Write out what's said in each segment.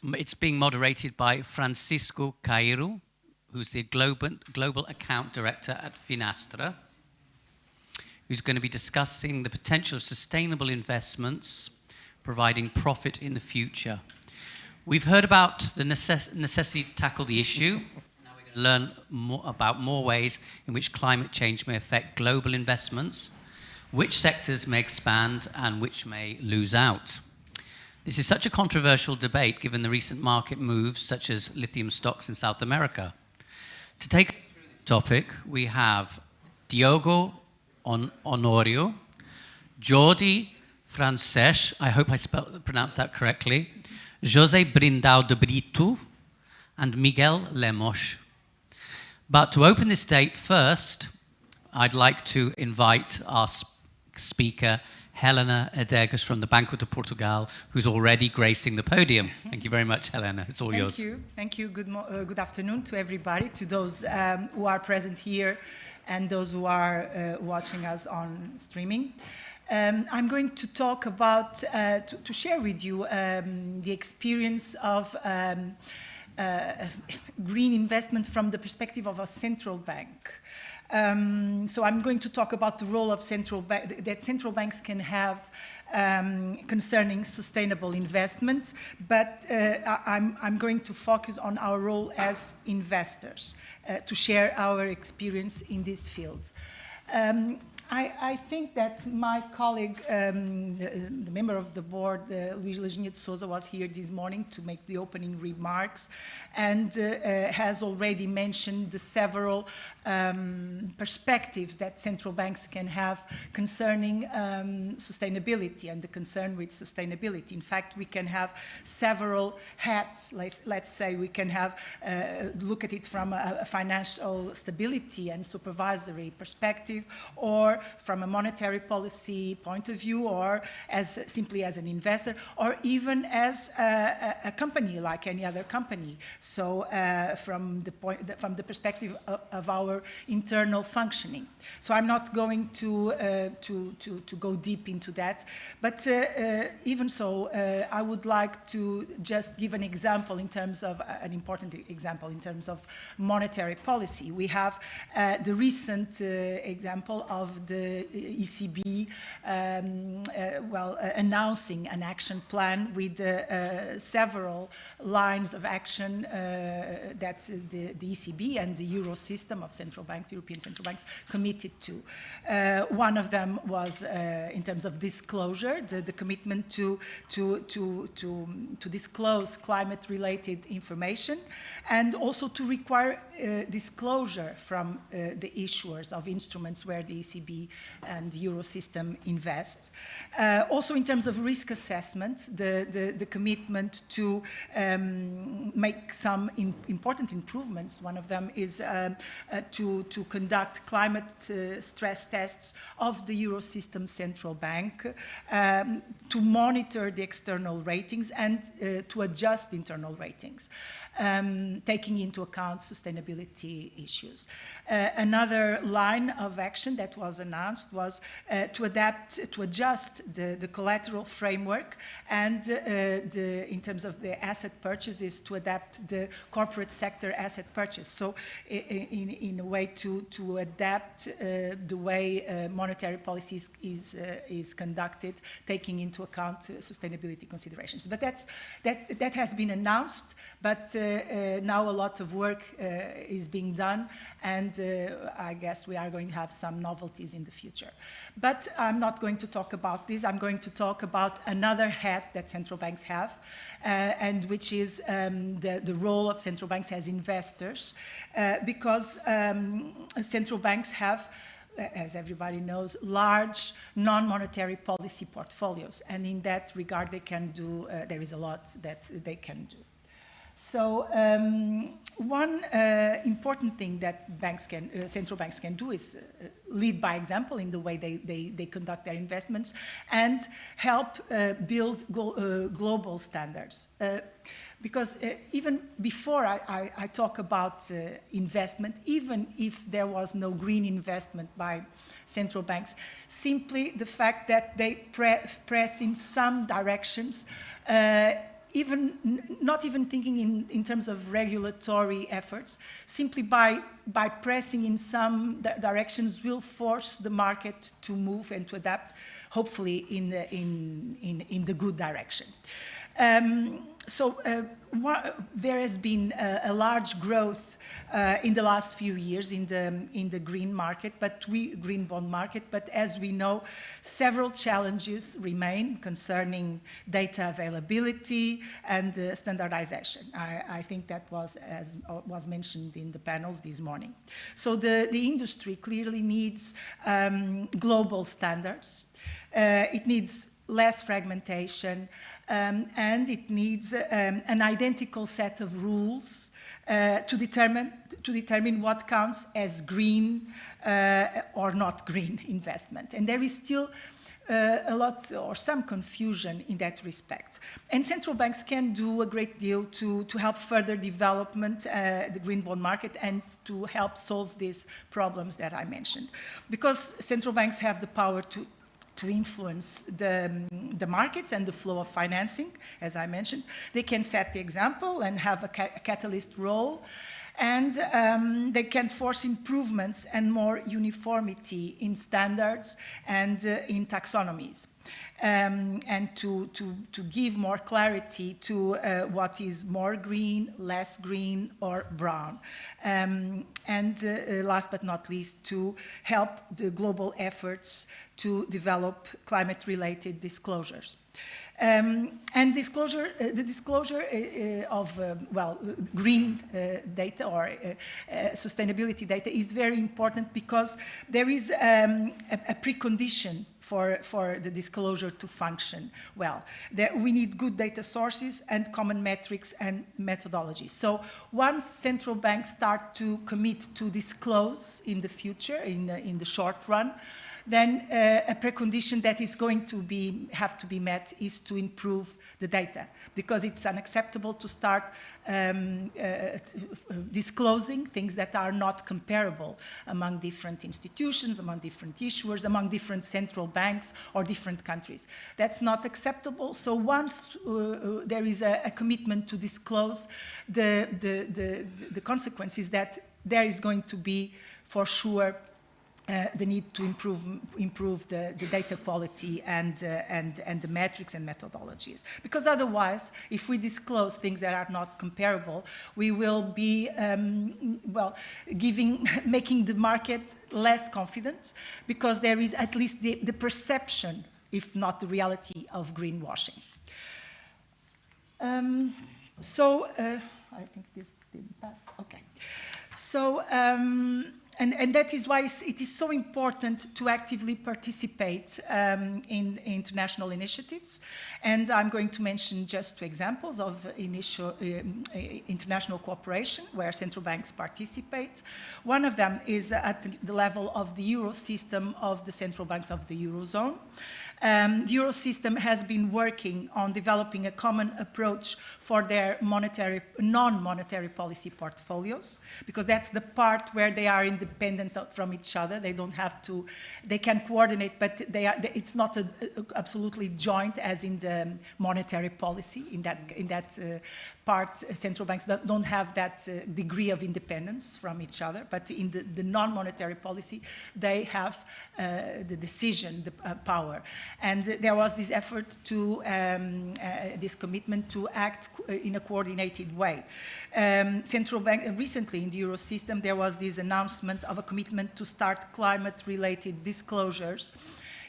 It's being moderated by Francisco Cairo, who's the Global Account Director at Finastra, who's going to be discussing the potential of sustainable investments providing profit in the future. We've heard about the necessity to tackle the issue. Now we're going to learn more ways in which climate change may affect global investments, which sectors may expand and which may lose out. This is such a controversial debate given the recent market moves such as lithium stocks in South America. To take us through this topic, we have Diogo Honorio, Jordi Francesc, I hope I pronounced that correctly, José Brindao de Brito, and Miguel Lemos. But to open this debate first, I'd like to invite our speaker, Helena Edegas from the Banco de Portugal, who's already gracing the podium. Thank you very much, Helena. It's all yours. Thank you. Good afternoon to everybody, to those who are present here and those who are watching us on streaming. I'm going to talk about, to share with you the experience of green investment from the perspective of a central bank. So I'm going to talk about the role of that central banks can have concerning sustainable investments, but I'm going to focus on our role as investors to share our experience in this field. I think that my colleague, the member of the board, Luís Lajinha de Souza, was here this morning to make the opening remarks and has already mentioned the several perspectives that central banks can have concerning sustainability and the concern with sustainability. In fact, we can have several hats. Let's say we can have look at it from a financial stability and supervisory perspective, or from a monetary policy point of view, or as simply as an investor, or even as a company like any other company. So from the perspective of our internal functioning. So I'm not going to go deep into that, but even so, I would like to just give an example in terms of an important example in terms of monetary policy. We have the recent example of the ECB announcing an action plan with several lines of action that the ECB and the Euro system of central banks, European central banks, committed to. One of them was in terms of disclosure, the commitment to disclose climate-related information, and also to require disclosure from the issuers of instruments where the ECB and the Euro system invest. Also in terms of risk assessment, the commitment to make some important improvements. One of them is to conduct climate stress tests of the Euro system central bank, to monitor the external ratings and to adjust internal ratings, taking into account sustainability issues. Another line of action that was announced was to adjust the collateral framework and in terms of the asset purchases, to adapt the corporate sector asset purchase. So in a way to adapt the way monetary policy is conducted, taking into account sustainability considerations. But that has been announced, but now a lot of work is being done, and I guess we are going to have some novelties in the future. But I'm not going to talk about this. I'm going to talk about another hat that central banks have, and which is the role of central banks as investors, because central banks have, as everybody knows, large non-monetary policy portfolios, and in that regard they can do, there is a lot that they can do. So one important thing that central banks can do is lead by example in the way they conduct their investments and help build global standards. Because even before I talk about investment, even if there was no green investment by central banks, simply the fact that they press in some directions not even thinking in terms of regulatory efforts, simply by pressing in some directions will force the market to move and to adapt, hopefully in the good direction. There has been a large growth in the last few years in the green market, green bond market. But as we know, several challenges remain concerning data availability and standardization. I think that was mentioned in the panels this morning. So the industry clearly needs global standards. It needs less fragmentation, and it needs an identical set of rules to determine what counts as green or not green investment. And there is still a lot or some confusion in that respect. And central banks can do a great deal to help further development the green bond market and to help solve these problems that I mentioned. Because central banks have the power to influence the markets and the flow of financing, as I mentioned. They can set the example and have a catalyst role, and they can force improvements and more uniformity in standards and in taxonomies. And to give more clarity to what is more green, less green, or brown. And last but not least, to help the global efforts to develop climate-related disclosures. And the disclosure of green data or sustainability data is very important because there is a precondition for the disclosure to function well. We need good data sources and common metrics and methodologies. So once central banks start to commit to disclose in the future, in the short run, then a precondition that is going to have to be met is to improve the data, because it's unacceptable to start disclosing things that are not comparable among different institutions, among different issuers, among different central banks or different countries. That's not acceptable. So once there is a commitment to disclose, the consequence is that there is going to be, for sure, the need to improve the data quality and the metrics and methodologies. Because otherwise, if we disclose things that are not comparable, we will be, making the market less confident, because there is at least the perception, if not the reality, of greenwashing. I think this didn't pass. Okay. So, and that is why it is so important to actively participate in international initiatives. And I'm going to mention just two examples of international cooperation where central banks participate. One of them is at the level of the Euro system of the central banks of the Eurozone. The Euro system has been working on developing a common approach for their non-monetary policy portfolios, because that's the part where they are independent from each other. They don't have to, they can coordinate, but it's not absolutely joint as in the monetary policy. In that part, central banks don't have that degree of independence from each other, but in the non-monetary policy, they have the decision, the power. And there was this effort to, this commitment to act in a coordinated way. Central bank, recently in the Euro system, there was this announcement of a commitment to start climate-related disclosures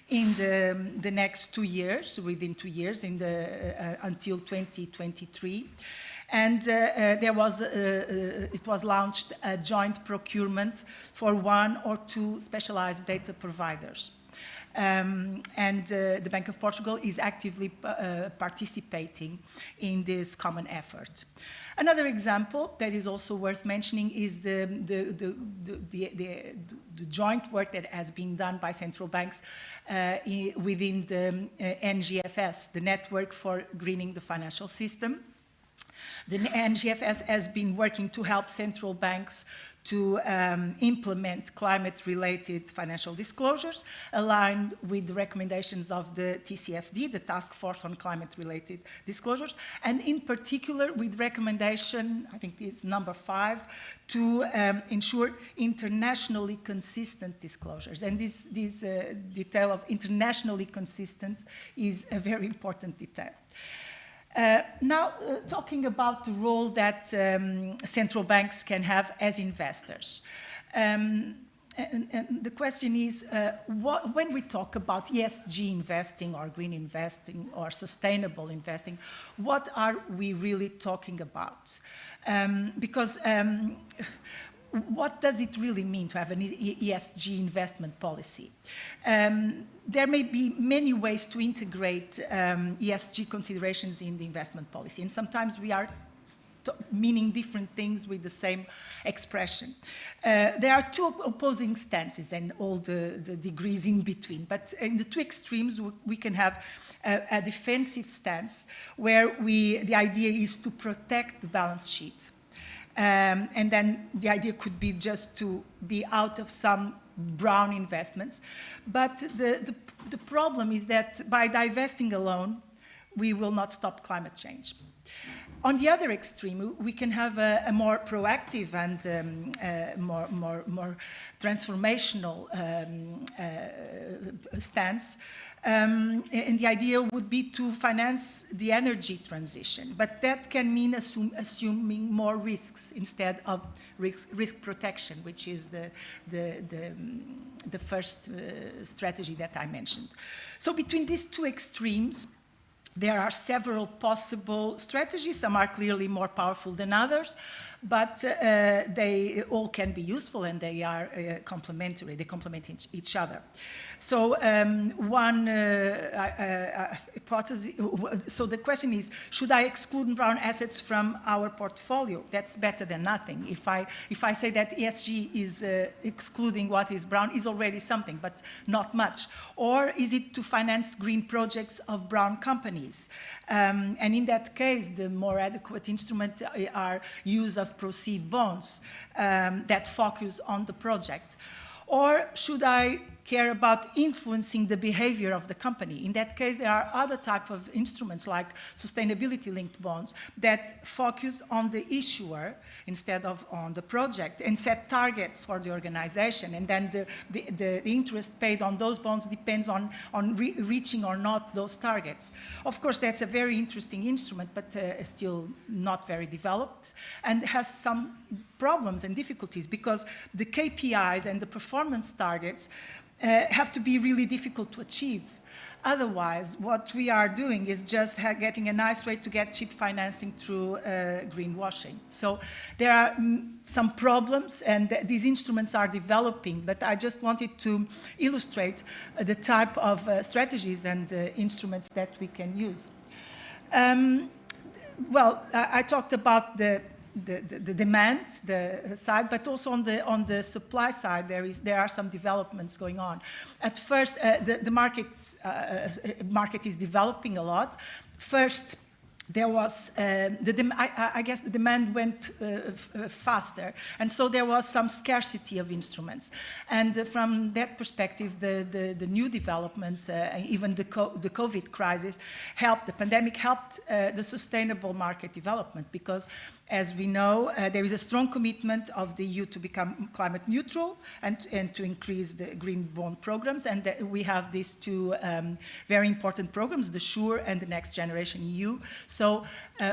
in the next 2 years, within 2 years, until 2023. And it was launched a joint procurement for 1 or 2 specialized data providers. The Bank of Portugal is actively participating in this common effort. Another example that is also worth mentioning is the joint work that has been done by central banks within the NGFS, the Network for Greening the Financial System. The NGF has been working to help central banks to implement climate-related financial disclosures aligned with the recommendations of the TCFD, the Task Force on Climate-Related Disclosures, and in particular with recommendation, I think it's number 5, to ensure internationally consistent disclosures. And this detail of internationally consistent is a very important detail. Now, talking about the role that central banks can have as investors. And the question is, when we talk about ESG investing or green investing or sustainable investing, what are we really talking about? Because what does it really mean to have an ESG investment policy? There may be many ways to integrate ESG considerations in the investment policy, and sometimes we are meaning different things with the same expression. There are two opposing stances and all the degrees in between, but in the two extremes we can have a defensive stance where the idea is to protect the balance sheet. And then the idea could be just to be out of some brown investments. But the problem is that by divesting alone, we will not stop climate change. On the other extreme, we can have a more proactive and more transformational stance. And the idea would be to finance the energy transition, but that can mean assuming more risks instead of risk protection, which is the first strategy that I mentioned. So between these two extremes, there are several possible strategies. Some are clearly more powerful than others, but they all can be useful and they are complementary. They complement each other. So one hypothesis, so the question is, should I exclude brown assets from our portfolio? That's better than nothing. If I say that ESG is excluding what is brown, is already something, but not much. Or is it to finance green projects of brown companies? And in that case, the more adequate instrument are use of proceed bonds that focus on the project. Or should I care about influencing the behavior of the company? In that case, there are other type of instruments like sustainability-linked bonds that focus on the issuer instead of on the project and set targets for the organization. And then the interest paid on those bonds depends on reaching or not those targets. Of course, that's a very interesting instrument, but still not very developed and has some problems and difficulties because the KPIs and the performance targets have to be really difficult to achieve. Otherwise, what we are doing is just getting a nice way to get cheap financing through greenwashing. So there are some problems, and these instruments are developing, but I just wanted to illustrate the type of strategies and instruments that we can use. Well, I talked about the demand, the side, but also on the supply side, there are some developments going on. At first, the market is developing a lot. First, there was, I guess the demand went faster, and so there was some scarcity of instruments. And from that perspective, the new developments, even the COVID crisis, the pandemic helped the sustainable market development because, as we know, there is a strong commitment of the EU to become climate neutral and to increase the green bond programs. And we have these two very important programs, the SURE and the Next Generation EU. So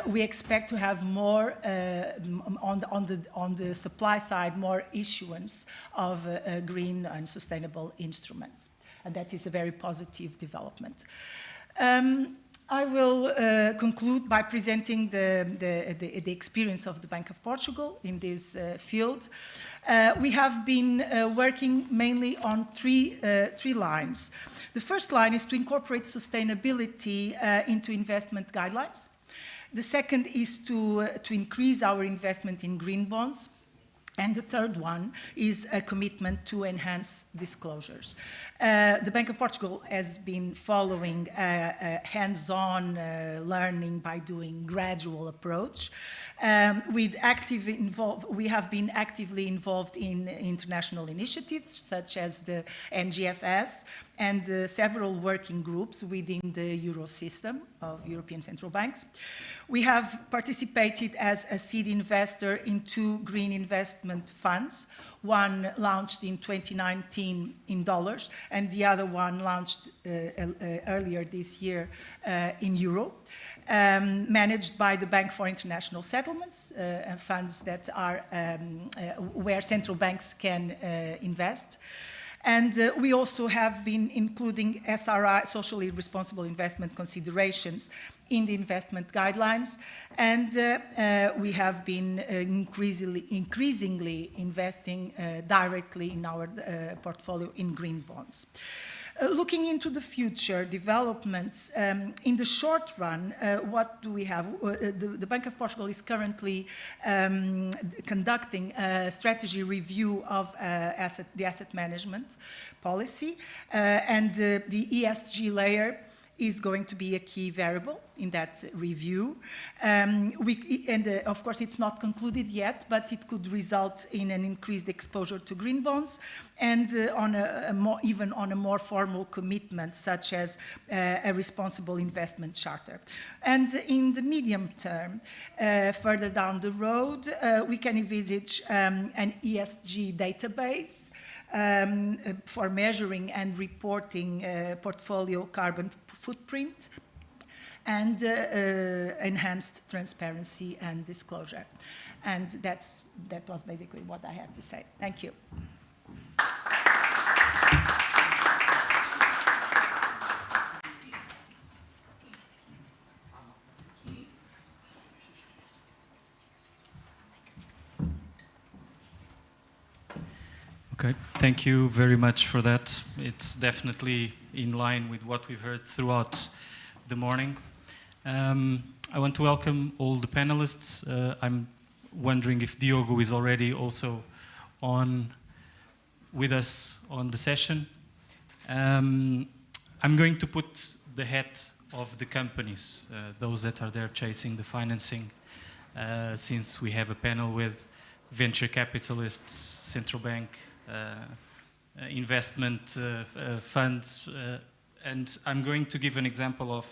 we expect to have more, on the supply side, more issuance of green and sustainable instruments. And that is a very positive development. I will conclude by presenting the experience of the Bank of Portugal in this field. We have been working mainly on three lines. The first line is to incorporate sustainability into investment guidelines. The second is to increase our investment in green bonds. And the third one is a commitment to enhance disclosures. The Bank of Portugal has been following a hands-on learning by doing gradual approach. We have been actively involved in international initiatives such as the NGFS and several working groups within the Euro system of European central banks. We have participated as a seed investor in 2 green investment funds, one launched in 2019 in dollars, and the other one launched earlier this year in euro, managed by the Bank for International Settlements, funds that are where central banks can invest. And we also have been including SRI, socially responsible investment considerations, in the investment guidelines, and we have been increasingly investing directly in our portfolio in green bonds. Looking into the future developments, in the short run, what do we have? The Bank of Portugal is currently conducting a strategy review of the asset management policy, and the ESG layer is going to be a key variable in that review. Of course, it's not concluded yet, but it could result in an increased exposure to green bonds and even on a more formal commitment, such as a responsible investment charter. And in the medium term, further down the road, we can envisage an ESG database for measuring and reporting portfolio carbon footprint and enhanced transparency and disclosure. And that was basically what I had to say. Thank you. Okay, thank you very much for that. It's definitely in line with what we've heard throughout the morning. I want to welcome all the panelists. I'm wondering if Diogo is already also on with us on the session. I'm going to put the hat of the companies, those that are there chasing the financing, since we have a panel with venture capitalists, central bank, investment funds, and I'm going to give an example of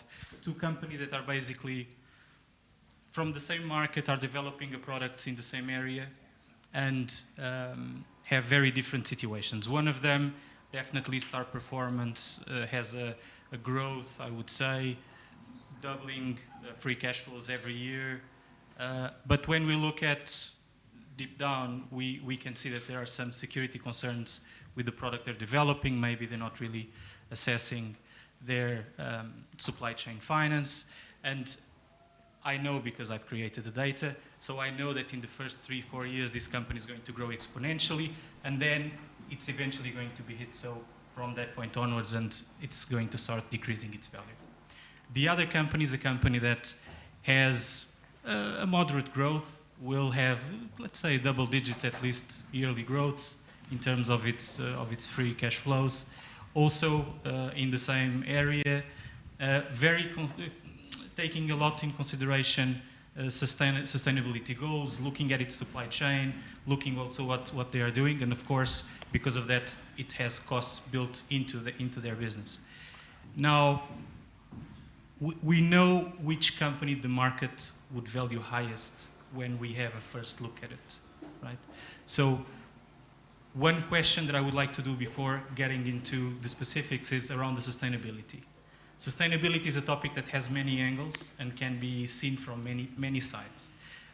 2 companies that are basically from the same market, are developing a product in the same area, and have very different situations. One of them, definitely Star Performance, has a growth, I would say, doubling free cash flows every year. But when we look at deep down, we can see that there are some security concerns with the product they're developing. Maybe they're not really assessing their supply chain finance. And I know because I've created the data, so I know that in the first 3-4 years, this company is going to grow exponentially, and then it's eventually going to be hit. So from that point onwards, and it's going to start decreasing its value. The other company is a company that has a moderate growth, will have, let's say, double-digit at least yearly growth in terms of its free cash flows. Also in the same area, taking a lot in consideration sustainability goals, looking at its supply chain, looking also what they are doing, and of course, because of that, it has costs built into their business. Now, we know which company the market would value highest when we have a first look at it, right? So one question that I would like to do before getting into the specifics is around the sustainability. Sustainability is a topic that has many angles and can be seen from many sides.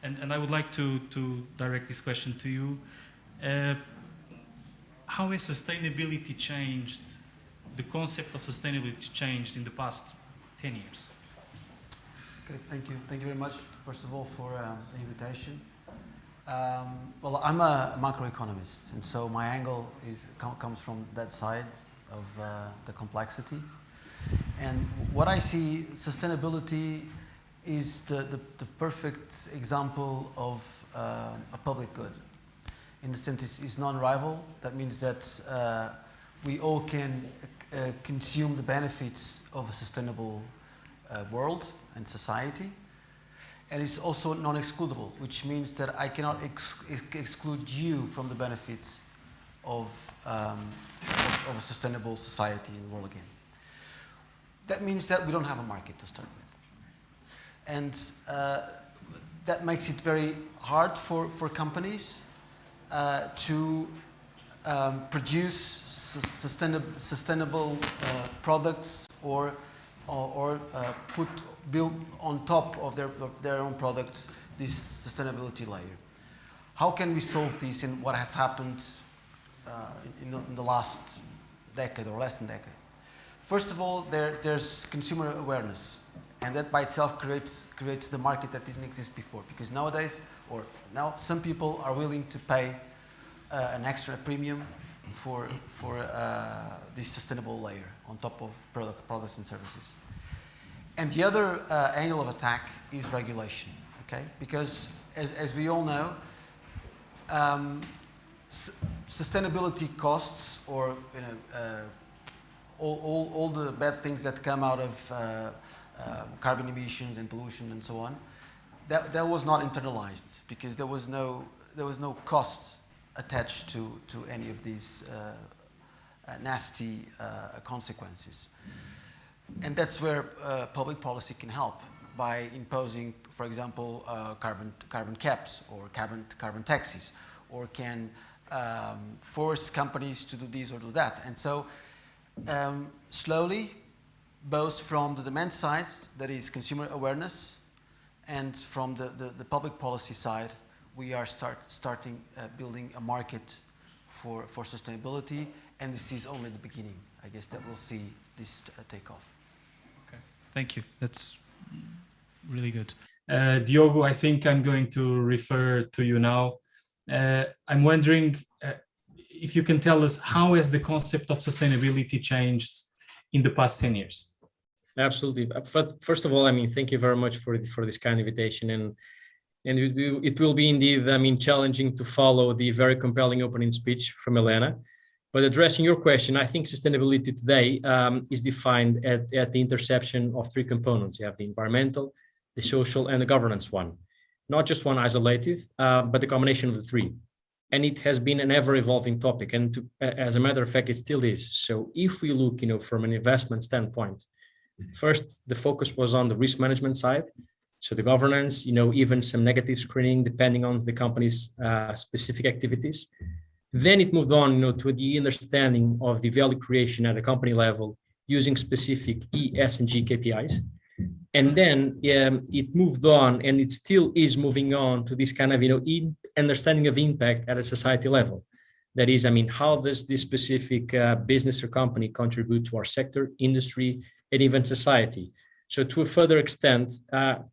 And I would like to direct this question to you. How has sustainability changed, the concept of sustainability changed in the past 10 years? Okay, thank you. Thank you very much, first of all, for the invitation. Well, I'm a macroeconomist, and so my angle comes from that side of the complexity. And what I see, sustainability is the perfect example of a public good. in the sense is non-rival. That means that we all can consume the benefits of a sustainable world and society. And it's also non-excludable, which means that I cannot exclude you from the benefits of a sustainable society in the world again. That means that we don't have a market to start with. And that makes it very hard for companies to produce sustainable products or build on top of their own products this sustainability layer. How can we solve this in what has happened in the last decade or less than decade? First of all, there's consumer awareness, and that by itself creates the market that didn't exist before. Because nowadays, or now, some people are willing to pay an extra premium for this sustainable layer on top of products and services. And the other angle of attack is regulation, okay? Because as we all know, sustainability costs, or all the bad things that come out of carbon emissions and pollution and so on, that was not internalized because there was no cost attached to any of these nasty consequences. And that's where public policy can help by imposing, for example, carbon caps or carbon taxes, or can force companies to do this or do that. And so slowly, both from the demand side, that is consumer awareness, and from the public policy side, we are starting building a market for sustainability, and this is only the beginning. I guess that we'll see this take off. Okay, thank you. That's really good. Diogo, I think I'm going to refer to you now. I'm wondering if you can tell us how has the concept of sustainability changed in the past 10 years? Absolutely. First of all, I mean, thank you very much for this kind invitation, and it will be indeed, I mean, challenging to follow the very compelling opening speech from Elena. But addressing your question, I think sustainability today is defined at the intersection of three components. You have the environmental, the social, and the governance one. Not just one isolated, but the combination of the three. And it has been an ever-evolving topic, and as a matter of fact, it still is. So if we look, from an investment standpoint, first, the focus was on the risk management side. So the governance, even some negative screening, depending on the company's specific activities. Then it moved on, to the understanding of the value creation at the company level using specific E, S, and G KPIs. And then it moved on, and it still is moving on to this kind of, understanding of impact at a society level. That is, I mean, how does this specific business or company contribute to our sector, industry, and even society? So to a further extent, how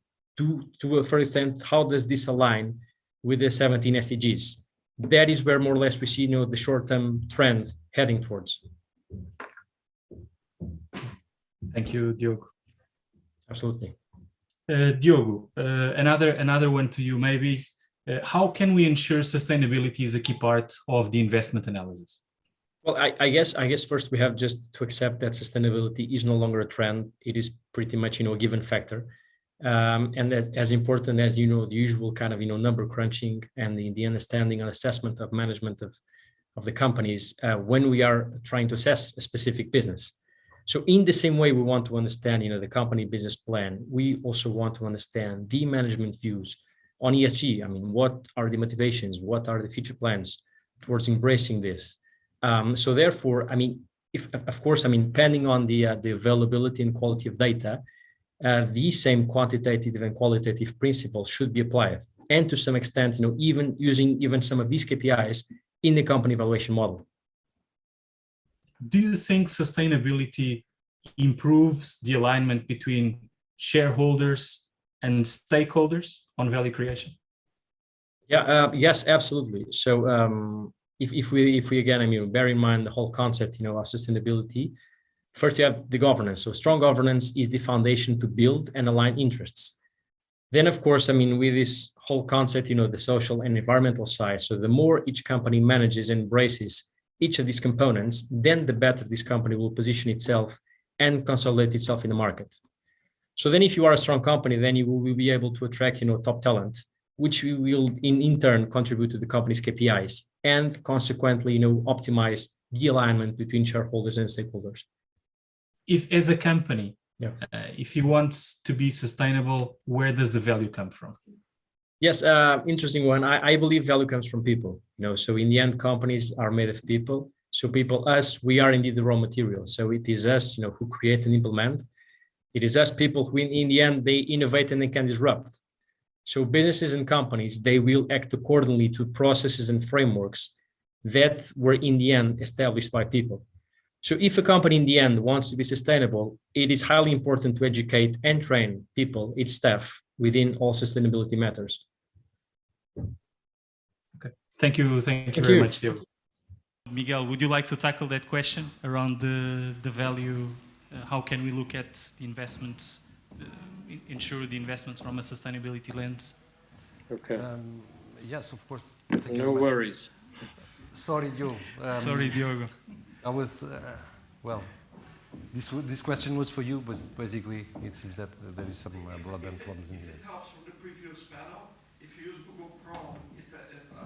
does this align with the 17 SDGs? That is where more or less we see, the short-term trend heading towards. Thank you, Diogo. Absolutely. Diogo, another one to you, maybe. How can we ensure sustainability is a key part of the investment analysis? Well, I guess first we have just to accept that sustainability is no longer a trend. It is pretty much, a given factor. And as important as, the usual kind of, number crunching and the understanding and assessment of management of the companies when we are trying to assess a specific business. So in the same way we want to understand, the company business plan, we also want to understand the management views on ESG. I mean, what are the motivations? What are the future plans towards embracing this? So therefore, I mean, depending on the availability and quality of data, the same quantitative and qualitative principles should be applied. And to some extent, even using some of these KPIs in the company evaluation model. Do you think sustainability improves the alignment between shareholders and stakeholders on value creation? Yeah, yes, absolutely. So if we again, bear in mind the whole concept, of sustainability, first you have the governance. So strong governance is the foundation to build and align interests. Then, of course, I mean, with this whole concept, the social and environmental side, so the more each company manages and embraces each of these components, then the better this company will position itself and consolidate itself in the market. So then if you are a strong company, then you will be able to attract, top talent, which will in turn contribute to the company's KPIs and consequently, optimize the alignment between shareholders and stakeholders. If as a company, yeah. If you want to be sustainable, where does the value come from? Yes, interesting one. I believe value comes from people. So in the end, companies are made of people. So people, us, we are indeed the raw material. So it is us, who create and implement. It is us people who, in the end, they innovate and they can disrupt. So businesses and companies, they will act accordingly to processes and frameworks that were in the end established by people. So if a company in the end wants to be sustainable, it is highly important to educate and train people, its staff, within all sustainability matters. Okay. Thank you very much, Diogo. Miguel, would you like to tackle that question around the value? How can we look at the investments, ensure the investments from a sustainability lens? Okay. Yes, of course. No worries. Sorry, Diogo. Sorry, Diogo. I was, well, this question was for you, but basically it seems that there is some broadband problems in here. It helps from the previous panel. If you use Google Chrome,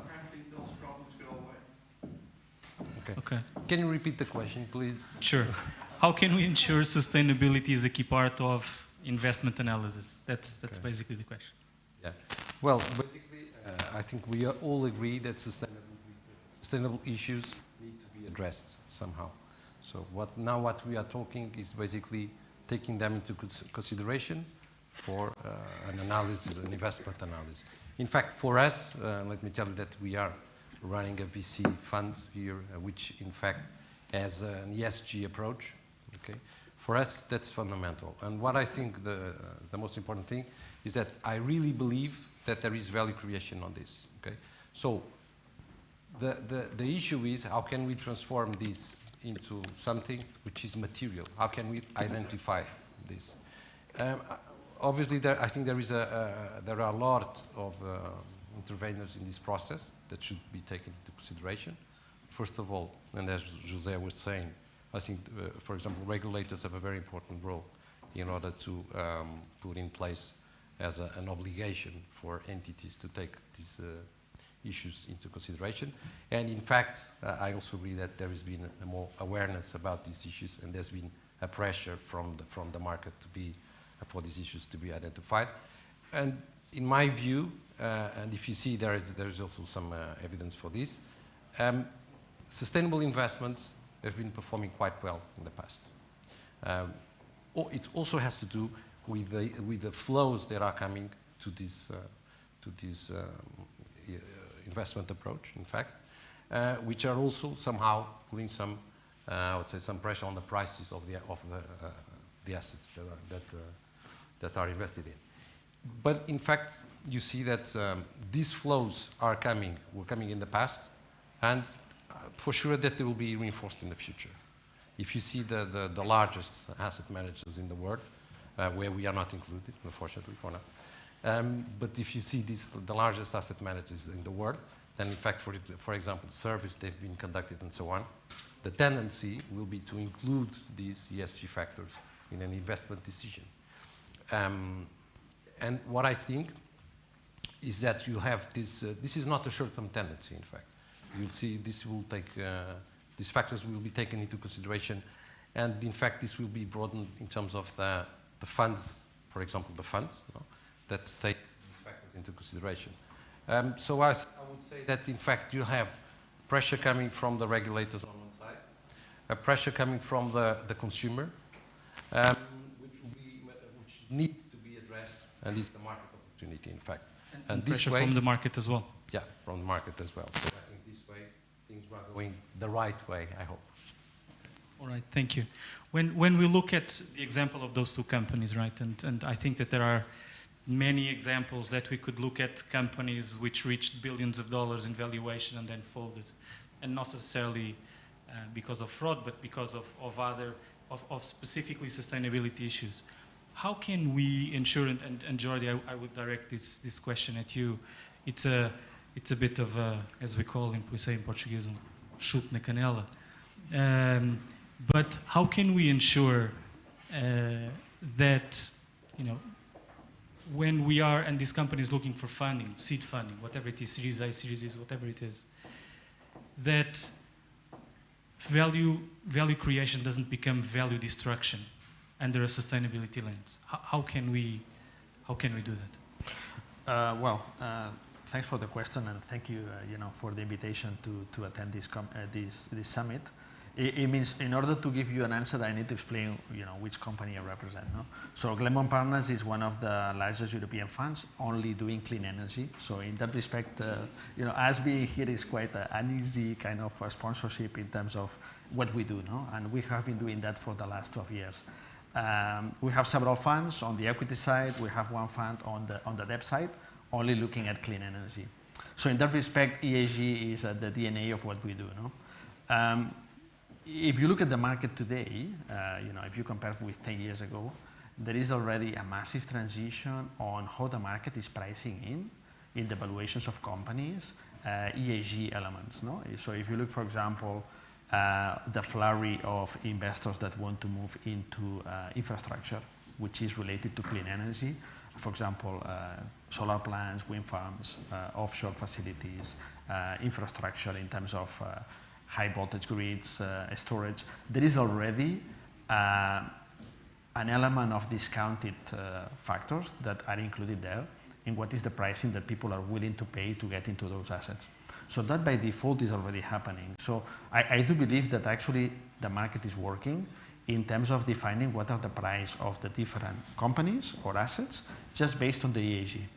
apparently those problems go away. Okay. Can you repeat the question, please? Sure. How can we ensure sustainability is a key part of investment analysis? That's basically the question. Yeah. Well, basically, I think we all agree that sustainable issues need to be addressed somehow. So what we are talking is basically taking them into consideration for an analysis, an investment analysis. In fact, for us, let me tell you that we are running a VC fund here, which in fact has an ESG approach. Okay, for us that's fundamental. And what I think the most important thing is that I really believe that there is value creation on this. Okay, so the issue is how can we transform this into something which is material? How can we identify this? Obviously, I think there are a lot of interveners in this process that should be taken into consideration. First of all, and as José was saying, I think, for example, regulators have a very important role in order to put in place as an obligation for entities to take these issues into consideration. And in fact, I also agree that there has been more awareness about these issues, and there's been a pressure from the market for these issues to be identified. And in my view, and if you see there is also some evidence for this, sustainable investments have been performing quite well in the past. It also has to do with the flows that are coming to this investment approach, in fact, which are also somehow putting some, I would say, some pressure on the prices of the assets that are invested in. But in fact, you see that these flows were coming in the past, and for sure that they will be reinforced in the future. If you see the largest asset managers in the world, where we are not included, unfortunately for now, but if you see the largest asset managers in the world, then in fact, for example, surveys they've been conducted and so on, the tendency will be to include these ESG factors in an investment decision. And what I think is that you have this is not a short-term tendency, in fact. You'll see this will take, these factors will be taken into consideration, and in fact this will be broadened in terms of the funds, for example, the funds that take these factors into consideration. So I would say that in fact you have pressure coming from the regulators on one side, a pressure coming from the consumer, which need to be addressed, and is the market opportunity, in fact. And this pressure way, from the market as well. Yeah, from the market as well. So I think this way things are going the right way, I hope. All right, thank you. When we look at the example of those two companies, right, and I think that there are many examples that we could look at companies which reached billions of dollars in valuation and then folded, and not necessarily because of fraud, but because of specifically sustainability issues. how can we ensure, and Jordi, I would direct this question at you. It's a bit of a, as we say in Portuguese, chute na canela. But how can we ensure that, when we are, and this company is looking for funding, seed funding, whatever it is, Series A, Series B, whatever it is, that value creation doesn't become value destruction under a sustainability lens? How can we do that? Thanks for the question, and thank you, for the invitation to attend this summit. It means, in order to give you an answer, I need to explain, which company I represent. No? So Glenmont Partners is one of the largest European funds only doing clean energy. So in that respect, us being here is quite an easy kind of sponsorship in terms of what we do, no? And we have been doing that for the last 12 years. We have several funds on the equity side. We have one fund on the debt side, only looking at clean energy. So in that respect, ESG is at the DNA of what we do. No? If you look at the market today, if you compare with 10 years ago, there is already a massive transition on how the market is pricing in the valuations of companies, ESG elements. No? So if you look, for example, the flurry of investors that want to move into infrastructure, which is related to clean energy, for example, solar plants, wind farms, offshore facilities, infrastructure in terms of high voltage grids, storage, there is already an element of discounted factors that are included there in what is the pricing that people are willing to pay to get into those assets. So that by default is already happening. So I do believe that actually the market is working in terms of defining what are the price of the different companies or assets just based on the ESG.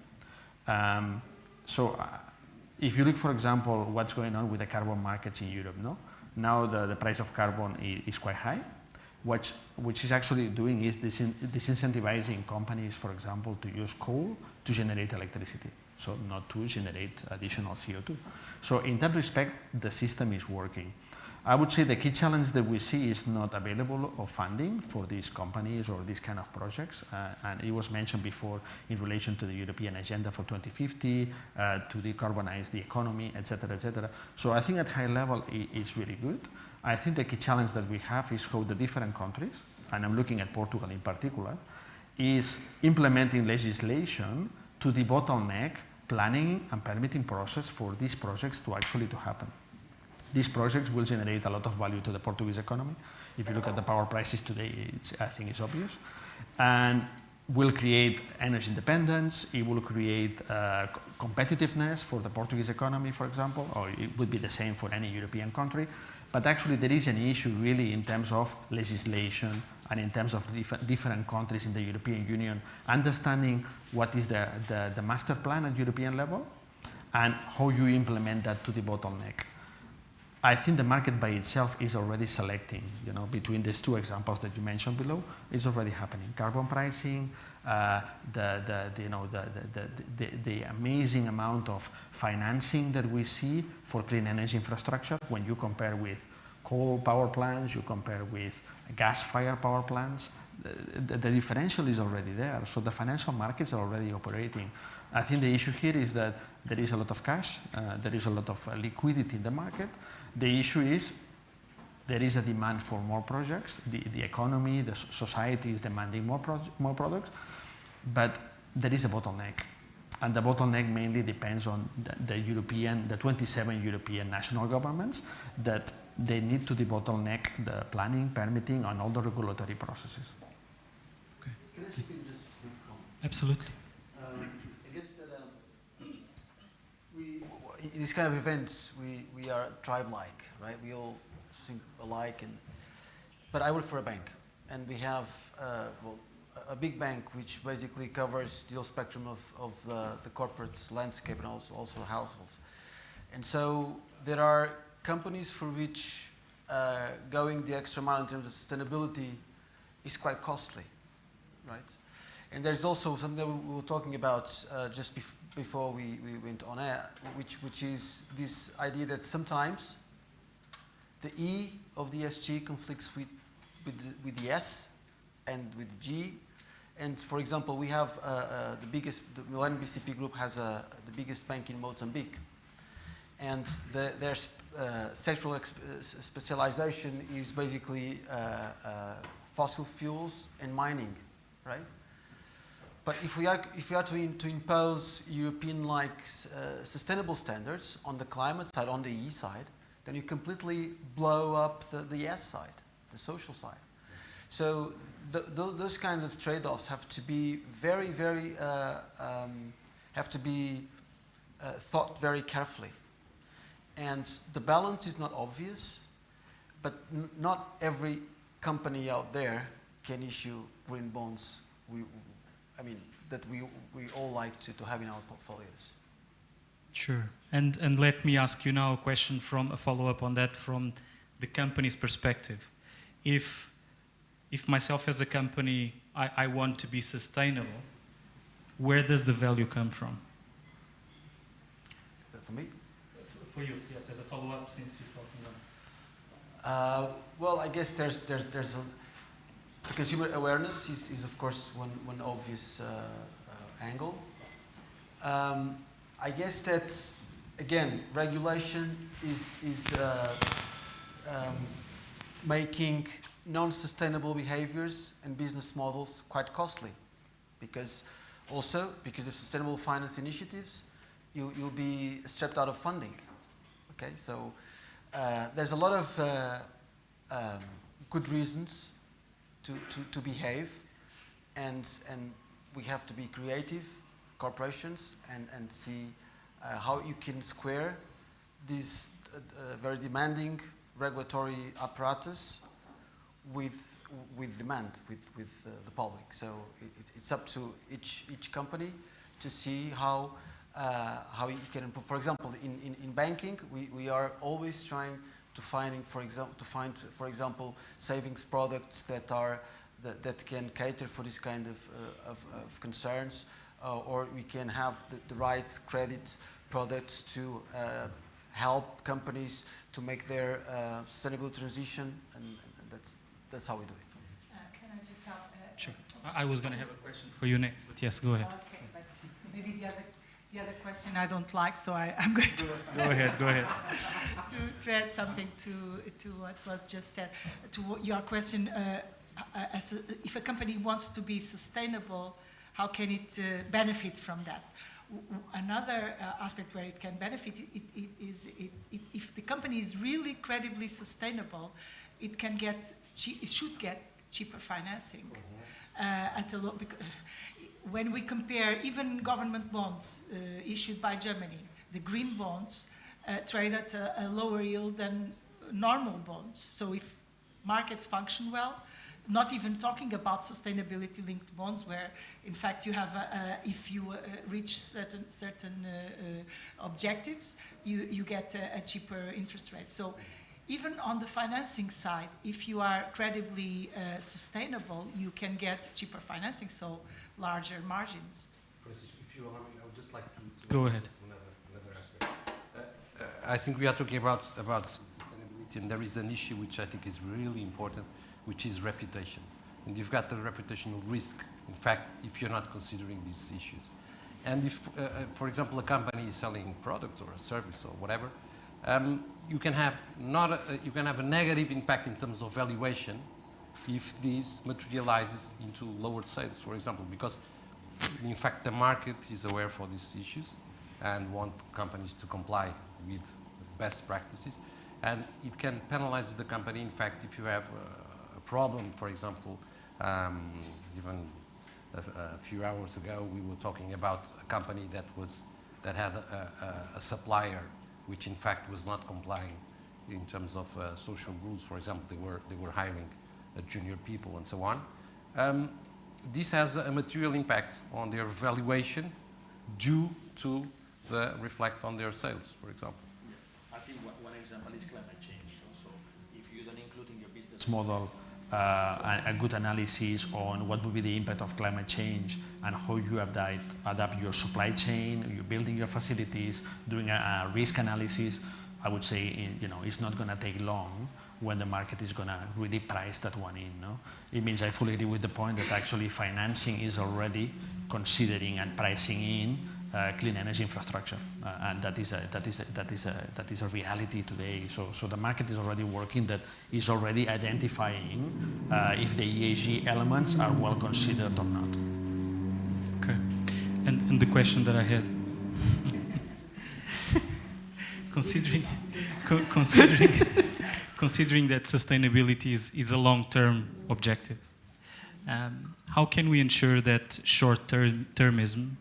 If you look, for example, what's going on with the carbon markets in Europe, no? Now the price of carbon is quite high, which is actually doing is disincentivizing companies, for example, to use coal to generate electricity, so not to generate additional CO2. So in that respect, the system is working. I would say the key challenge that we see is not available of funding for these companies or these kind of projects. And it was mentioned before in relation to the European agenda for 2050, to decarbonize the economy, etc., etc. So I think at high level, it's really good. I think the key challenge that we have is how the different countries, and I'm looking at Portugal in particular, is implementing legislation to the bottleneck planning and permitting process for these projects to actually happen. These projects will generate a lot of value to the Portuguese economy. If you look at the power prices today, I think it's obvious. And will create energy independence. It will create competitiveness for the Portuguese economy, for example, or it would be the same for any European country. But actually there is an issue really in terms of legislation and in terms of different countries in the European Union, understanding what is the master plan at European level and how you implement that to the bottleneck. I think the market by itself is already selecting, between these two examples that you mentioned below, it's already happening. Carbon pricing, the amazing amount of financing that we see for clean energy infrastructure when you compare with coal power plants, you compare with gas-fired power plants, the differential is already there. So the financial markets are already operating. I think the issue here is that there is a lot of cash, there is a lot of liquidity in the market. The issue is there is a demand for more projects. The economy, the society is demanding more products, but there is a bottleneck. And the bottleneck mainly depends on the 27 European national governments that they need to debottleneck the planning, permitting, and all the regulatory processes. Okay. Can I just make a comment? Absolutely. I guess that in these kind of events, we are tribe-like, right? We all think alike. But I work for a bank, and we have a big bank which basically covers the whole spectrum of the corporate landscape and also households. And so there are companies for which going the extra mile in terms of sustainability is quite costly, right? And there's also something that we were talking about just before we went on air, which is this idea that sometimes the E of the ESG conflicts with the S and with the G, And for example, we have the Millennium BCP Group has the biggest bank in Mozambique. And their sectoral specialization is basically fossil fuels and mining, right? But if we are to impose European-like sustainable standards on the climate side, on the E side, then you completely blow up the S side, the social side. So those kinds of trade-offs have to be very, very thought very carefully. And the balance is not obvious, but not every company out there can issue green bonds. That we all like to have in our portfolios. Sure. And let me ask you now a question from a follow-up on that from the company's perspective. If myself as a company, I want to be sustainable, where does the value come from? For me? For you, yes, as a follow-up, since you're talking about. Well, I guess there's the consumer awareness is of course one obvious angle. I guess that again, regulation is making non-sustainable behaviors and business models quite costly, because of sustainable finance initiatives, you'll be stripped out of funding. Okay, so there's a lot of good reasons to behave, and we have to be creative, corporations, and see how you can square this very demanding regulatory apparatus with demand, with the public. So it's up to each company to see how you can improve. For example, in banking, we are always trying to find, for example, savings products that can cater for this kind of concerns, or we can have the right credit products to help companies to make their sustainable transition, and that's how we do it. Can I just help? Sure. I was going to have a question for you next, but yes, go ahead. Okay, but maybe the other question I don't like, so I'm going to go ahead. to add something to what was just said. To your question, if a company wants to be sustainable, how can it benefit from that? Another aspect where it can benefit is if the company is really credibly sustainable, it should get cheaper financing at a low. When we compare even government bonds issued by Germany, the green bonds trade at a lower yield than normal bonds. So if markets function well, not even talking about sustainability-linked bonds, where in fact you have, if you reach certain objectives, you get a cheaper interest rate. So even on the financing side, if you are credibly sustainable, you can get cheaper financing, so larger margins. If you allow me, I would just like to go ahead. Another aspect. I think we are talking about sustainability, and there is an issue which I think is really important, which is reputation. And you've got the reputational risk, in fact, if you're not considering these issues. And if, for example, a company is selling a product or a service or whatever, you can have a negative impact in terms of valuation if this materializes into lower sales, for example, because in fact the market is aware for these issues and want companies to comply with best practices, and it can penalize the company. In fact, if you have a problem, for example, even a few hours ago we were talking about a company that had a supplier which in fact was not complying in terms of social rules. For example, they were hiring junior people and so on. This has a material impact on their valuation due to the reflect on their sales, for example. I think one example is climate change. So if you don't include in your business model a good analysis on what will be the impact of climate change and how you adapt your supply chain, you're building your facilities, doing a risk analysis, I would say it's not going to take long when the market is going to really price that one in. No? It means I fully agree with the point that actually financing is already considering and pricing in clean energy infrastructure, and that is a reality today. So the market is already working, that is already identifying if the ESG elements are well considered or not. Okay, and the question that I had, considering that sustainability is a long-term objective, how can we ensure that short-termism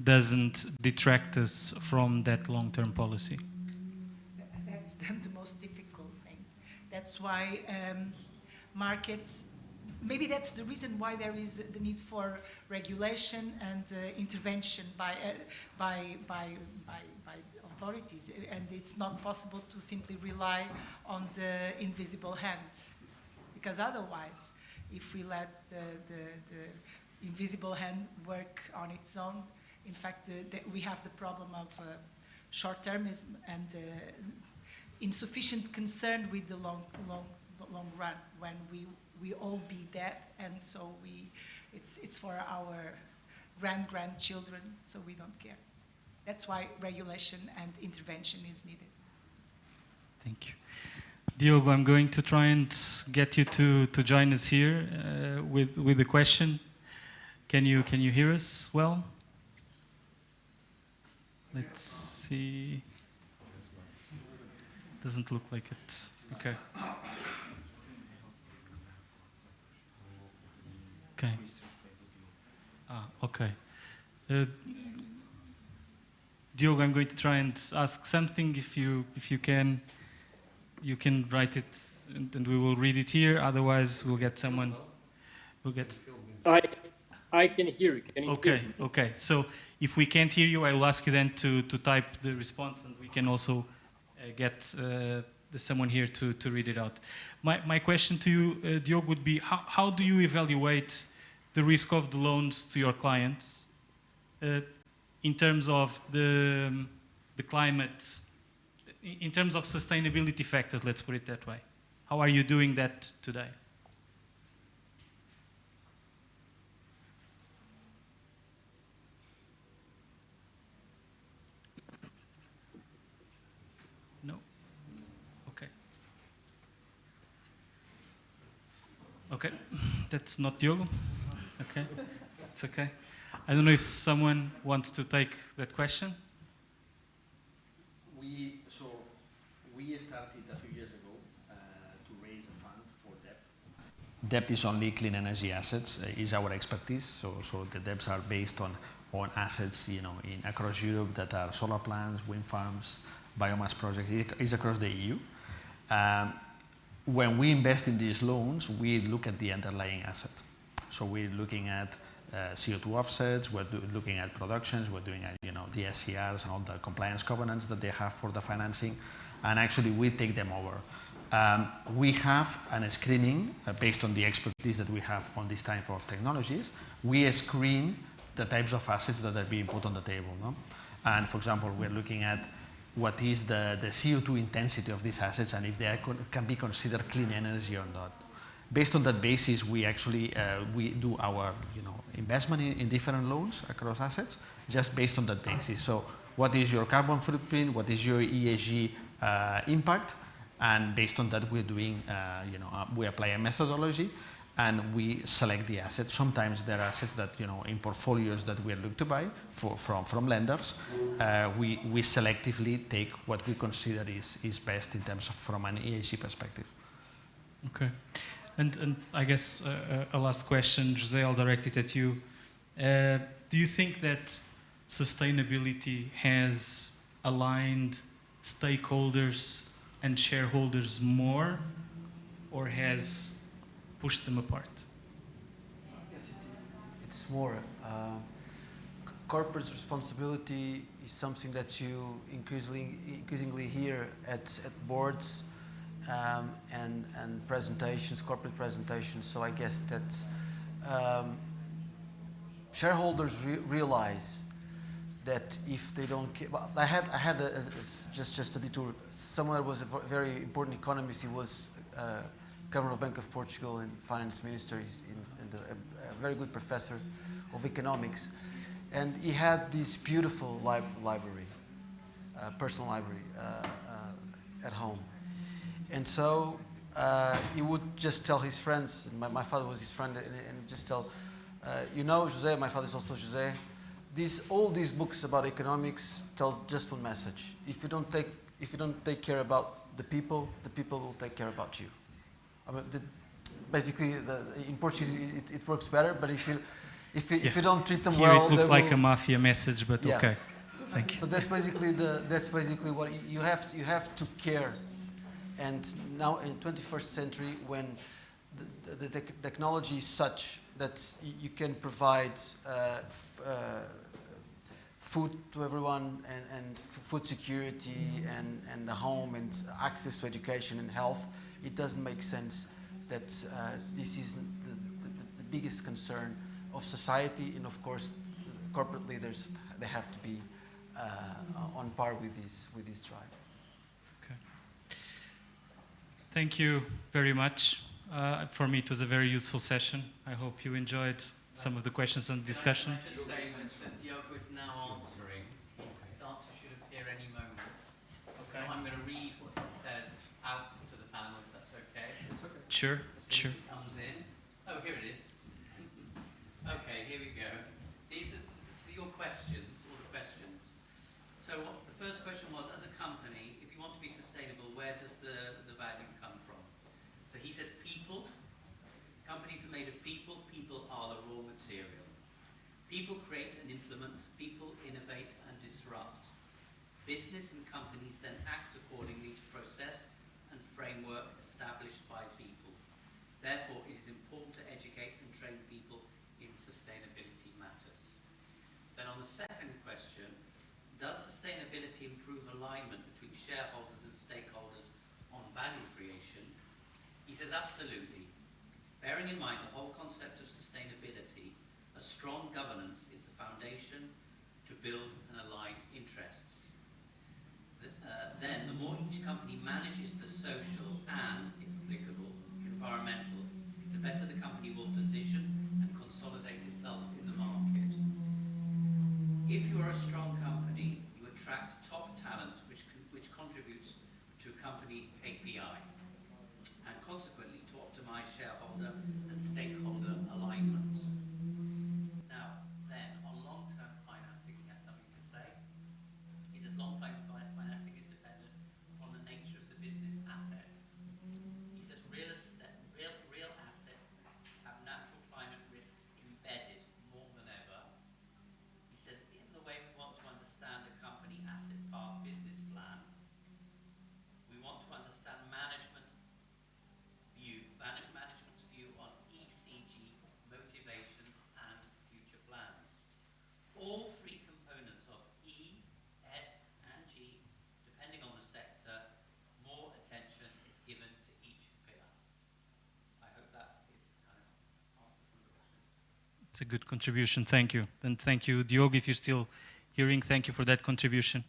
doesn't detract us from that long-term policy? That's the most difficult thing. That's why markets, maybe that's the reason why there is the need for regulation and intervention by authorities, and it's not possible to simply rely on the invisible hand, because otherwise, if we let the invisible hand work on its own, in fact, we have the problem of short-termism and insufficient concern with the long run, when we all be dead, and so it's for our grandchildren, so we don't care. That's why regulation and intervention is needed. Thank you. Diogo, I'm going to try and get you to join us here with the question. Can you hear us well? Let's see. Doesn't look like it. Okay. Okay. Okay. Diogo, I'm going to try and ask something. If you can, you can write it, and we will read it here. Otherwise, we'll get someone. We'll get. I can hear you. Can you hear me? Okay. So if we can't hear you, I will ask you then to type the response, and we can also get someone here to read it out. My question to you, Diogo, would be how do you evaluate the risk of the loans to your clients in terms of the climate, in terms of sustainability factors, let's put it that way? How are you doing that today? No? Okay. Okay, that's not Diogo. Okay, it's okay. I don't know if someone wants to take that question. We started a few years ago to raise a fund for debt. Debt is only clean energy assets, is our expertise. So the debts are based on assets, across Europe that are solar plants, wind farms, biomass projects. It's across the EU. When we invest in these loans, we look at the underlying asset. So we're looking at CO2 offsets, we're looking at productions, we're doing the SCRs and all the compliance covenants that they have for the financing, and actually we take them over. We have a screening based on the expertise that we have on this type of technologies. We screen the types of assets that are being put on the table. No? And for example, we're looking at what is the CO2 intensity of these assets and if they can be considered clean energy or not. Based on that basis, we actually we do our investment in different loans across assets, just based on that basis. So what is your carbon footprint? What is your ESG impact? And based on that, we're doing, we apply a methodology and we select the assets. Sometimes there are assets that, in portfolios that we look to buy from lenders, we selectively take what we consider is best in terms of from an ESG perspective. Okay. And I guess a last question, Jose, I'll direct it at you. Do you think that sustainability has aligned stakeholders and shareholders more, or has pushed them apart? Yes, it's more. Corporate responsibility is something that you increasingly hear at boards and presentations, corporate presentations. So I guess that shareholders realize that if they don't care, I had just a detour. Someone was a very important economist. He was Governor of Bank of Portugal and Finance Minister. He's a very good professor of economics. And he had this beautiful library, personal library at home. And so he would just tell his friends, and my father was his friend, and he'd just tell, you know, José, my father is also José, all these books about economics tells just one message. If you don't take care about the people will take care about you. I mean, basically, in Portuguese it works better, but if you don't treat them Here well, it looks like a mafia message, but yeah. Okay, thank you. But that's basically what you have to care. And now in 21st century, when the technology is such that you can provide food to everyone and food security and the home and access to education and health, it doesn't make sense that this is the biggest concern of society, and of course corporate leaders, they have to be on par with this tribe. Okay. Thank you very much. For me, it was a very useful session. I hope you enjoyed some of the questions and discussion. Can I just say that Diogo is now answering. His answer should appear any moment. Okay. So I'm going to read what he says out to the panel, if that's okay. Sure, sure. It comes in. Oh, here it is. Okay, here we go. These are your questions, all the questions. So the first question was, as a company, if you want to be sustainable, where does the value come from? So he says people. Companies are made of people. People are the raw material. People create and implement. People innovate and disrupt. Business and companies then act accordingly to process and framework established by people. Therefore, it is important to educate and train people in sustainability matters. Then on the second question, does sustainability improve alignment between shareholders and stakeholders on value creation? He says absolutely. Bearing in mind the whole concept of sustainability, a strong governance is the foundation to build and align interests. Then, the more each company manages the social and, if applicable, environmental, the better the company will position and consolidate itself in the market. If you are a strong company, you attract top talent which contributes to company KPI and consequently to optimize shareholder and stakeholder alignment. Now, then, on long-term financing, he has something to say. He says long-term financing is dependent on the nature of the business asset. He says real assets have natural climate risks embedded more than ever. He says in the way we want to understand a company asset part business plan, we want to understand management's view on ECG, motivations and future plans. All three components of E, S and G, depending on the sector, more attention is given to each pillar. I hope that is kind of answers some of the questions. It's a good contribution, thank you. And thank you, Diogo, if you're still hearing, thank you for that contribution.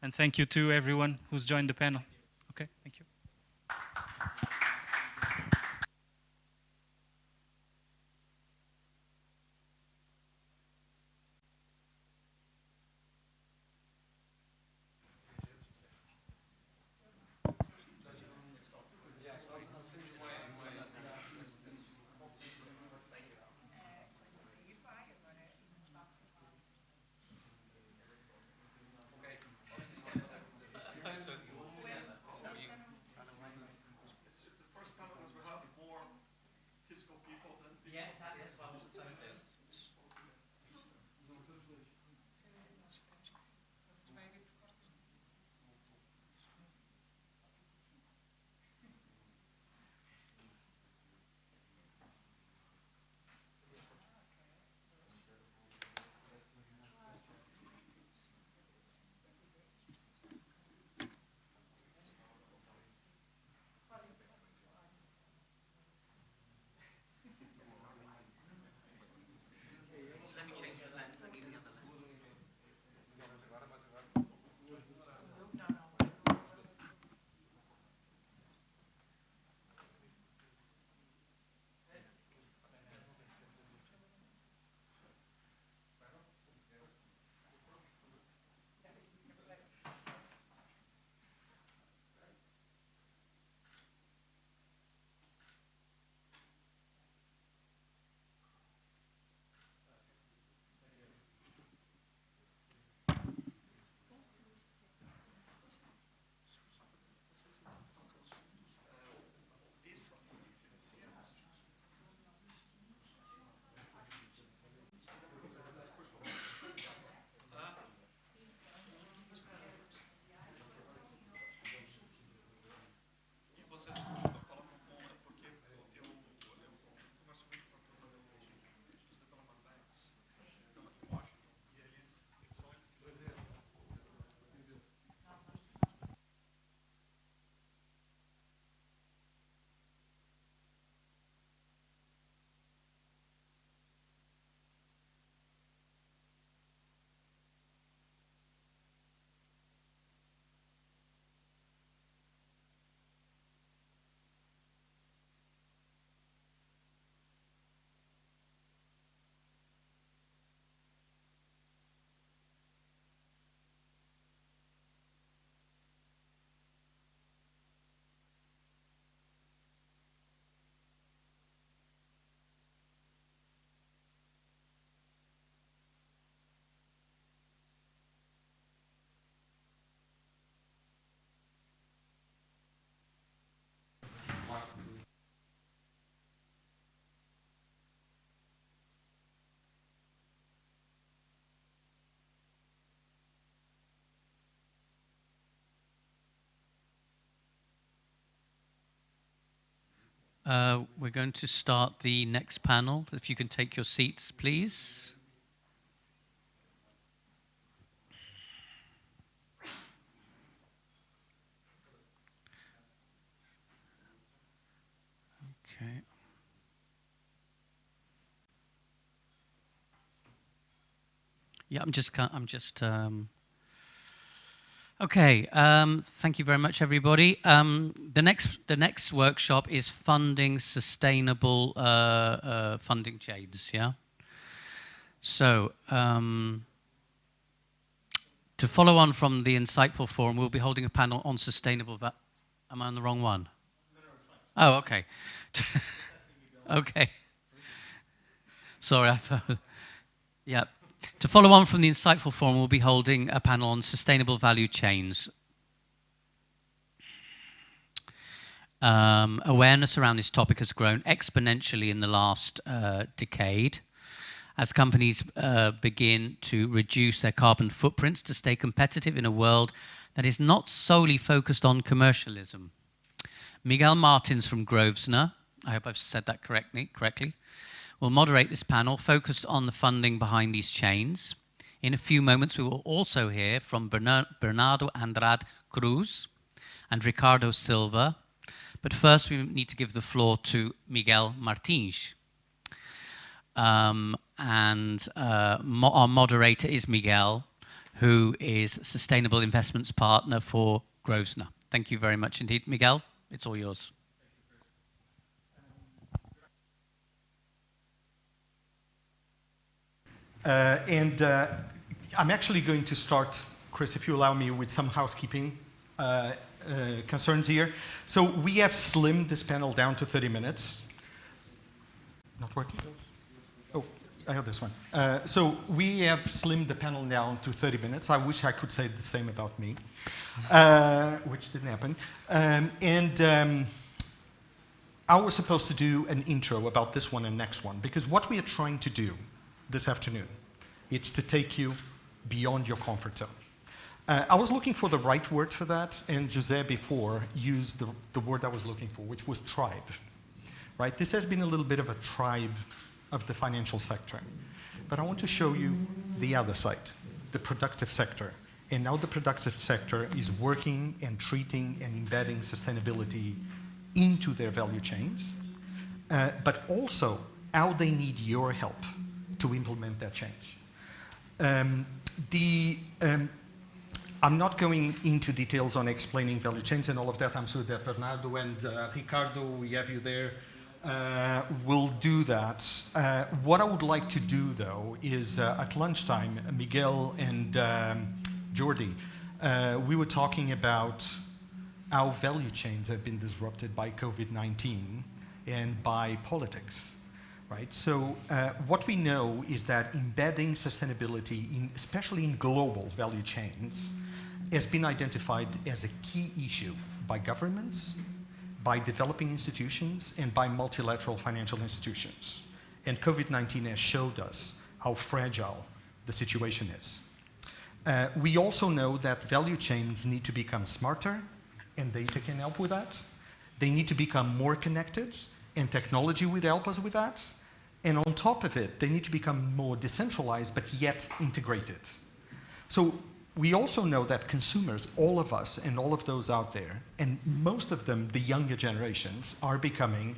And thank you to everyone who's joined the panel. Okay, thank you. We're going to start the next panel. If you can take your seats, please. Okay. Yeah, Okay. Thank you very much, everybody. The next workshop is funding sustainable funding chains. Yeah. So to follow on from the insightful forum, we'll be holding a panel on sustainable. Am I on the wrong one? Oh, okay. Okay. Sorry, I thought. Yeah. To follow on from the insightful forum, we'll be holding a panel on sustainable value chains. Awareness around this topic has grown exponentially in the last decade as companies begin to reduce their carbon footprints to stay competitive in a world that is not solely focused on commercialism. Miguel Martins from Grosvenor, I hope I've said that correctly, will moderate this panel focused on the funding behind these chains. In a few moments, we will also hear from Bernardo Andrade Cruz and Ricardo Silva. But first, we need to give the floor to Miguel Martins. Our moderator is Miguel, who is Sustainable Investments Partner for Grosvenor. Thank you very much indeed. Miguel, it's all yours. I'm actually going to start, Chris, if you allow me, with some housekeeping concerns here. So we have slimmed this panel down to 30 minutes. Not working? Oh, I have this one. So we have slimmed the panel down to 30 minutes. I wish I could say the same about me, which didn't happen. I was supposed to do an intro about this one and next one, because what we are trying to do this afternoon, it's to take you beyond your comfort zone. I was looking for the right word for that, and José before used the word I was looking for, which was tribe. Right? This has been a little bit of a tribe of the financial sector. But I want to show you the other side, the productive sector, and how the productive sector is working and treating and embedding sustainability into their value chains, but also how they need your help to implement that change. I'm not going into details on explaining value chains and all of that. I'm sure that Bernardo and Ricardo, we have you there, will do that. What I would like to do, though, is at lunchtime, Miguel and Jordi, we were talking about how value chains have been disrupted by COVID-19 and by politics. Right? So what we know is that embedding sustainability, especially in global value chains, has been identified as a key issue by governments, by developing institutions, and by multilateral financial institutions. And COVID-19 has showed us how fragile the situation is. We also know that value chains need to become smarter, and data can help with that. They need to become more connected, and technology will help us with that. And on top of it, they need to become more decentralized, but yet integrated. So we also know that consumers, all of us and all of those out there, and most of them, the younger generations, are becoming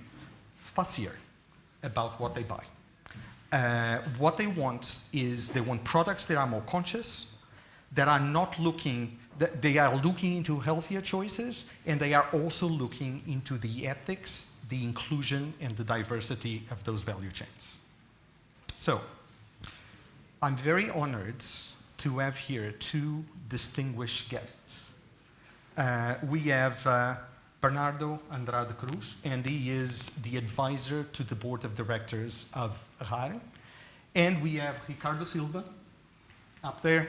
fussier about what they buy. What they want is they want products that are more conscious, that are not looking, that they are looking into healthier choices, and they are also looking into the ethics, the inclusion, and the diversity of those value chains. So, I'm very honored to have here two distinguished guests. We have Bernardo Andrade Cruz, and he is the advisor to the board of directors of RAR. And we have Ricardo Silva up there,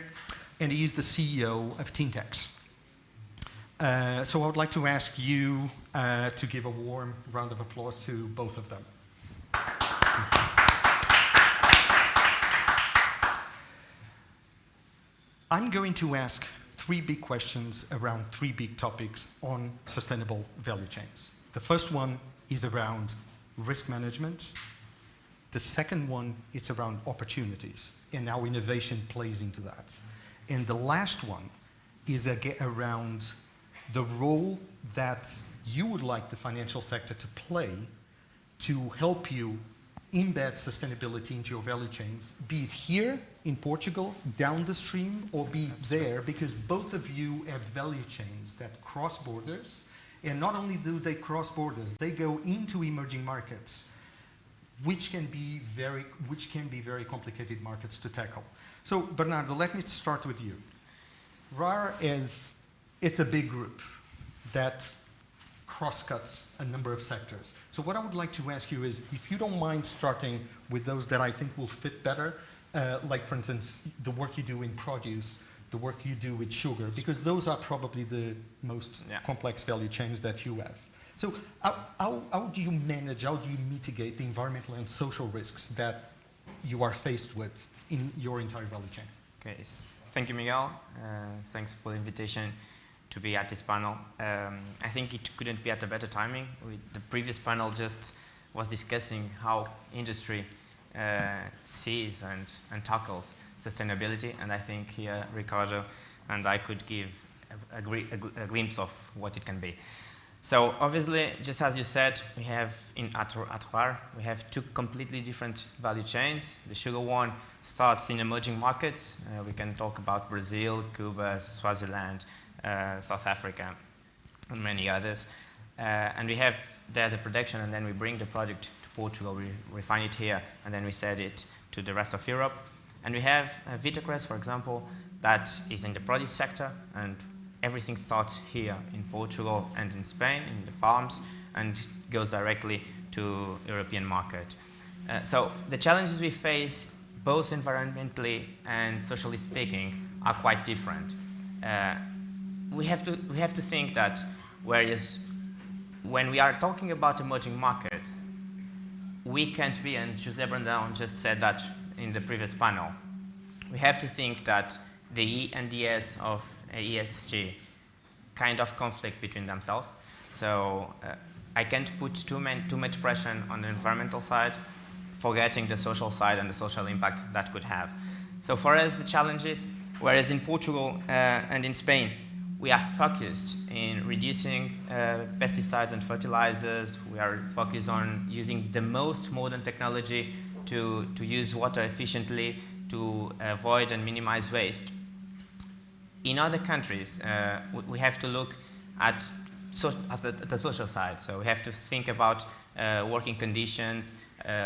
and he is the CEO of Tintex. So I would like to ask you to give a warm round of applause to both of them. I'm going to ask three big questions around three big topics on sustainable value chains. The first one is around risk management. The second one, it's around opportunities, and how innovation plays into that. And the last one is around the role that you would like the financial sector to play to help you embed sustainability into your value chains, be it here in Portugal, down the stream, or be it there, because both of you have value chains that cross borders. And not only do they cross borders, they go into emerging markets, which can be very complicated markets to tackle. So Bernardo, let me start with you. RAR it's a big group that cross-cuts a number of sectors. So what I would like to ask you is, if you don't mind starting with those that I think will fit better, like for instance, the work you do in produce, the work you do with sugar, because those are probably the most complex value chains that you have. So how do you manage, how do you mitigate the environmental and social risks that you are faced with in your entire value chain? Okay, thank you, Miguel. Thanks for the invitation to be at this panel. I think it couldn't be at a better timing. The previous panel just was discussing how industry sees and tackles sustainability, and I think here Ricardo and I could give a glimpse of what it can be. So obviously, just as you said, we have at RAR, we have two completely different value chains. The sugar one starts in emerging markets. We can talk about Brazil, Cuba, Swaziland, South Africa, and many others. And we have there the production, and then we bring the product to Portugal, we refine it here, and then we sell it to the rest of Europe. And we have Vitacres, for example, that is in the produce sector, and everything starts here in Portugal and in Spain, in the farms, and goes directly to European market. So the challenges we face, both environmentally and socially speaking, are quite different. We have to think that whereas when we are talking about emerging markets, we can't be, and José Brandão just said that in the previous panel, we have to think that the E and the S of ESG kind of conflict between themselves. So I can't put too much pressure on the environmental side, forgetting the social side and the social impact that could have. So for us, the challenge is, whereas in Portugal and in Spain, we are focused in reducing pesticides and fertilizers. We are focused on using the most modern technology to use water efficiently, to avoid and minimize waste. In other countries, we have to look at the social side. So we have to think about working conditions,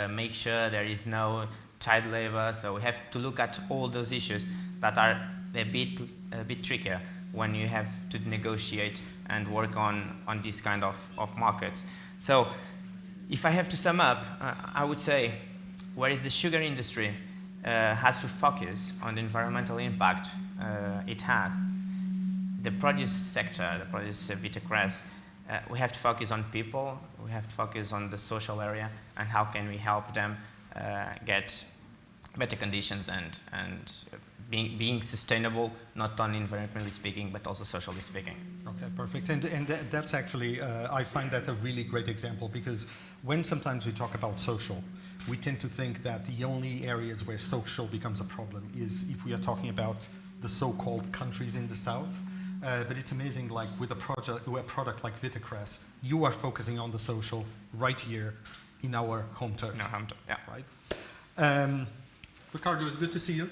make sure there is no child labor. So we have to look at all those issues that are a bit trickier when you have to negotiate and work on this kind of markets. So if I have to sum up, I would say, whereas the sugar industry has to focus on the environmental impact it has, the produce sector, the produce Vitacres, we have to focus on people, we have to focus on the social area, and how can we help them get better conditions and being sustainable, not only environmentally speaking, but also socially speaking. Okay, perfect. And that's actually, I find that a really great example, because when sometimes we talk about social, we tend to think that the only areas where social becomes a problem is if we are talking about the so-called countries in the south. But it's amazing, like with a product like Vitacres, you are focusing on the social right here in our home turf. In our home turf, yeah. Right? Ricardo, it's good to see you.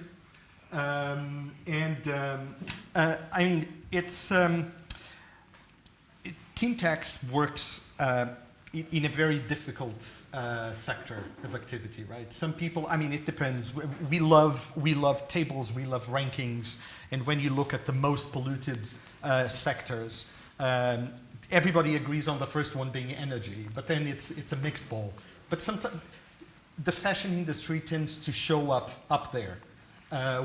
I mean, it's Teamtex works in a very difficult sector of activity, right? Some people, I mean, it depends. We love tables, we love rankings, and when you look at the most polluted sectors, everybody agrees on the first one being energy, but then it's a mixed ball. But sometimes the fashion industry tends to show up there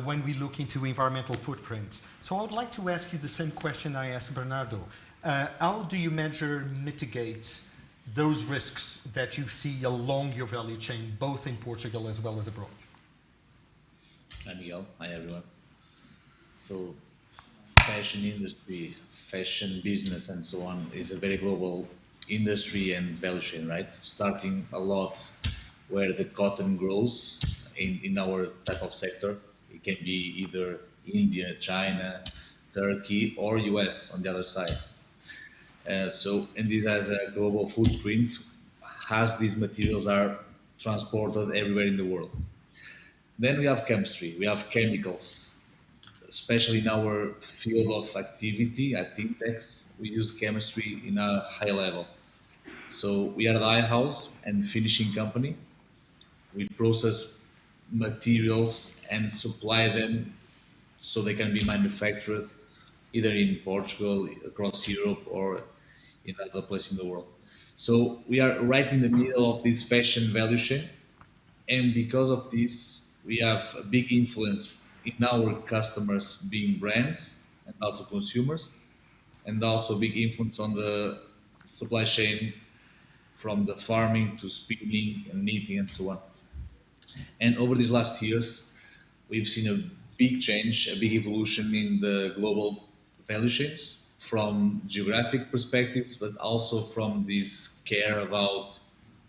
when we look into environmental footprints. So I would like to ask you the same question I asked Bernardo. How do you mitigate those risks that you see along your value chain, both in Portugal as well as abroad? Hi, Miguel. Hi, everyone. So, fashion industry, fashion business, and so on is a very global industry and value chain, right? Starting a lot where the cotton grows in our type of sector. It can be either India, China, Turkey, or US on the other side. And this has a global footprint, as these materials are transported everywhere in the world. Then we have chemistry, we have chemicals, especially in our field of activity at Tintex, we use chemistry in a high level. So we are the dye house and finishing company. We process materials and supply them so they can be manufactured either in Portugal, across Europe, or in other places in the world. So we are right in the middle of this fashion value chain, and because of this, we have a big influence in our customers being brands and also consumers, and also big influence on the supply chain from the farming to spinning and knitting and so on. And over these last years, we've seen a big change, a big evolution in the global value chains from geographic perspectives, but also from this care about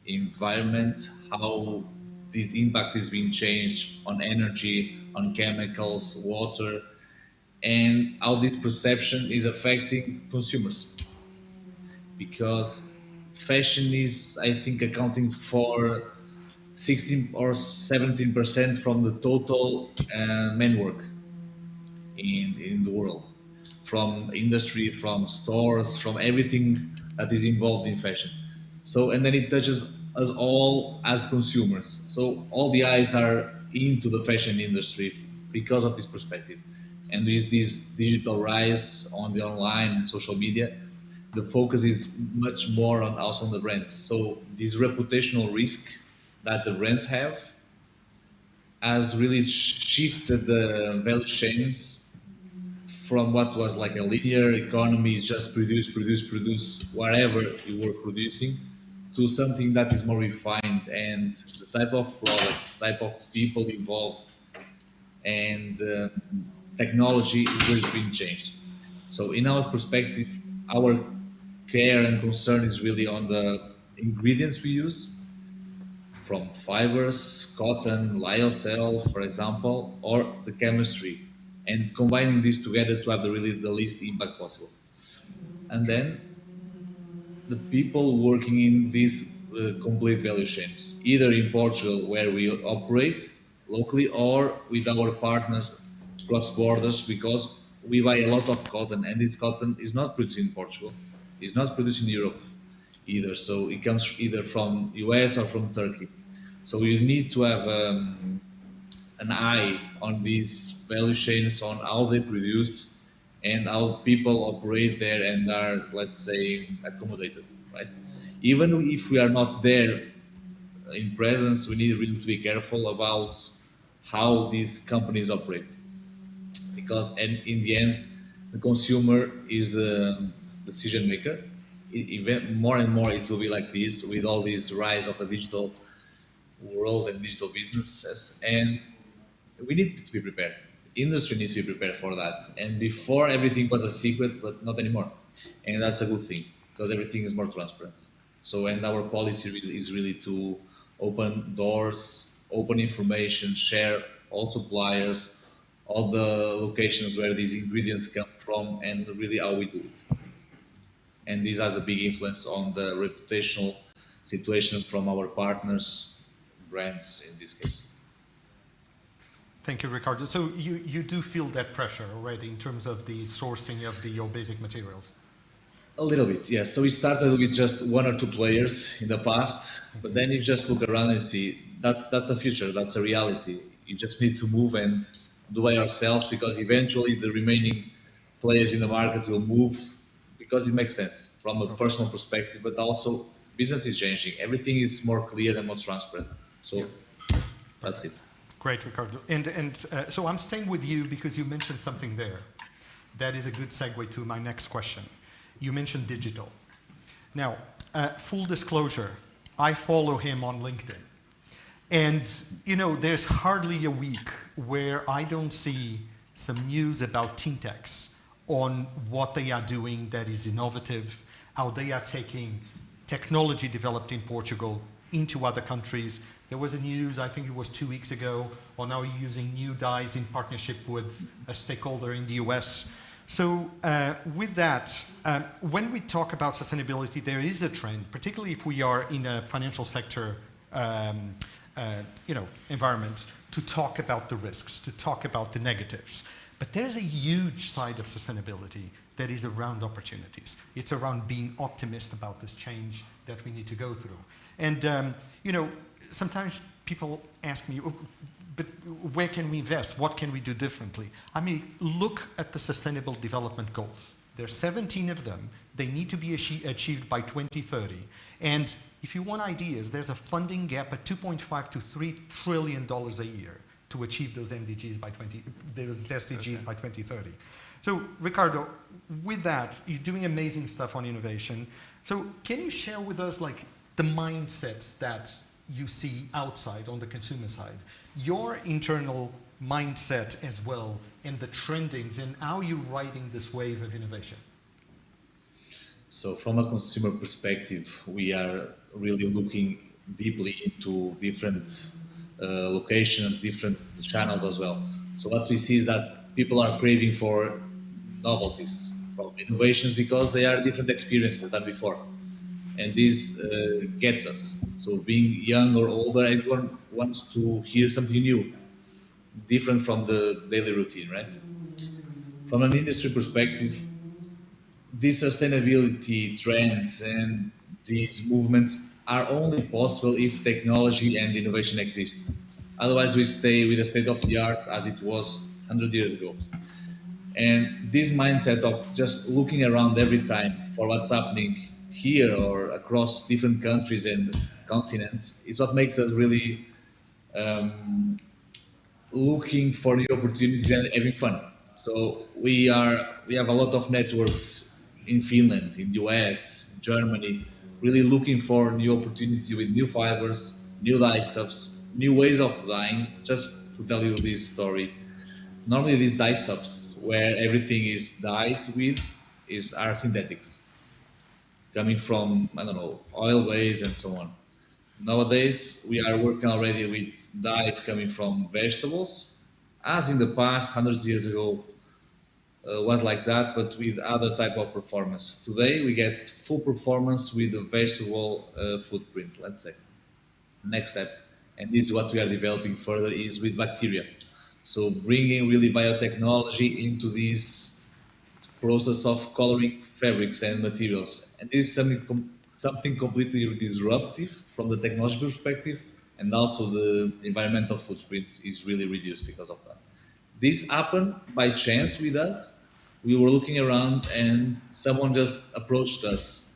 environment, how this impact is being changed on energy, on chemicals, water, and how this perception is affecting consumers. Because fashion is, I think, accounting for 16 or 17% from the total men work in the world, from industry, from stores, from everything that is involved in fashion. So, and then it touches us all as consumers. So all the eyes are into the fashion industry because of this perspective. And with this digital rise on the online and social media, the focus is much more on also on the brands. So this reputational risk that the brands have has really shifted the value chains from what was like a linear economy, just produce, produce, produce, whatever you were producing, to something that is more refined, and the type of products, type of people involved, and technology is really being changed. So in our perspective, our care and concern is really on the ingredients we use, from fibers, cotton, lyocell, for example, or the chemistry, and combining these together to have the least impact possible. And then the people working in these complete value chains, either in Portugal where we operate locally or with our partners cross borders, because we buy a lot of cotton, and this cotton is not produced in Portugal, it's not produced in Europe either. So it comes either from US or from Turkey. So you need to have an eye on these value chains, on how they produce and how people operate there and are, let's say, accommodated, right? Even if we are not there in presence, we need really to be careful about how these companies operate, because and in the end, the consumer is the decision maker. Even more and more, it will be like this with all this rise of the digital world and digital businesses, and we need to be prepared. Industry needs to be prepared for that. And before, everything was a secret, but not anymore, and that's a good thing because everything is more transparent. So, and our policy is really to open doors, open information, share all suppliers, all the locations where these ingredients come from, and really how we do it. And this has a big influence on the reputational situation from our partners, brands in this case. Thank you, Ricardo. So you do feel that pressure already in terms of the sourcing of your basic materials? A little bit, yes. So we started with just one or two players in the past, but then you just look around and see that's the future, that's a reality. You just need to move and do it yourself, because eventually the remaining players in the market will move, because it makes sense from a personal perspective, but also business is changing. Everything is more clear and more transparent. So that's it. Great, Ricardo. And so I'm staying with you because you mentioned something there. That is a good segue to my next question. You mentioned digital. Now, full disclosure, I follow him on LinkedIn. And, you know, there's hardly a week where I don't see some news about Tintex on what they are doing that is innovative, how they are taking technology developed in Portugal into other countries. There was a news, I think it was 2 weeks ago, on now using new dyes in partnership with a stakeholder in the US. So with that, when we talk about sustainability, there is a trend, particularly if we are in a financial sector environment, to talk about the risks, to talk about the negatives. But there's a huge side of sustainability that is around opportunities. It's around being optimistic about this change that we need to go through. And, sometimes people ask me, but where can we invest? What can we do differently? I mean, look at the Sustainable Development Goals. There's 17 of them. They need to be achieved by 2030. And if you want ideas, there's a funding gap at $2.5 to $3 trillion a year to achieve those SDGs by 2030. So, Ricardo, with that, you're doing amazing stuff on innovation. So, can you share with us, like, the mindsets that you see outside on the consumer side, your internal mindset as well, and the trendings, and how you're riding this wave of innovation? So from a consumer perspective, we are really looking deeply into different locations, different channels as well. So what we see is that people are craving for novelties, from innovations, because they are different experiences than before. And this gets us. So being young or older, everyone wants to hear something new, different from the daily routine, right? From an industry perspective, these sustainability trends and these movements are only possible if technology and innovation exists. Otherwise, we stay with the state of the art as it was 100 years ago. And this mindset of just looking around every time for what's happening here or across different countries and continents is what makes us really looking for new opportunities and having fun. So we have a lot of networks in Finland, in the US, Germany, really looking for new opportunities with new fibers, new dye stuffs, new ways of dyeing. Just to tell you this story, normally these dye stuffs where everything is dyed with are synthetics, coming from, I don't know, oil waste and so on. Nowadays, we are working already with dyes coming from vegetables, as in the past, hundreds of years ago, was like that, but with other type of performance. Today, we get full performance with a vegetable footprint, let's say. Next step, and this is what we are developing further, is with bacteria. So bringing really biotechnology into this process of coloring fabrics and materials. And this is something completely disruptive from the technology perspective, and also the environmental footprint is really reduced because of that. This happened by chance with us. We were looking around and someone just approached us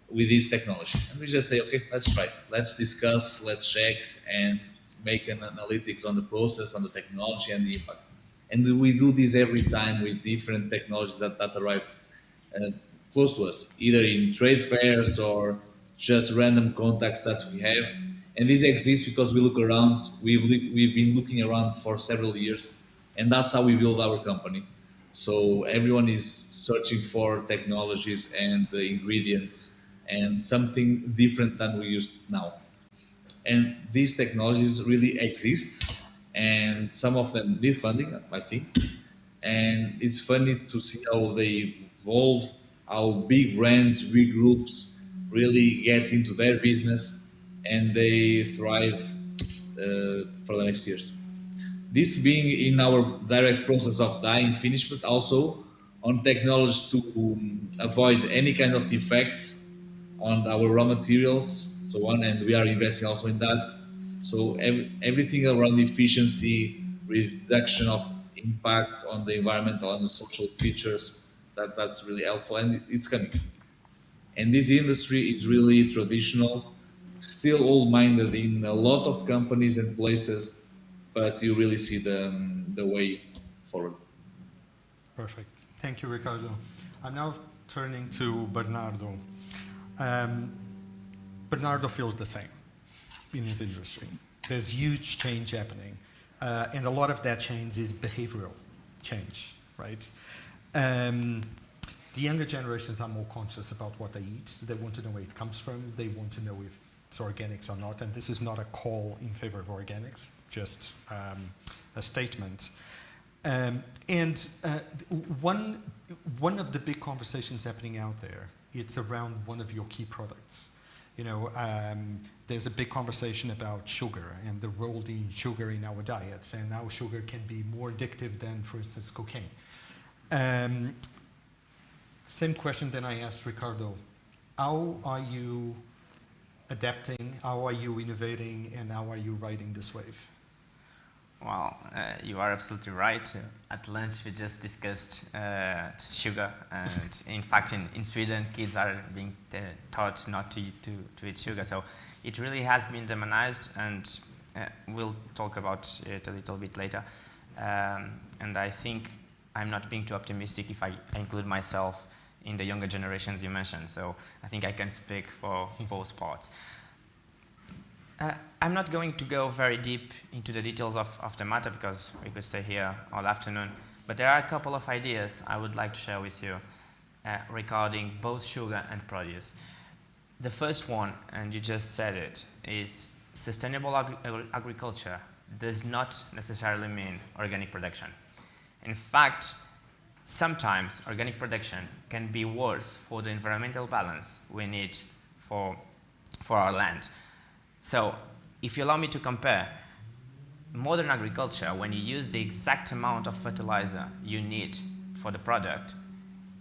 with this technology. And we just say, okay, let's try. Let's discuss, let's check, and make an analytics on the process, on the technology and the impact. And we do this every time with different technologies that arrive close to us, either in trade fairs or just random contacts that we have. And this exists because we look around. We've been looking around for several years, and that's how we build our company. So everyone is searching for technologies and the ingredients and something different than we use now. And these technologies really exist, and some of them need funding, I think. And it's funny to see how they evolve, how big brands, big groups really get into their business and they thrive for the next years. This being in our direct process of dyeing finish, but also on technology to avoid any kind of defects on our raw materials, so on, and we are investing also in that. So everything around efficiency, reduction of impact on the environmental and the social features, that's really helpful, and it's coming. And this industry is really traditional, still old-minded in a lot of companies and places, but you really see the way forward. Perfect. Thank you, Ricardo. I'm now turning to Bernardo. Bernardo feels the same in his industry. There's huge change happening, and a lot of that change is behavioral change, right? The The younger generations are more conscious about what they eat. They want to know where it comes from. They want to know if it's organics or not. And this is not a call in favor of organics, just a statement. One of the big conversations happening out there, it's around one of your key products. You know, there's a big conversation about sugar and the role in sugar in our diets, and how sugar can be more addictive than, for instance, cocaine. Same question that I asked Ricardo. How are you adapting? How are you innovating? And how are you riding this wave? Well, you are absolutely right. At lunch, we just discussed sugar. And in fact, in Sweden, kids are being taught not to eat sugar. So it really has been demonized, and we'll talk about it a little bit later. And I think I'm not being too optimistic if I include myself in the younger generations you mentioned. So I think I can speak for both parts. I'm not going to go very deep into the details of the matter because we could stay here all afternoon, but there are a couple of ideas I would like to share with you regarding both sugar and produce. The first one, and you just said it, is sustainable agriculture does not necessarily mean organic production. In fact, sometimes organic production can be worse for the environmental balance we need for our land. So, if you allow me to compare, modern agriculture, when you use the exact amount of fertilizer you need for the product,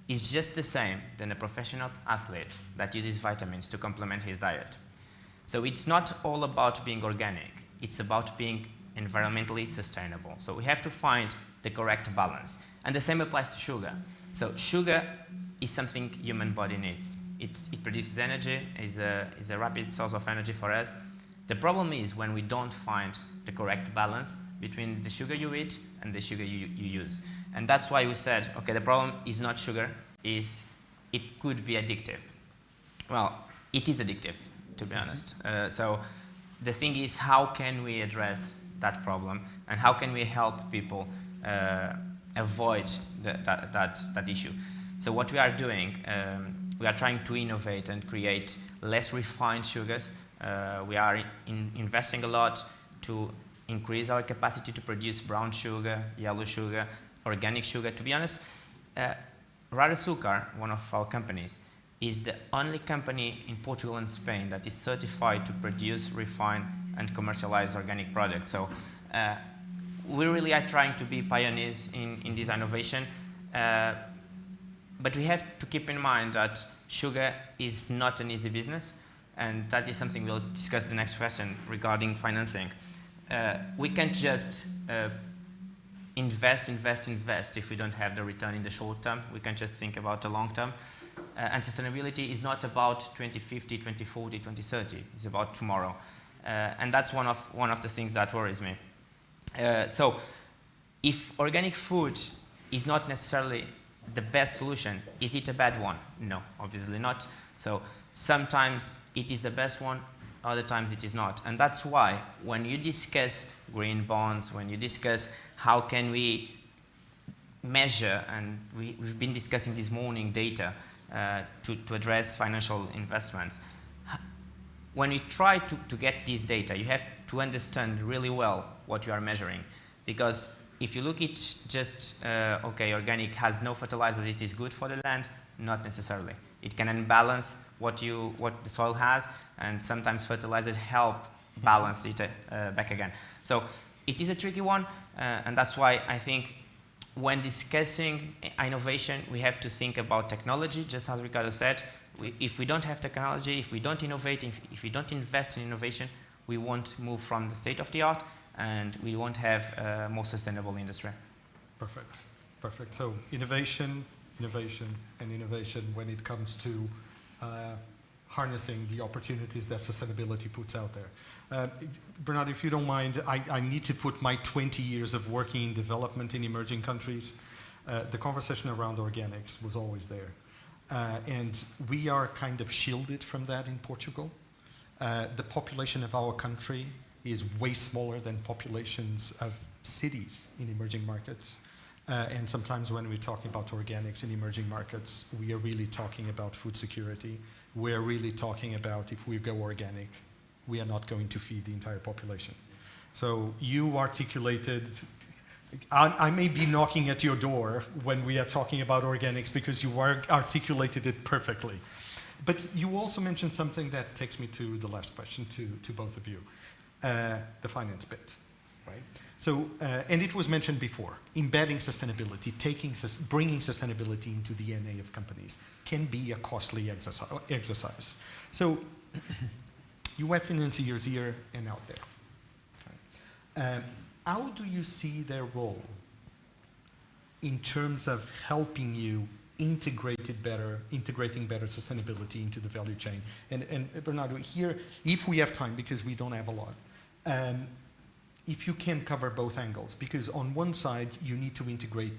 is just the same than a professional athlete that uses vitamins to complement his diet. So it's not all about being organic, it's about being environmentally sustainable. So we have to find the correct balance. And the same applies to sugar. So sugar is something human body needs. It produces energy, is a rapid source of energy for us. The problem is when we don't find the correct balance between the sugar you eat and the sugar you use. And that's why we said, okay, the problem is not sugar, it could be addictive. Well, it is addictive, to be honest. So the thing is, how can we address that problem, and how can we help people avoid that issue? So what we are doing, we are trying to innovate and create less refined sugars. We are investing a lot to increase our capacity to produce brown sugar, yellow sugar, organic sugar. To be honest, Rara Açúcar, one of our companies, is the only company in Portugal and Spain that is certified to produce, refine, and commercialize organic products. So we really are trying to be pioneers in this innovation. But we have to keep in mind that sugar is not an easy business, and that is something we'll discuss the next question regarding financing. We can't just invest if we don't have the return in the short term. We can't just think about the long term. And sustainability is not about 2050, 2040, 2030. It's about tomorrow. And that's one of the things that worries me. So if organic food is not necessarily the best solution, is it a bad one? No, obviously not. So sometimes it is the best one, other times it is not. And that's why when you discuss green bonds, when you discuss how can we measure, and we've been discussing this morning data to address financial investments, when you try to get this data, you have to understand really well what you are measuring. Because if you look at just, okay, organic has no fertilizers, it is good for the land, not necessarily. It can unbalance what the soil has, and sometimes fertilizers help balance it back again. So it is a tricky one, and that's why I think when discussing innovation, we have to think about technology, just as Ricardo said. If we don't have technology, if we don't innovate, if we don't invest in innovation, we won't move from the state of the art, and we won't have a more sustainable industry. Perfect, perfect. So innovation, innovation, and innovation when it comes to harnessing the opportunities that sustainability puts out there. Bernard, if you don't mind, I need to put my 20 years of working in development in emerging countries. The conversation around organics was always there. And we are kind of shielded from that in Portugal. The population of our country is way smaller than populations of cities in emerging markets. And sometimes when we're talking about organics in emerging markets, we are really talking about food security. We're really talking about if we go organic, we are not going to feed the entire population. So you articulated, I may be knocking at your door when we are talking about organics because you articulated it perfectly. But you also mentioned something that takes me to the last question to both of you, the finance bit, right? So, and it was mentioned before, embedding sustainability, bringing sustainability into the DNA of companies can be a costly exercise. So, you have financiers here and out there. How do you see their role in terms of helping you integrating better sustainability into the value chain? And Bernardo, here, if we have time, because we don't have a lot, if you can cover both angles, because on one side, you need to integrate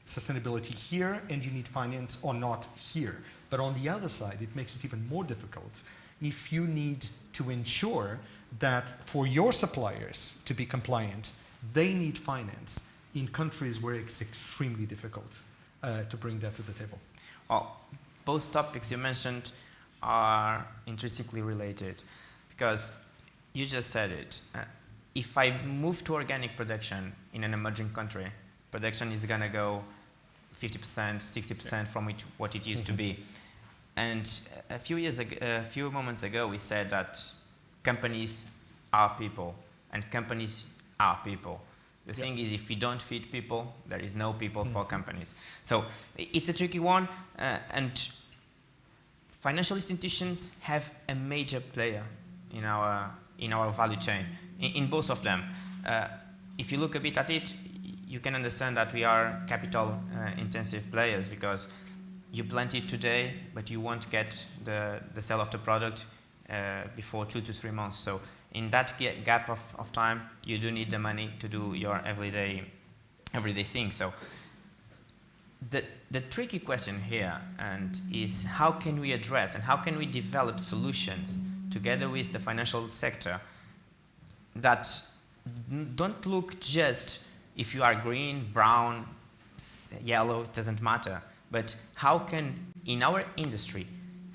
sustainability here and you need finance or not here. But on the other side, it makes it even more difficult if you need to ensure that for your suppliers to be compliant, they need finance in countries where it's extremely difficult to bring that to the table. Well, both topics you mentioned are intrinsically related because you just said it. If I move to organic production in an emerging country, production is going to go 50%, 60% from what it used to be. And a few moments ago, we said that companies are people, and companies are people. The thing is, if we don't feed people, there is no people for companies. So it's a tricky one, and financial institutions have a major player in our value chain, in both of them. If you look a bit at it, you can understand that we are capital-intensive players because you plant it today, but you won't get the sale of the product before 2 to 3 months. So in that gap of time, you do need the money to do your everyday thing. So the tricky question here is how can we address and how can we develop solutions together with the financial sector that don't look just if you are green, brown, yellow, it doesn't matter. But how can, in our industry,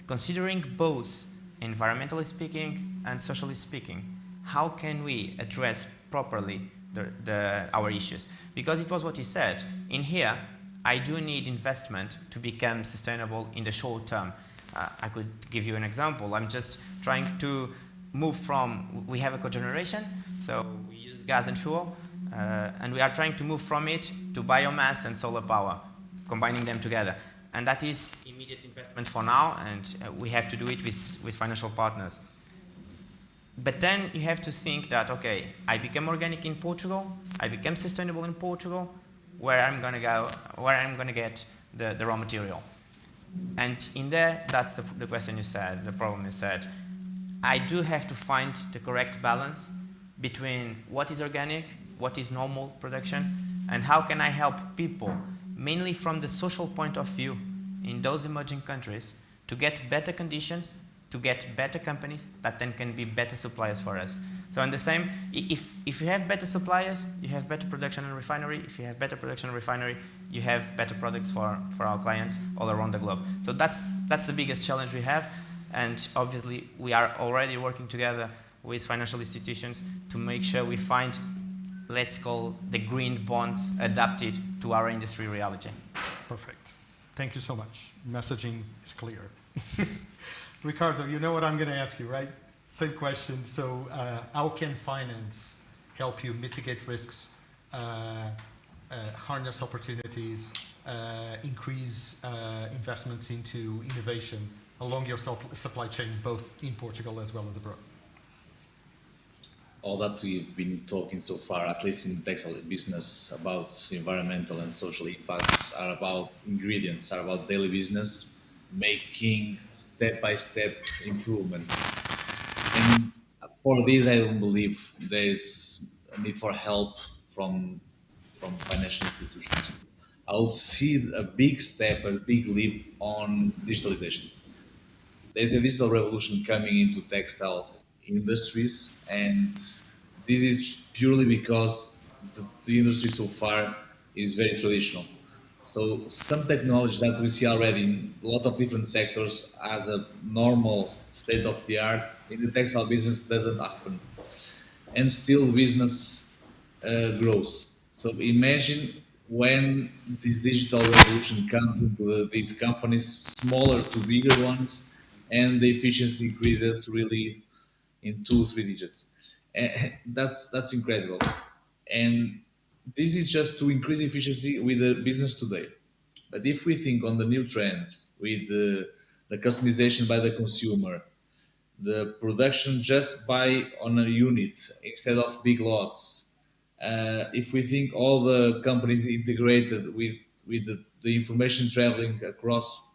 considering both environmentally speaking and socially speaking, how can we address properly our issues? Because it was what you said. In here, I do need investment to become sustainable in the short term. I could give you an example. I'm just trying to move from, we have a cogeneration, so we use gas and fuel, and we are trying to move from it to biomass and solar power, combining them together. And that is immediate investment for now, and we have to do it with financial partners. But then you have to think that, okay, I become organic in Portugal, I become sustainable in Portugal, where I'm going to go, where I'm going to get the raw material. And in there, that's the question you said, the problem you said. I do have to find the correct balance between what is organic, what is normal production, and how can I help people, mainly from the social point of view, in those emerging countries, to get better conditions, to get better companies that then can be better suppliers for us. So in the same, if you have better suppliers, you have better production and refinery. If you have better production and refinery, you have better products for our clients all around the globe. So that's the biggest challenge we have. And obviously, we are already working together with financial institutions to make sure we find, let's call the green bonds adapted to our industry reality. Perfect. Thank you so much. Messaging is clear. Ricardo, you know what I'm going to ask you, right? Same question. So how can finance help you mitigate risks, harness opportunities, increase investments into innovation along your supply chain, both in Portugal as well as abroad? All that we've been talking so far, at least in the textile business, about environmental and social impacts, are about ingredients, are about daily business, making step-by-step improvements. And for this, I don't believe there is a need for help from financial institutions. I would see a big step, a big leap on digitalization. There's a digital revolution coming into textile industries, and this is purely because the industry so far is very traditional. So some technologies that we see already in a lot of different sectors as a normal state of the art in the textile business doesn't happen, and still business grows. So imagine when this digital revolution comes into these companies, smaller to bigger ones, and the efficiency increases really in 2 3 digits. And that's incredible. And this is just to increase efficiency with the business today. But if we think on the new trends with the customization by the consumer, the production just by on a unit instead of big lots. If we think all the companies integrated with the information traveling across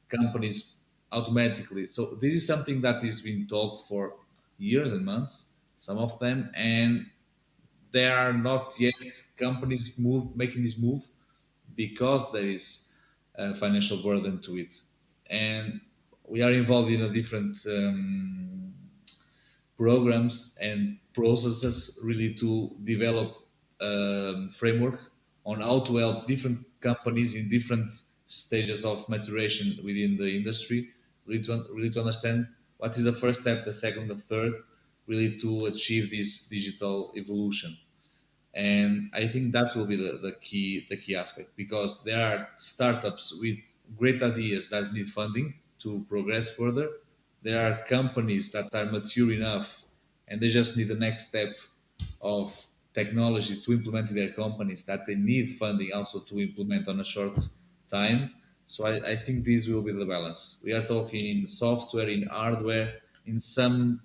companies automatically, so this is something that is being talked for years and months, some of them, and there are not yet companies making this move because there is a financial burden to it, and we are involved in a different programs and processes really to develop a framework on how to help different companies in different stages of maturation within the industry really to understand what is the first step, the second, the third, really to achieve this digital evolution. And I think that will be the key aspect, because there are startups with great ideas that need funding to progress further. There are companies that are mature enough and they just need the next step of technologies to implement in their companies that they need funding also to implement on a short time. So I think this will be the balance. We are talking in software, in hardware, in some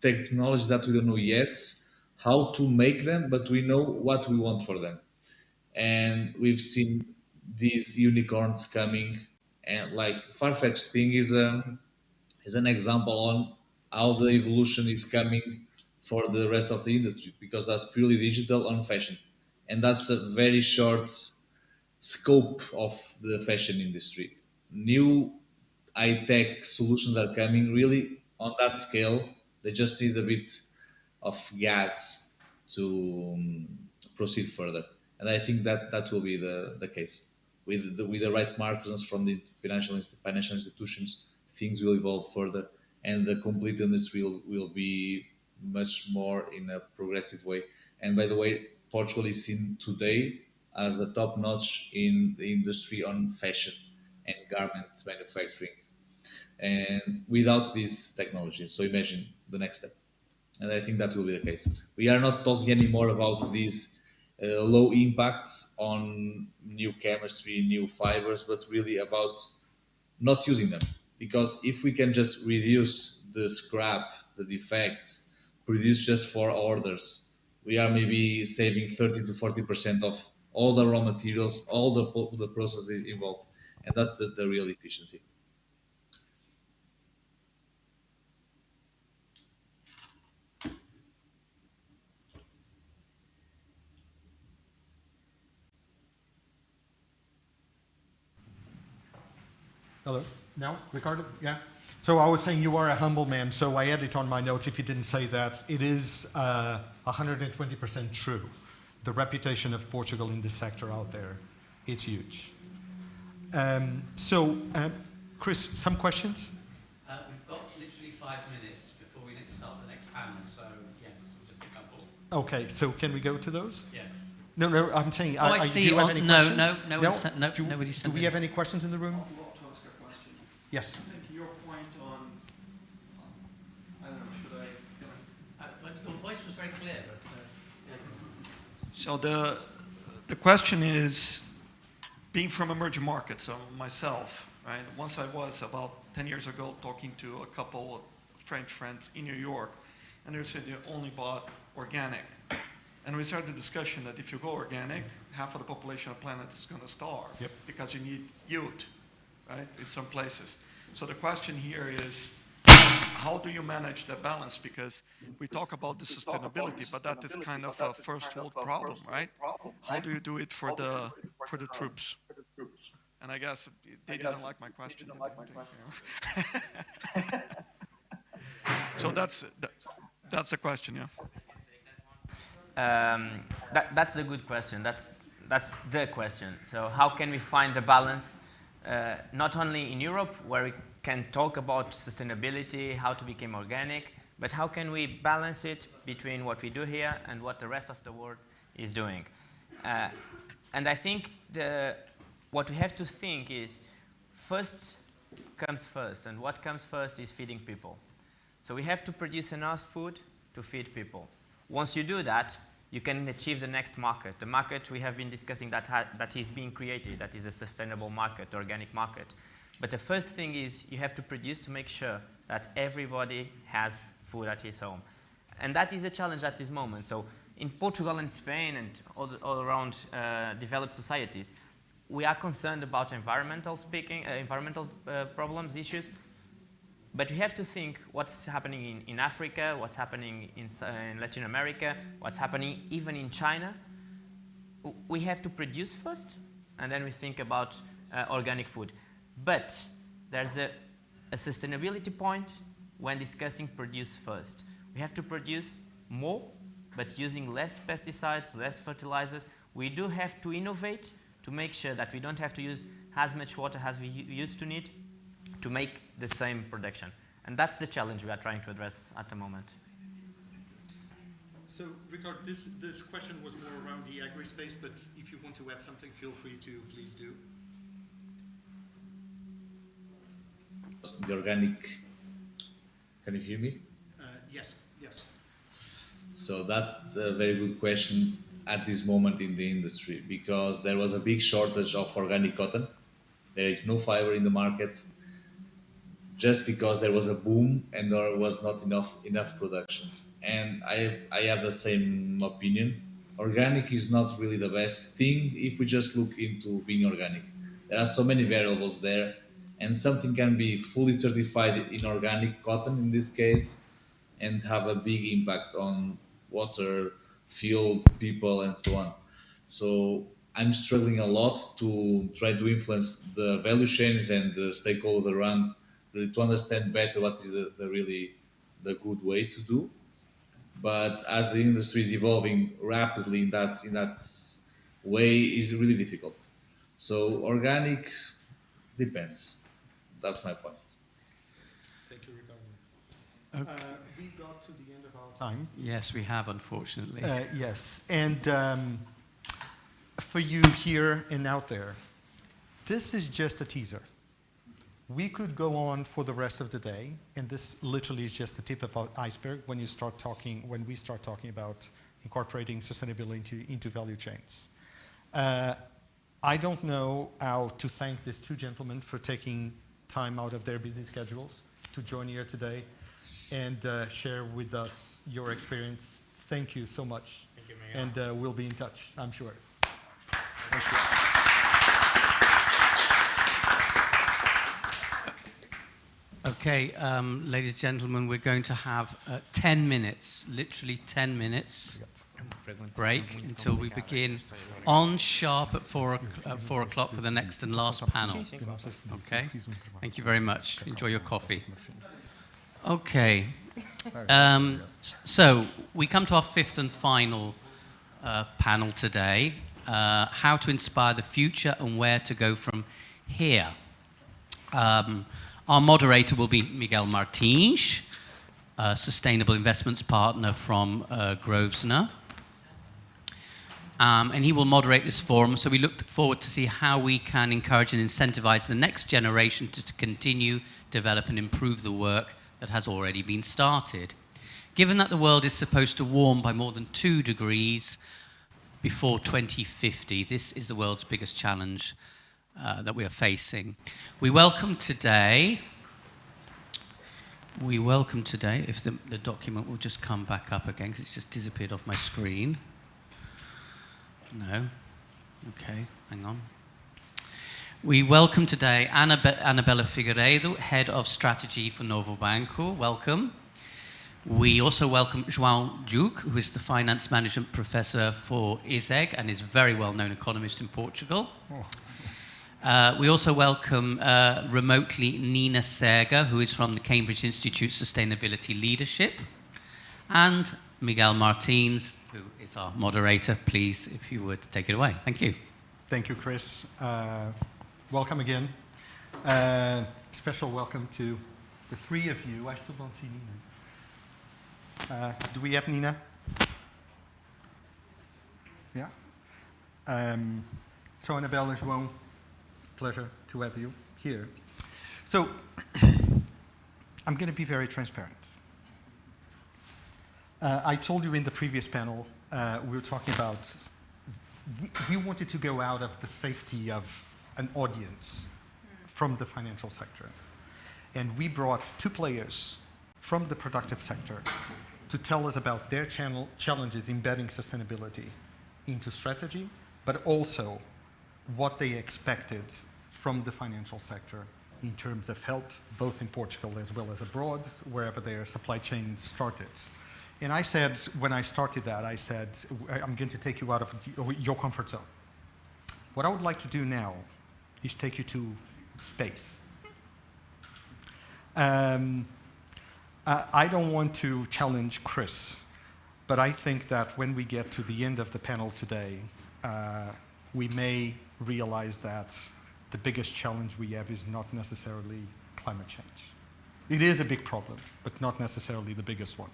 technology that we don't know yet how to make them, but we know what we want for them. And we've seen these unicorns coming, and like Farfetch thing is an example on how the evolution is coming for the rest of the industry, because that's purely digital on fashion, and that's a very short scope of the fashion industry. New high tech solutions are coming really on that scale. They just need a bit of gas to proceed further. And I think that that will be the case. With the right margins from the financial institutions, things will evolve further, and the complete industry will be much more in a progressive way. And by the way, Portugal is seen today as the top notch in the industry on fashion and garment manufacturing, and without this technology. So imagine the next step. And I think that will be the case. We are not talking anymore about these low impacts on new chemistry, new fibers, but really about not using them. Because if we can just reduce the scrap, the defects, produce just for orders, we are maybe saving 30 to 40% of all the raw materials, all the processes involved. And that's the real efficiency. Hello? No? Ricardo? Yeah? So I was saying you are a humble man, so I added on my notes if you didn't say that. It is 120% true. The reputation of Portugal in this sector out there, it's huge. Chris, some questions? We've got literally 5 minutes before we start the next panel, so yes, just a couple. Okay, so can we go to those? Yes. No, I'm saying, do you have any questions? Nobody's Do we have any questions in the room? Yes. I think your point on, I don't know, should I? Your voice was very clear. So the question is, being from emerging markets, so myself, right? Once I was about 10 years ago talking to a couple of French friends in New York, and they said they only bought organic. And we started the discussion that if you go organic, half of the population of the planet is going to starve because you need yield, right, in some places. So the question here is, how do you manage that balance? Because we talk about the sustainability, but that is kind of a first world problem, right? How do you do it for the troops? And I guess they didn't like my question. So that's the question, yeah. That's a good question. that's the question. So how can we find the balance, not only in Europe, where we can talk about sustainability, how to become organic, but how can we balance it between what we do here and what the rest of the world is doing? And I think what we have to think is first comes first, and what comes first is feeding people. So we have to produce enough food to feed people. Once you do that, you can achieve the next market. The market we have been discussing that is being created, that is a sustainable market, organic market. But the first thing is you have to produce to make sure that everybody has food at his home. And that is a challenge at this moment. So in Portugal and Spain and all around developed societies, we are concerned about environmental problems, issues. But we have to think what's happening in Africa, what's happening in Latin America, what's happening even in China. We have to produce first, and then we think about organic food. But there's a sustainability point when discussing produce first. We have to produce more, but using less pesticides, less fertilizers. We do have to innovate to make sure that we don't have to use as much water as we used to need to make the same production. And that's the challenge we are trying to address at the moment. So, Ricard, this question was more around the agri-space, but if you want to add something, feel free to please do. The organic, can you hear me? Yes. So that's a very good question at this moment in the industry, because there was a big shortage of organic cotton. There is no fiber in the market, just because there was a boom and there was not enough production. And I have the same opinion. Organic is not really the best thing if we just look into being organic. There are so many variables there, and something can be fully certified in organic cotton in this case and have a big impact on water, field, people, and so on. So I'm struggling a lot to try to influence the value chains and the stakeholders around, really to understand better what is the good way to do. But as the industry is evolving rapidly in that way, is really difficult. So organic depends. That's my point. Thank you, Ricardo. Okay. We got to the end of our time. Yes, we have, unfortunately. Yes, and for you here and out there, this is just a teaser. We could go on for the rest of the day, and this literally is just the tip of the iceberg when we start talking about incorporating sustainability into value chains. I don't know how to thank these two gentlemen for taking time out of their busy schedules to join here today and share with us your experience. Thank you so much. Thank you, Miguel. And we'll be in touch, I'm sure. Thank you. Okay, ladies and gentlemen, we're going to have 10 minutes, literally 10 minutes break until we begin on sharp at 4 o'clock for the next and last panel. Okay, thank you very much. Enjoy your coffee. Okay, so we come to our fifth and final panel today, how to inspire the future and where to go from here. Our moderator will be Miguel Martins, a sustainable investments partner from Grosvenor. And he will moderate this forum, so we look forward to see how we can encourage and incentivize the next generation to continue, develop and improve the work that has already been started. Given that the world is supposed to warm by more than 2 degrees before 2050, this is the world's biggest challenge that we are facing. We welcome today, if the document will just come back up again, because it's just disappeared off my screen. No. Okay, hang on. We welcome today Anabela Figueiredo, Head of Strategy for Novo Banco. Welcome. We also welcome João Duque, who is the Finance Management Professor for ISEG and is a very well-known economist in Portugal. We also welcome remotely Nina Serga, who is from the Cambridge Institute Sustainability Leadership, and Miguel Martins, who is our moderator, please, if you would take it away. Thank you. Thank you, Chris. Welcome again. Special welcome to the three of you. I still don't see Nina. Do we have Nina? Yeah. So Annabelle and João, pleasure to have you here. So I'm going to be very transparent. I told you in the previous panel, we were talking about, we wanted to go out of the safety of an audience from the financial sector. And we brought two players from the productive sector to tell us about their challenges embedding sustainability into strategy, but also what they expected from the financial sector in terms of help, both in Portugal as well as abroad, wherever their supply chain started. And I said, when I started that, I said, I'm going to take you out of your comfort zone. What I would like to do now is take you to space. I don't want to challenge Chris, but I think that when we get to the end of the panel today, we may realize that the biggest challenge we have is not necessarily climate change. It is a big problem, but not necessarily the biggest one.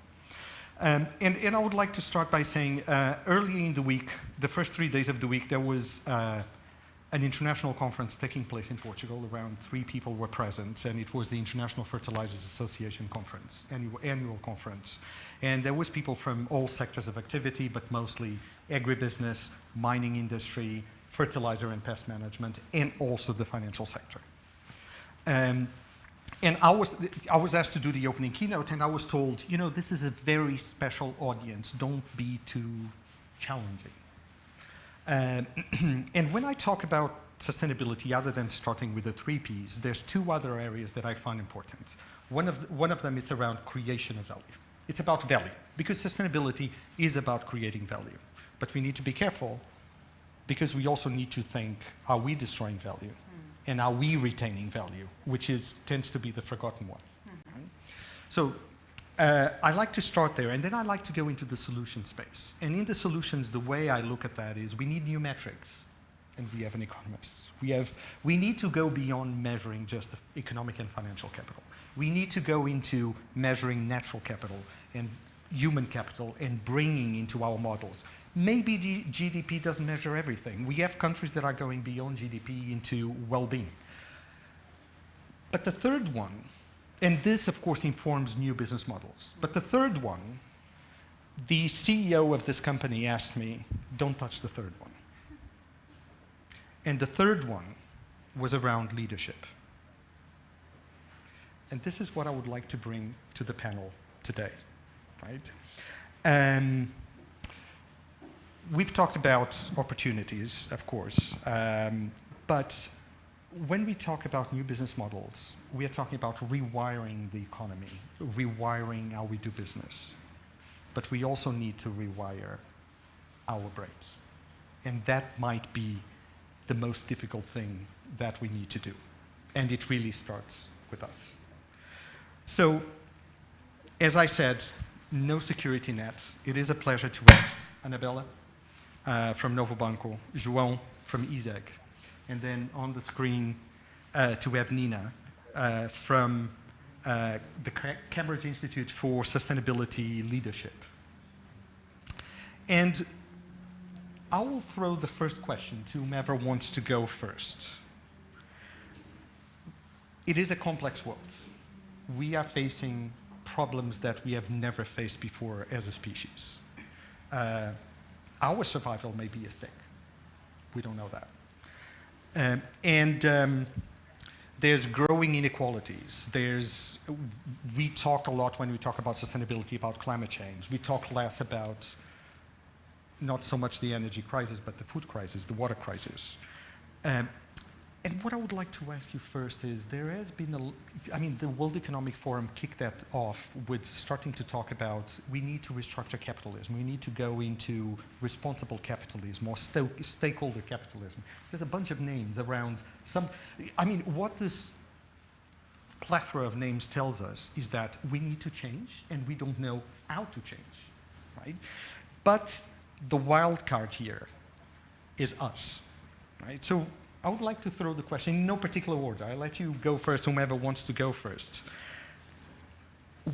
And I would like to start by saying, early in the week, the first 3 days of the week, there was an international conference taking place in Portugal. Around 3 people were present, and it was the International Fertilizers Association conference, annual conference. And there was people from all sectors of activity, but mostly agribusiness, mining industry, fertilizer and pest management, and also the financial sector. And I was asked to do the opening keynote, and I was told, you know, this is a very special audience. Don't be too challenging. And when I talk about sustainability, other than starting with the 3 Ps, there's 2 other areas that I find important. One of them is around creation of value. It's about value, because sustainability is about creating value. But we need to be careful, because we also need to think, are we destroying value? And are we retaining value, which tends to be the forgotten one. Right? So I like to start there, and then I like to go into the solution space. And in the solutions, the way I look at that is we need new metrics, and we have an economist. We need to go beyond measuring just the economic and financial capital. We need to go into measuring natural capital and human capital and bringing into our models. Maybe GDP doesn't measure everything. We have countries that are going beyond GDP into well-being. But the third one, and this of course informs new business models, but the third one, the CEO of this company asked me, don't touch the third one. And the third one was around leadership. And this is what I would like to bring to the panel today, right? We've talked about opportunities, of course, but when we talk about new business models, we are talking about rewiring the economy, rewiring how we do business. But we also need to rewire our brains. And that might be the most difficult thing that we need to do. And it really starts with us. So, as I said, no security net. It is a pleasure to have Annabella from Novo Banco, João from ESEG, and then on the screen to have Nina from the Cambridge Institute for Sustainability Leadership. And I will throw the first question to whomever wants to go first. It is a complex world. We are facing problems that we have never faced before as a species. Our survival may be at stake. We don't know that. There's growing inequalities. We talk a lot when we talk about sustainability about climate change. We talk less about not so much the energy crisis, but the food crisis, the water crisis. And what I would like to ask you first is, there has been the World Economic Forum kicked that off with starting to talk about we need to restructure capitalism. We need to go into responsible capitalism or stakeholder capitalism. There's a bunch of names around what this plethora of names tells us is that we need to change and we don't know how to change, right? But the wild card here is us, right? So I would like to throw the question in no particular order. I'll let you go first, whomever wants to go first.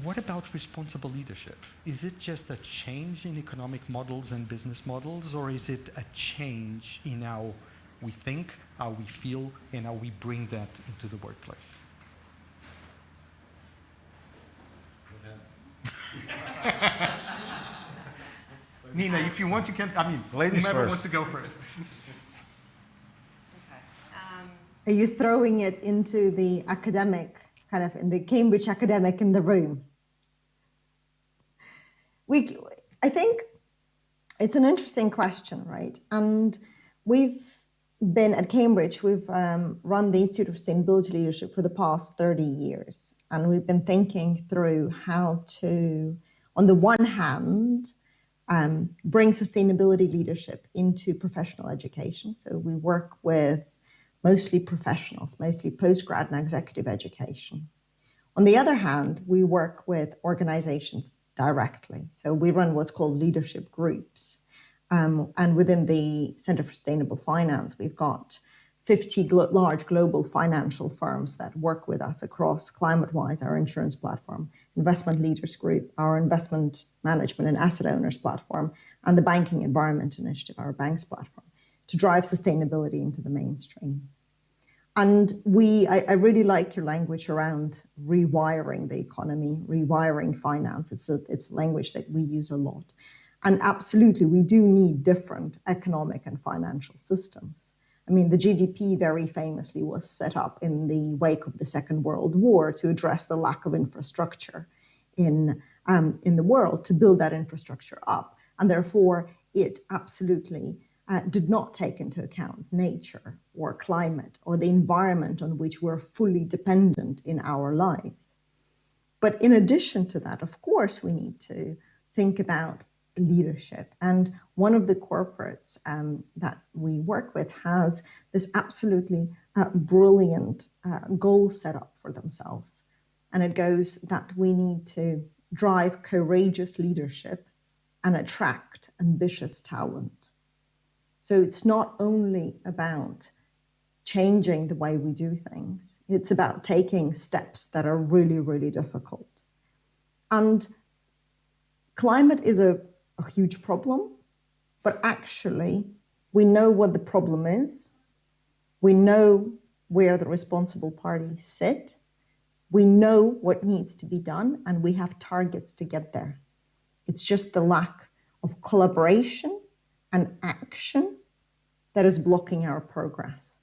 What about responsible leadership? Is it just a change in economic models and business models, or is it a change in how we think, how we feel, and how we bring that into the workplace? Nina, if you want, you can, ladies whomever first. wants to go first. Are you throwing it into the academic, kind of in the Cambridge academic in the room? I think it's an interesting question, right? And we've been at Cambridge, we've run the Institute of Sustainability Leadership for the past 30 years. And we've been thinking through how to, on the one hand, bring sustainability leadership into professional education. So we work with mostly professionals, mostly postgrad and executive education. On the other hand, we work with organizations directly. So we run what's called leadership groups. And within the Center for Sustainable Finance, we've got 50 large global financial firms that work with us across ClimateWise, our insurance platform, Investment Leaders Group, our investment management and asset owners platform, and the Banking Environment Initiative, our banks platform, to drive sustainability into the mainstream. And I really like your language around rewiring the economy, rewiring finance. It's language that we use a lot. And absolutely, we do need different economic and financial systems. I mean, the GDP very famously was set up in the wake of the Second World War to address the lack of infrastructure in the world, to build that infrastructure up. And therefore, it absolutely did not take into account nature or climate or the environment on which we're fully dependent in our lives. But in addition to that, of course, we need to think about leadership. And one of the corporates that we work with has this absolutely brilliant goal set up for themselves. And it goes that we need to drive courageous leadership and attract ambitious talent. So it's not only about changing the way we do things, it's about taking steps that are really, really difficult. And climate is a huge problem, but actually we know what the problem is. We know where the responsible parties sit. We know what needs to be done, and we have targets to get there. It's just the lack of collaboration and action that is blocking our progress.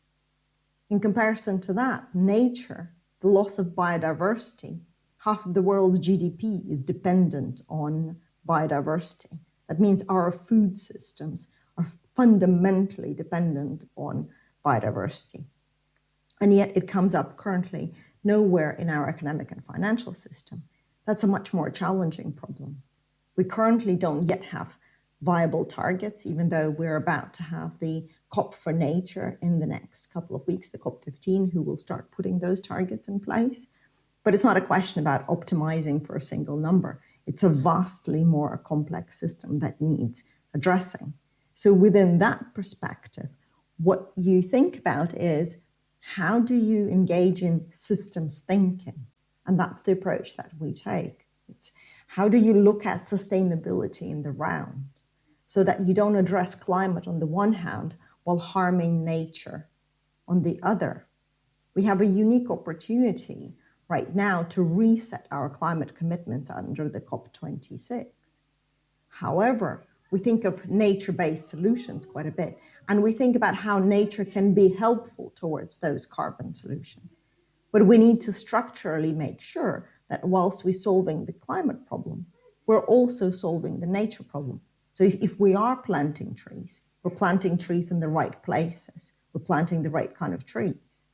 In comparison to that, nature, the loss of biodiversity, half of the world's GDP is dependent on biodiversity. That means our food systems are fundamentally dependent on biodiversity. And yet it comes up currently nowhere in our economic and financial system. That's a much more challenging problem. We currently don't yet have viable targets, even though we're about to have the COP for Nature in the next couple of weeks, the COP15, who will start putting those targets in place. But it's not a question about optimizing for a single number. It's a vastly more complex system that needs addressing. So within that perspective, what you think about is, how do you engage in systems thinking? And that's the approach that we take. It's how do you look at sustainability in the round so that you don't address climate on the one hand while harming nature on the other? We have a unique opportunity right now to reset our climate commitments under the COP26. However, we think of nature-based solutions quite a bit, and we think about how nature can be helpful towards those carbon solutions. But we need to structurally make sure that whilst we're solving the climate problem, we're also solving the nature problem. So if we are planting trees, we're planting trees in the right places, we're planting the right kind of trees.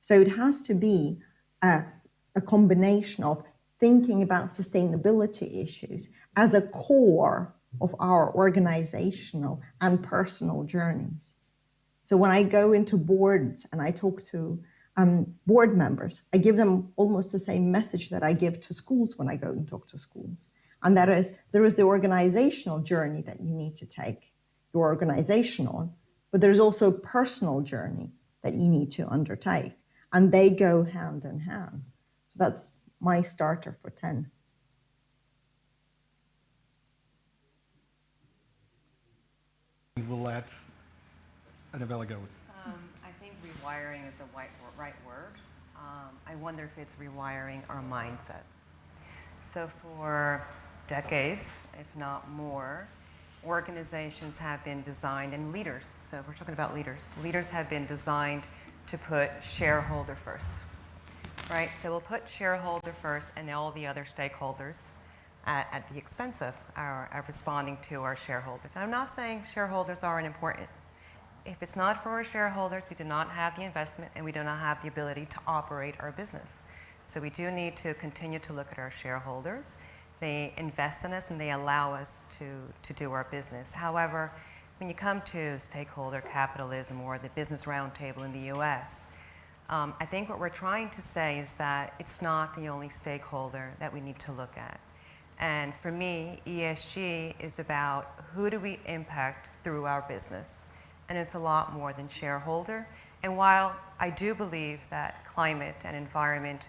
So it has to be a combination of thinking about sustainability issues as a core of our organizational and personal journeys. So when I go into boards and I talk to board members, I give them almost the same message that I give to schools when I go and talk to schools. And that is, there is the organizational journey that you need to take, your organizational, but there's also a personal journey that you need to undertake. And they go hand in hand. So that's my starter for 10. We'll let Annabella go. I think rewiring is the right word. I wonder if it's rewiring our mindsets. So for decades, if not more, organizations have been designed, and leaders, so we're talking about leaders have been designed to put shareholder first, right? So we'll put shareholder first and all the other stakeholders at the expense of responding to our shareholders. And I'm not saying shareholders aren't important. If it's not for our shareholders, we do not have the investment and we do not have the ability to operate our business. So we do need to continue to look at our shareholders. They invest in us and they allow us to do our business. However, when you come to stakeholder capitalism or the business roundtable in the US, I think what we're trying to say is that it's not the only stakeholder that we need to look at. And for me, ESG is about who do we impact through our business. And it's a lot more than shareholder. And while I do believe that climate and environment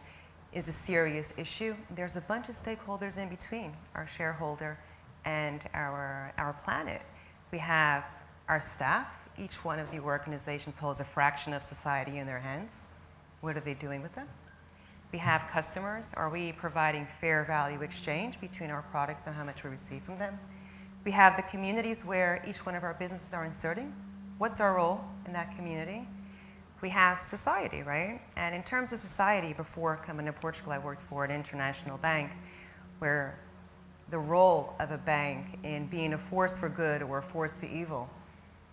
is a serious issue, there's a bunch of stakeholders in between our shareholder and our planet. We have our staff. Each one of the organizations holds a fraction of society in their hands. What are they doing with them? We have customers. Are we providing fair value exchange between our products and how much we receive from them? We have the communities where each one of our businesses are inserting. What's our role in that community? We have society, right? And in terms of society, before coming to Portugal, I worked for an international bank where the role of a bank in being a force for good or a force for evil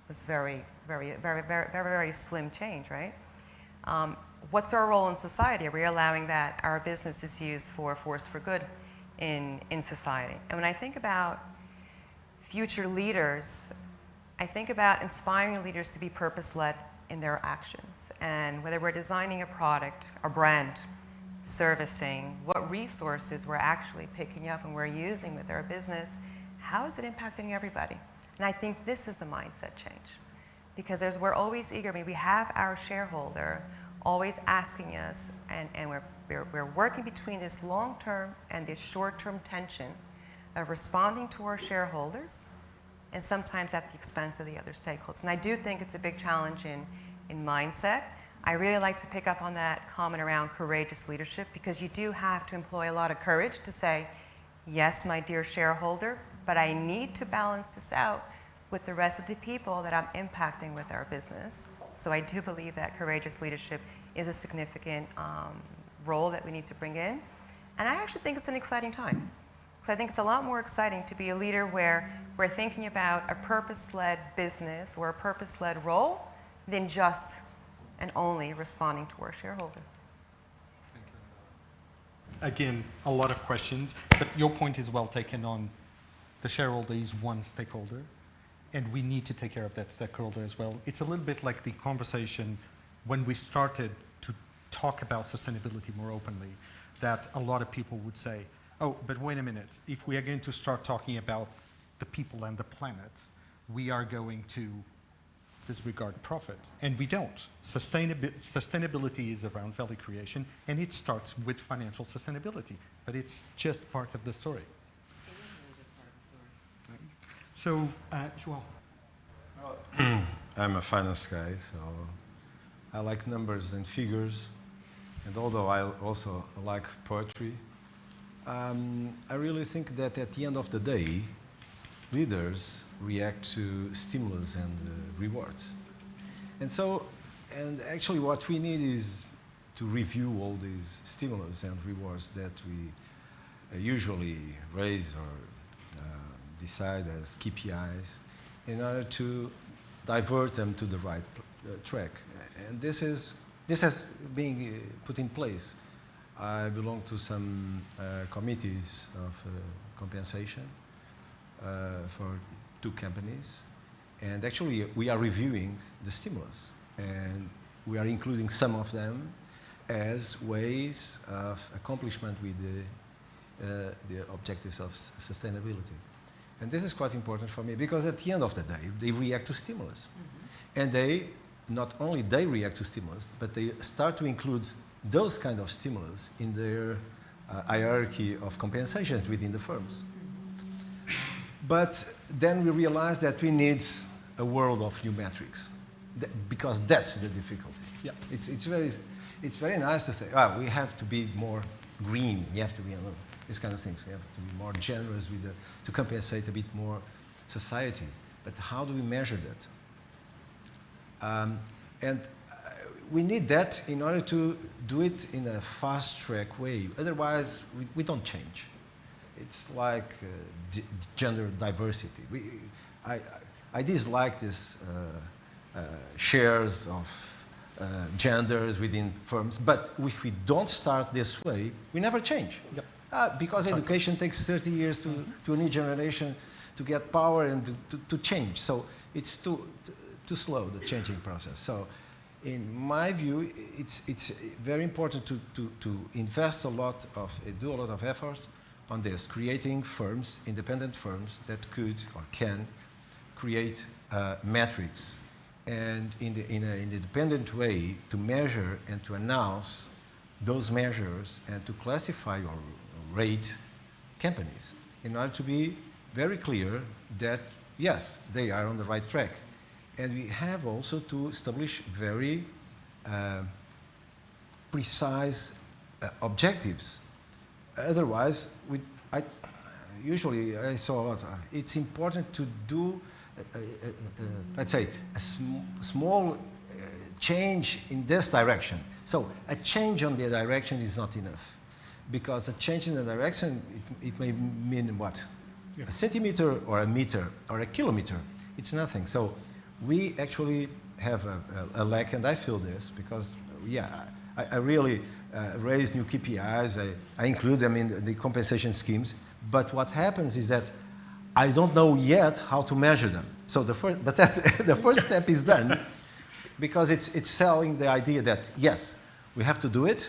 was very, very, very, very, very, very slim change, right? What's our role in society? Are we allowing that our business is used for a force for good in society? And when I think about future leaders, I think about inspiring leaders to be purpose-led in their actions. And whether we're designing a product, a brand, servicing, what resources we're actually picking up and we're using with our business, how is it impacting everybody? And I think this is the mindset change. Because we're always eager. I mean, we have our shareholder always asking us, and we're working between this long-term and this short-term tension of responding to our shareholders and sometimes at the expense of the other stakeholders. And I do think it's a big challenge in mindset. I really like to pick up on that comment around courageous leadership, because you do have to employ a lot of courage to say, yes, my dear shareholder, but I need to balance this out with the rest of the people that I'm impacting with our business. So I do believe that courageous leadership is a significant role that we need to bring in. And I actually think it's an exciting time. Because I think it's a lot more exciting to be a leader where we're thinking about a purpose-led business or a purpose-led role than just and only responding to our shareholder. Again, a lot of questions, but your point is well taken on the shareholder is one stakeholder, and we need to take care of that stakeholder as well. It's a little bit like the conversation when we started to talk about sustainability more openly, that a lot of people would say, oh, but wait a minute, if we are going to start talking about the people and the planet, we are going to disregard profit. And we don't. Sustainability is around value creation, and it starts with financial sustainability, but it's just part of the story. So, João. Well, I'm a finance guy, so I like numbers and figures, and although I also like poetry, I really think that at the end of the day, leaders react to stimulus and rewards. And actually what we need is to review all these stimulus and rewards that we usually raise or decide as KPIs in order to divert them to the right track. And this has been put in place. I belong to some committees of compensation for 2 companies, and actually we are reviewing the stimulus, and we are including some of them as ways of accomplishment with the the objectives of sustainability. And this is quite important for me because at the end of the day, they react to stimulus. And they, not only they react to stimulus, but they start to include those kind of stimulus in their hierarchy of compensations within the firms. But then we realize that we need a world of new metrics, because that's the difficulty. Yeah. It's very nice to say, we have to be more green, we have to be, these kind of things, we have to be more generous with to compensate a bit more society. But how do we measure that? We need that in order to do it in a fast-track way. Otherwise, we don't change. It's like gender diversity. I dislike this shares of genders within firms, but if we don't start this way, we never change. Yep. Because education takes 30 years to a new generation to get power and to change. So it's too slow, the changing process. So in my view, it's very important to invest a lot of, do a lot of effort on this, creating firms, independent firms that could or can create metrics and in an independent way to measure and to announce those measures and to classify or rate companies in order to be very clear that, yes, they are on the right track. And we have also to establish very precise objectives. Otherwise, usually I saw a lot. It's important to do, let's say, a small change in this direction. So a change on the direction is not enough, because a change in the direction, it may mean what? Yeah. A centimeter or a meter or a kilometer. It's nothing. So we actually have a lack, and I feel this because, I really raise new KPIs. I include them in the compensation schemes. But what happens is that I don't know yet how to measure them. So the first step is done because it's selling the idea that, yes, we have to do it,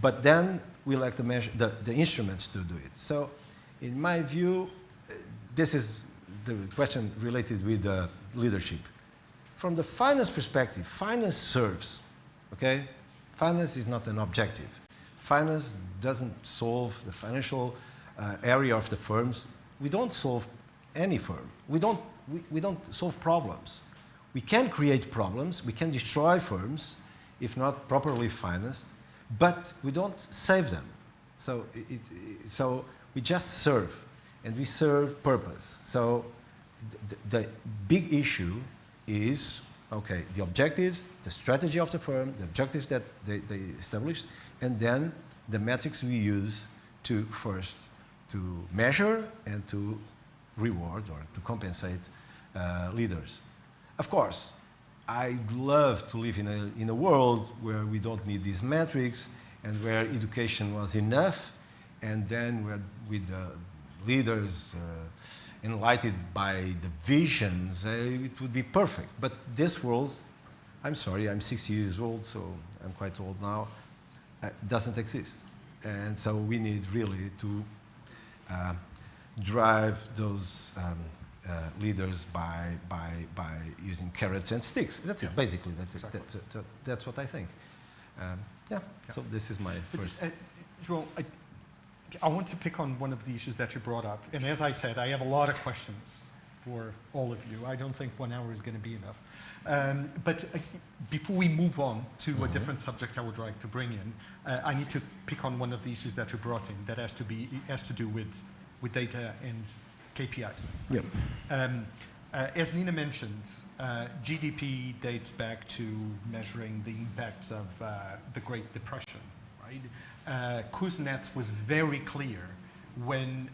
but then we like to measure the instruments to do it. So in my view, this is the question related with leadership. From the finance perspective, finance serves, okay? Finance is not an objective. Finance doesn't solve the financial area of the firms. We don't solve any firm. We don't solve problems. We can create problems. We can destroy firms if not properly financed, but we don't save them. So, so we just serve, and we serve purpose. So the big issue is, okay, the objectives, the strategy of the firm, the objectives that they established, and then the metrics we use to first to measure and to reward or to compensate leaders. Of course, I'd love to live in a world where we don't need these metrics and where education was enough, and then with the leaders enlightened by the visions, it would be perfect. But this world, I'm sorry, I'm 60 years old, so I'm quite old now, doesn't exist. And so we need really to drive those leaders by using carrots and sticks. That's it, basically. That's what I think. So this is my first. João, I want to pick on one of the issues that you brought up. And as I said, I have a lot of questions for all of you. I don't think 1 hour is going to be enough. But before we move on to a different subject I would like to bring in, I need to pick on one of the issues that you brought in that has to do with data and KPIs. Yep. As Nina mentioned, GDP dates back to measuring the impacts of the Great Depression, right? Kuznets was very clear when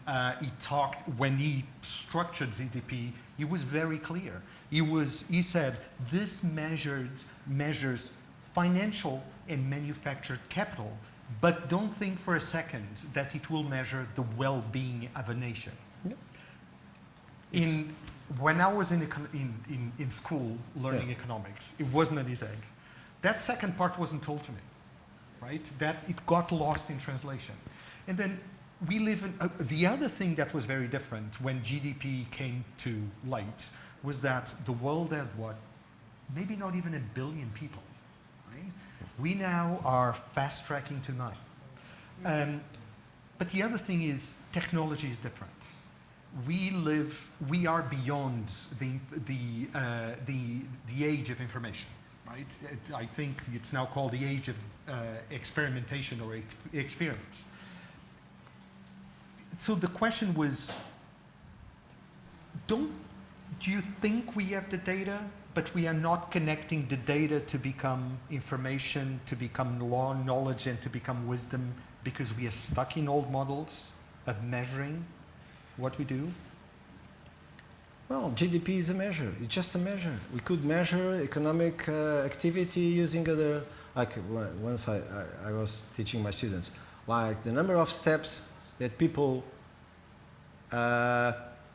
he structured GDP. He was very clear. He said this measures financial and manufactured capital, but don't think for a second that it will measure the well-being of a nation. Yep. When I was in school learning economics, it wasn't an egg. That second part wasn't told to me, right? That it got lost in translation. And then we live in, the other thing that was very different when GDP came to light was that the world had what, maybe not even 1 billion people, right? We now are fast tracking to 9. But the other thing is technology is different. We are beyond the age of information, right? I think it's now called the age of experimentation or experience. So the question was, do you think we have the data, but we are not connecting the data to become information, to become law, knowledge, and to become wisdom because we are stuck in old models of measuring what we do? Well, GDP is a measure. It's just a measure. We could measure economic activity using other, like once I was teaching my students, like the number of steps that people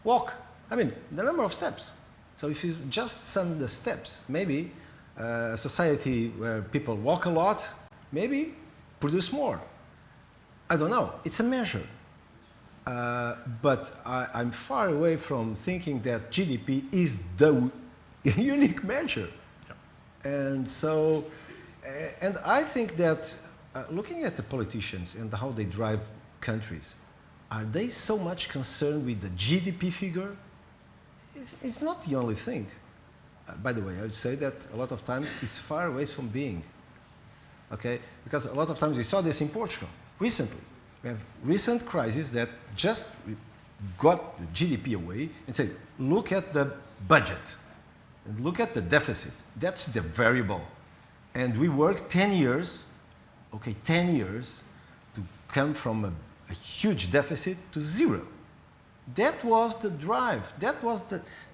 walk. I mean, the number of steps. So if you just sum the steps, maybe a society where people walk a lot, maybe produce more. I don't know. It's a measure. But I'm far away from thinking that GDP is the unique measure. Yeah. And so, and I think that looking at the politicians and how they drive countries, are they so much concerned with the GDP figure? It's not the only thing. By the way, I would say that a lot of times it's far away from being. Okay? Because a lot of times we saw this in Portugal recently. We have recent crises that just got the GDP away and said, look at the budget and look at the deficit. That's the variable. And we worked 10 years, okay, 10 years to come from a huge deficit to zero. That was the drive. That was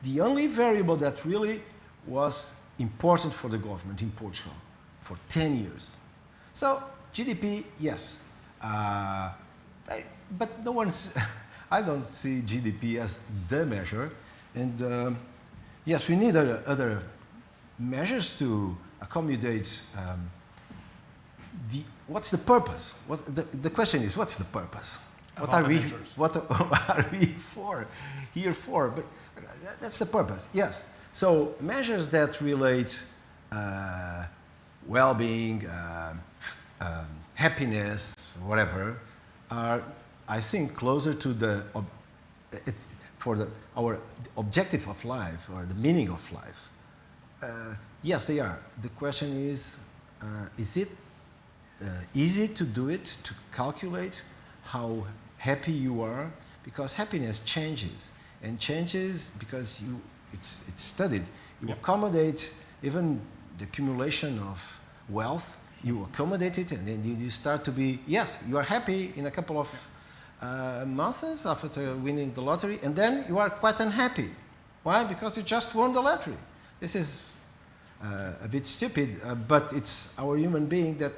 the only variable that really was important for the government in Portugal for 10 years. So GDP, yes. But no one's, I don't see GDP as the measure. And yes, we need other measures to accommodate what's the purpose? The question is, what's the purpose? What are we here for? But that's the purpose, yes. So measures that relate well-being, happiness, whatever, are, I think, closer to our objective of life or the meaning of life. Yes, they are. The question is it easy to do it, to calculate how happy you are? Because happiness changes, and changes because it's studied. You accommodate even the accumulation of wealth. You accommodate it, and then you start to be, yes, you are happy in a couple of months after winning the lottery, and then you are quite unhappy. Why? Because you just won the lottery. This is a bit stupid, but it's our human being that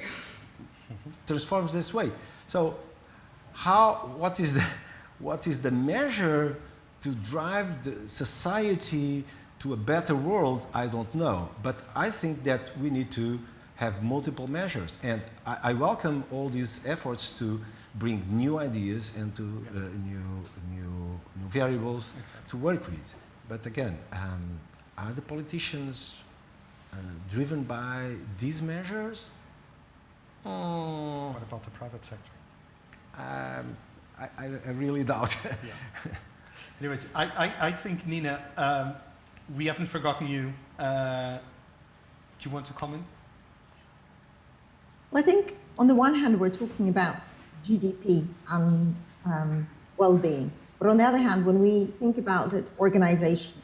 transforms this way. So what is the measure to drive the society to a better world? I don't know. But I think that we need to have multiple measures. And I welcome all these efforts to bring new ideas and to new variables to work with. But again, are the politicians driven by these measures? What about the private sector? I really doubt. Yeah. Anyways, I think, Nina, we haven't forgotten you. Do you want to comment? Well, I think on the one hand, we're talking about GDP and well-being. But on the other hand, when we think about it organizationally,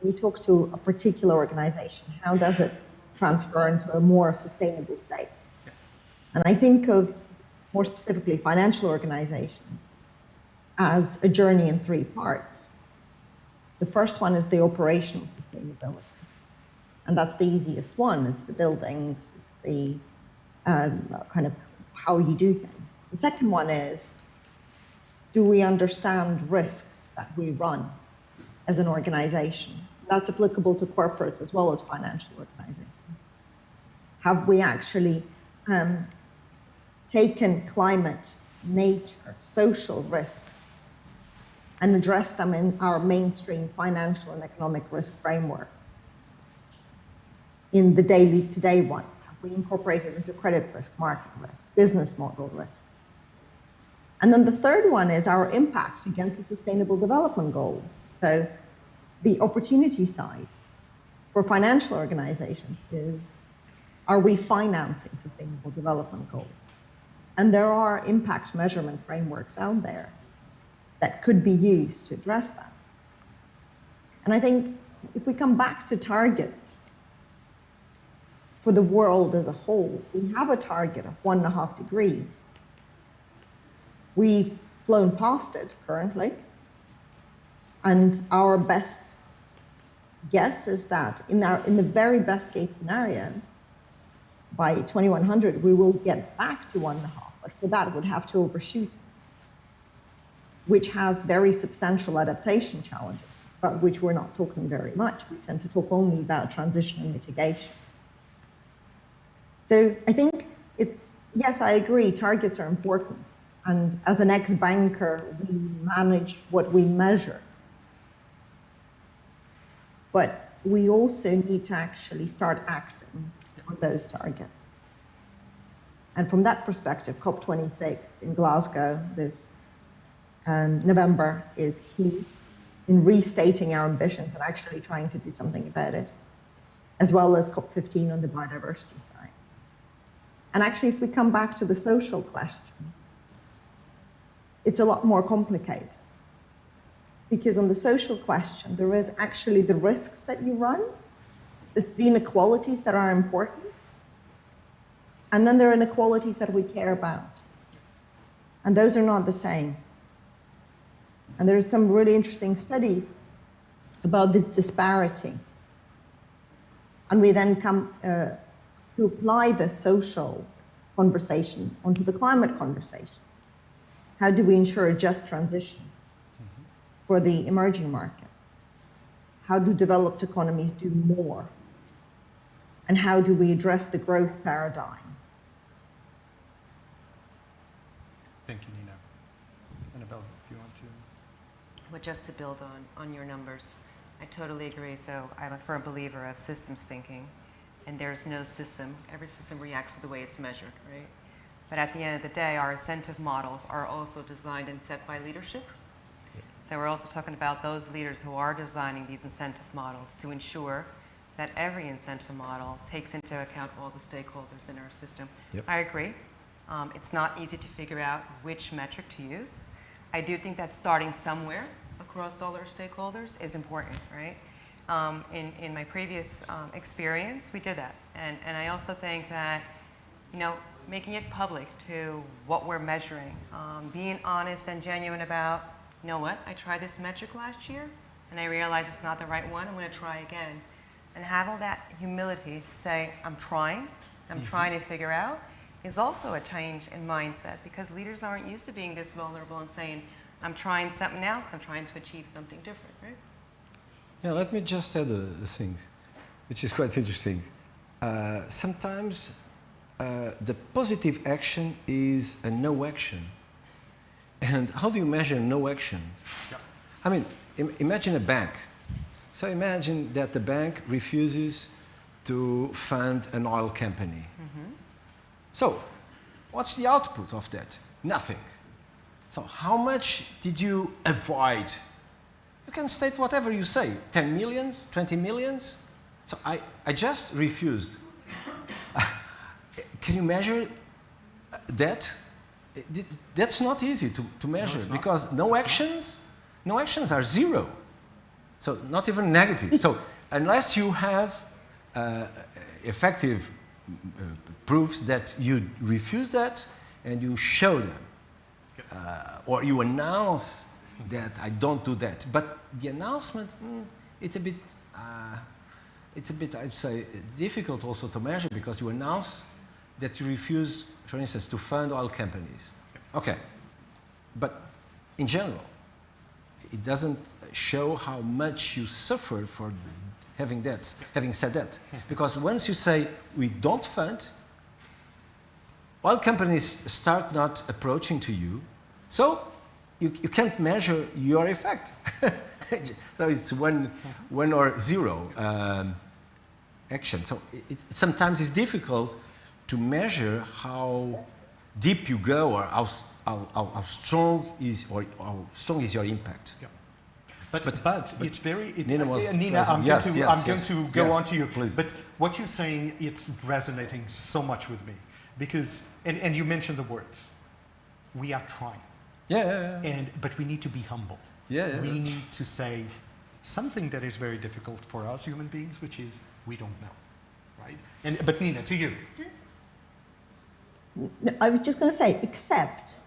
we talk to a particular organization, how does it transfer into a more sustainable state? Yeah. And I think of, more specifically, financial organization as a journey in 3 parts. The first one is the operational sustainability. And that's the easiest one. It's the buildings, the kind of how you do things. The second one is, do we understand risks that we run as an organization? That's applicable to corporates as well as financial organizations. Have we actually taken climate nature, social risks, and address them in our mainstream financial and economic risk frameworks. In the daily today ones, have we incorporated into credit risk, market risk, business model risk? And then the third one is our impact against the Sustainable Development Goals. So the opportunity side for financial organizations is, are we financing Sustainable Development Goals? And there are impact measurement frameworks out there that could be used to address that. And I think if we come back to targets for the world as a whole, we have a target of 1.5 degrees. We've flown past it currently, and our best guess is that in the very best case scenario, by 2100, we will get back to 1.5, but for that, we'd have to overshoot it, which has very substantial adaptation challenges, about which we're not talking very much. We tend to talk only about transition and mitigation. So I think yes, I agree, targets are important. And as an ex-banker, we manage what we measure. But we also need to actually start acting on those targets. And from that perspective, COP26 in Glasgow this November is key in restating our ambitions and actually trying to do something about it, as well as COP15 on the biodiversity side. And actually, if we come back to the social question, it's a lot more complicated. Because on the social question, there is actually the risks that you run, the inequalities that are important, and then there are inequalities that we care about. And those are not the same. And there's some really interesting studies about this disparity. And we then come to apply the social conversation onto the climate conversation. How do we ensure a just transition for the emerging markets? How do developed economies do more? And how do we address the growth paradigm? Thank you, Nina. Annabelle, if you want to. Well, just to build on your numbers, I totally agree. So I'm a firm believer of systems thinking, and there's no system. Every system reacts to the way it's measured, right? But at the end of the day, our incentive models are also designed and set by leadership. So we're also talking about those leaders who are designing these incentive models to ensure that every incentive model takes into account all the stakeholders in our system. Yep. I agree. It's not easy to figure out which metric to use. I do think that starting somewhere across all our stakeholders is important, right? In my previous experience, we did that. And I also think that, making it public to what we're measuring, being honest and genuine about, you know what, I tried this metric last year, and I realized it's not the right one, I'm going to try again. And have all that humility to say, I'm trying to figure out, is also a change in mindset, because leaders aren't used to being this vulnerable and saying, I'm trying something else, I'm trying to achieve something different, right? Yeah, let me just add a thing, which is quite interesting. Sometimes the positive action is a no action. And how do you measure no action? Yeah. I mean, imagine a bank. So imagine that the bank refuses to fund an oil company. Mm-hmm. So what's the output of that? Nothing. So how much did you avoid? You can state whatever you say, 10 millions, 20 millions. So I just refused. Can you measure that? That's not easy to measure, because no actions are zero. So not even negative. So unless you have effective proofs that you refuse that and you show them, or you announce that I don't do that. But the announcement, it's a bit, I'd say, difficult also to measure, because you announce that you refuse, for instance, to fund oil companies. Okay, but in general, it doesn't show how much you suffered for having said that. Because once you say we don't fund, oil companies start not approaching to you, so you can't measure your effect. So it's one or zero action. So sometimes it's difficult to measure how deep you go or how strong is your impact. Yeah. But it's very. Nina, I'm going to go on to you. Please. But what you're saying, it's resonating so much with me because, and you mentioned the words, we are trying. Yeah. But we need to be humble. Yeah. We need to say something that is very difficult for us human beings, which is we don't know, right? But Nina, to you. No, I was just going to say, except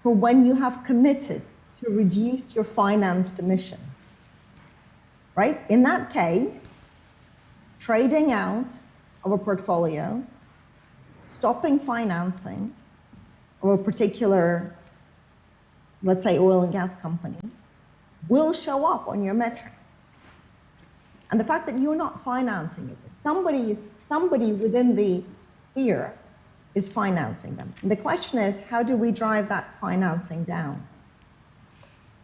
for when you have committed to reduce your financed emission, right? In that case, trading out of a portfolio, stopping financing of a particular, let's say, oil and gas company, will show up on your metrics. And the fact that you're not financing it, somebody within the sphere is financing them. And the question is, how do we drive that financing down?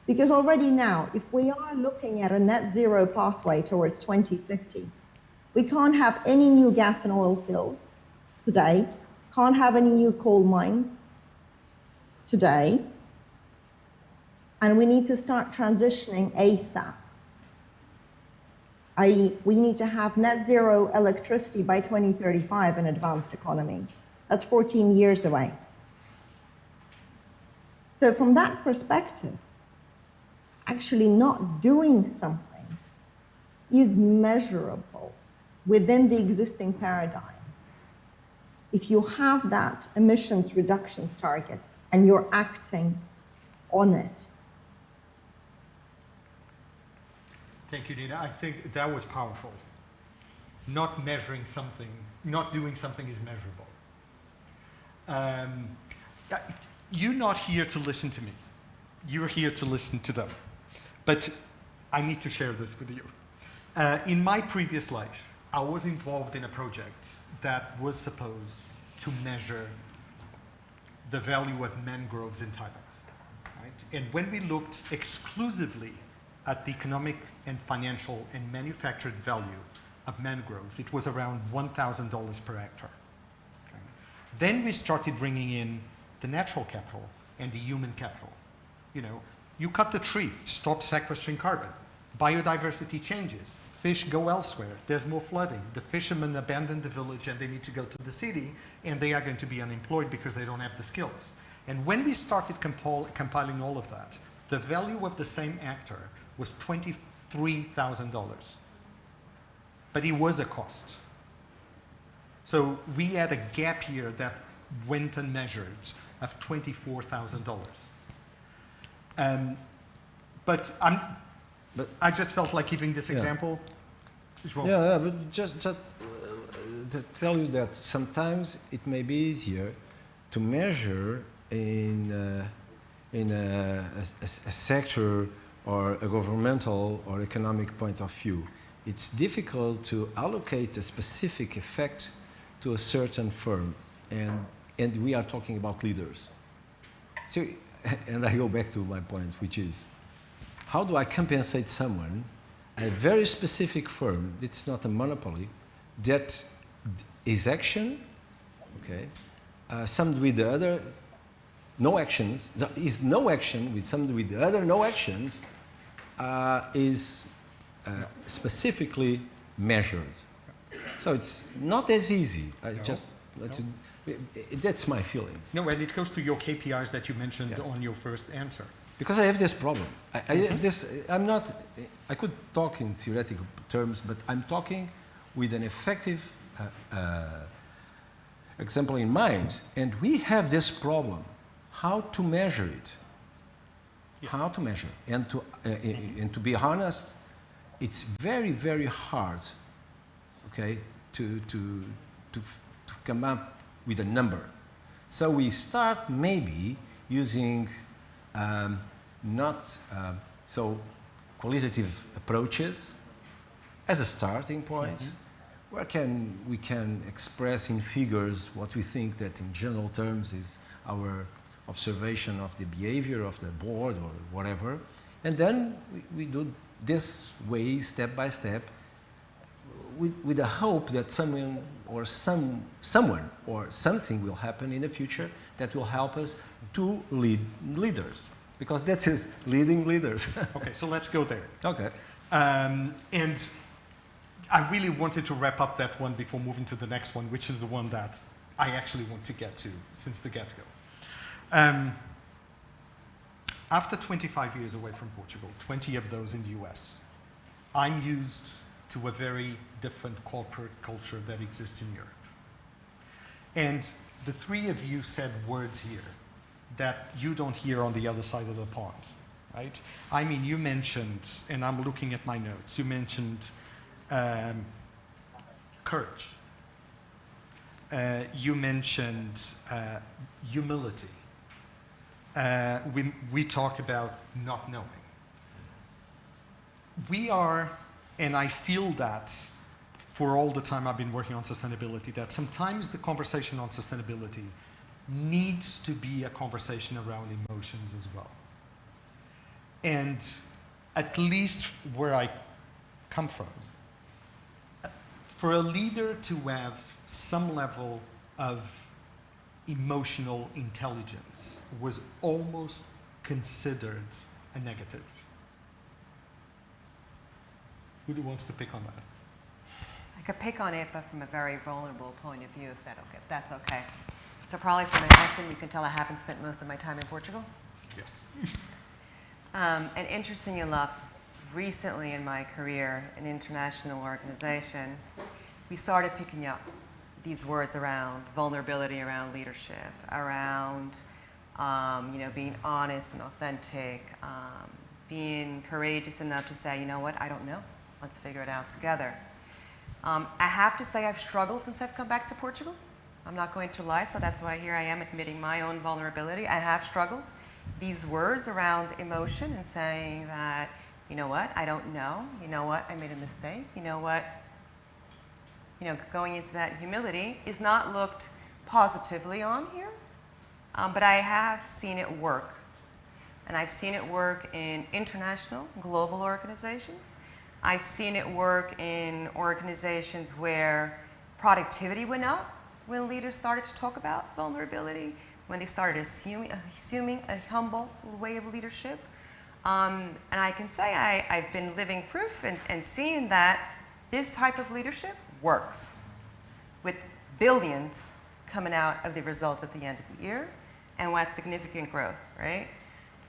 Because already now, if we are looking at a net zero pathway towards 2050, we can't have any new gas and oil fields today, can't have any new coal mines today, and we need to start transitioning ASAP. i.e., we need to have net zero electricity by 2035 in advanced economy. That's 14 years away. So from that perspective, actually not doing something is measurable within the existing paradigm. If you have that emissions reductions target and you're acting on it. Thank you, Nina. I think that was powerful. Not measuring something, not doing something is measurable. You're not here to listen to me. You're here to listen to them. But I need to share this with you. In my previous life, I was involved in a project that was supposed to measure the value of mangroves in Thailand. Right? And when we looked exclusively at the economic and financial and manufactured value of mangroves, it was around $1,000 per hectare. Okay? Then we started bringing in the natural capital and the human capital. You know, you cut the tree, stop sequestering carbon. Biodiversity changes. Fish go elsewhere. There's more flooding. The fishermen abandon the village and they need to go to the city, and they are going to be unemployed because they don't have the skills. And when we started compiling all of that, the value of the same hectare was $23,000. But it was a cost. So we had a gap here that went unmeasured of $24,000. But I just felt like giving this example. Yeah, but just to tell you that sometimes it may be easier to measure in a sector or a governmental or economic point of view. It's difficult to allocate a specific effect to a certain firm, and we are talking about leaders. So, and I go back to my point, which is, how do I compensate someone, a very specific firm, it's not a monopoly, that is action, okay, some with the other, no actions, is no action with some with the other no actions, is specifically measured. So it's not as easy. That's my feeling. No, and it goes to your KPIs that you mentioned on your first answer. Because I have this problem. I have this, I could talk in theoretical terms, but I'm talking with an effective example in mind. And we have this problem, how to measure it. Yes. How to measure. And to be honest, it's very, very hard, okay, to come up with a number. So we start maybe using not so qualitative approaches as a starting point. where we can express in figures what we think that in general terms is our observation of the behavior of the board or whatever. And then we do this way, step by step, with the hope that someone or something will happen in the future that will help us to lead leaders. Because that is leading leaders. Okay, so let's go there. Okay. And I really wanted to wrap up that one before moving to the next one, which is the one that I actually want to get to since the get-go. After 25 years away from Portugal, 20 of those in the US, I'm used to a very different corporate culture that exists in Europe. And the three of you said words here that you don't hear on the other side of the pond, right? I mean, you mentioned, and I'm looking at my notes, you mentioned courage. You mentioned humility. We talked about not knowing. We are, and I feel that for all the time I've been working on sustainability, that sometimes the conversation on sustainability needs to be a conversation around emotions as well. And at least where I come from, for a leader to have some level of emotional intelligence was almost considered a negative. Who wants to pick on that? I could pick on it, but from a very vulnerable point of view, if that's okay. So probably from an accent, you can tell I haven't spent most of my time in Portugal. Yes. And interesting enough, recently in my career in international organization, we started picking up these words around vulnerability, around leadership, around being honest and authentic, being courageous enough to say, you know what, I don't know. Let's figure it out together. I have to say I've struggled since I've come back to Portugal. I'm not going to lie, so that's why here I am admitting my own vulnerability. I have struggled. These words around emotion and saying that, you know what, I don't know. You know what, I made a mistake. You know what, going into that humility is not looked positively on here, but I have seen it work. And I've seen it work in international, global organizations. I've seen it work in organizations where productivity went up when leaders started to talk about vulnerability, when they started assuming a humble way of leadership. And I can say I've been living proof and seeing that this type of leadership works with billions coming out of the results at the end of the year and with significant growth, right?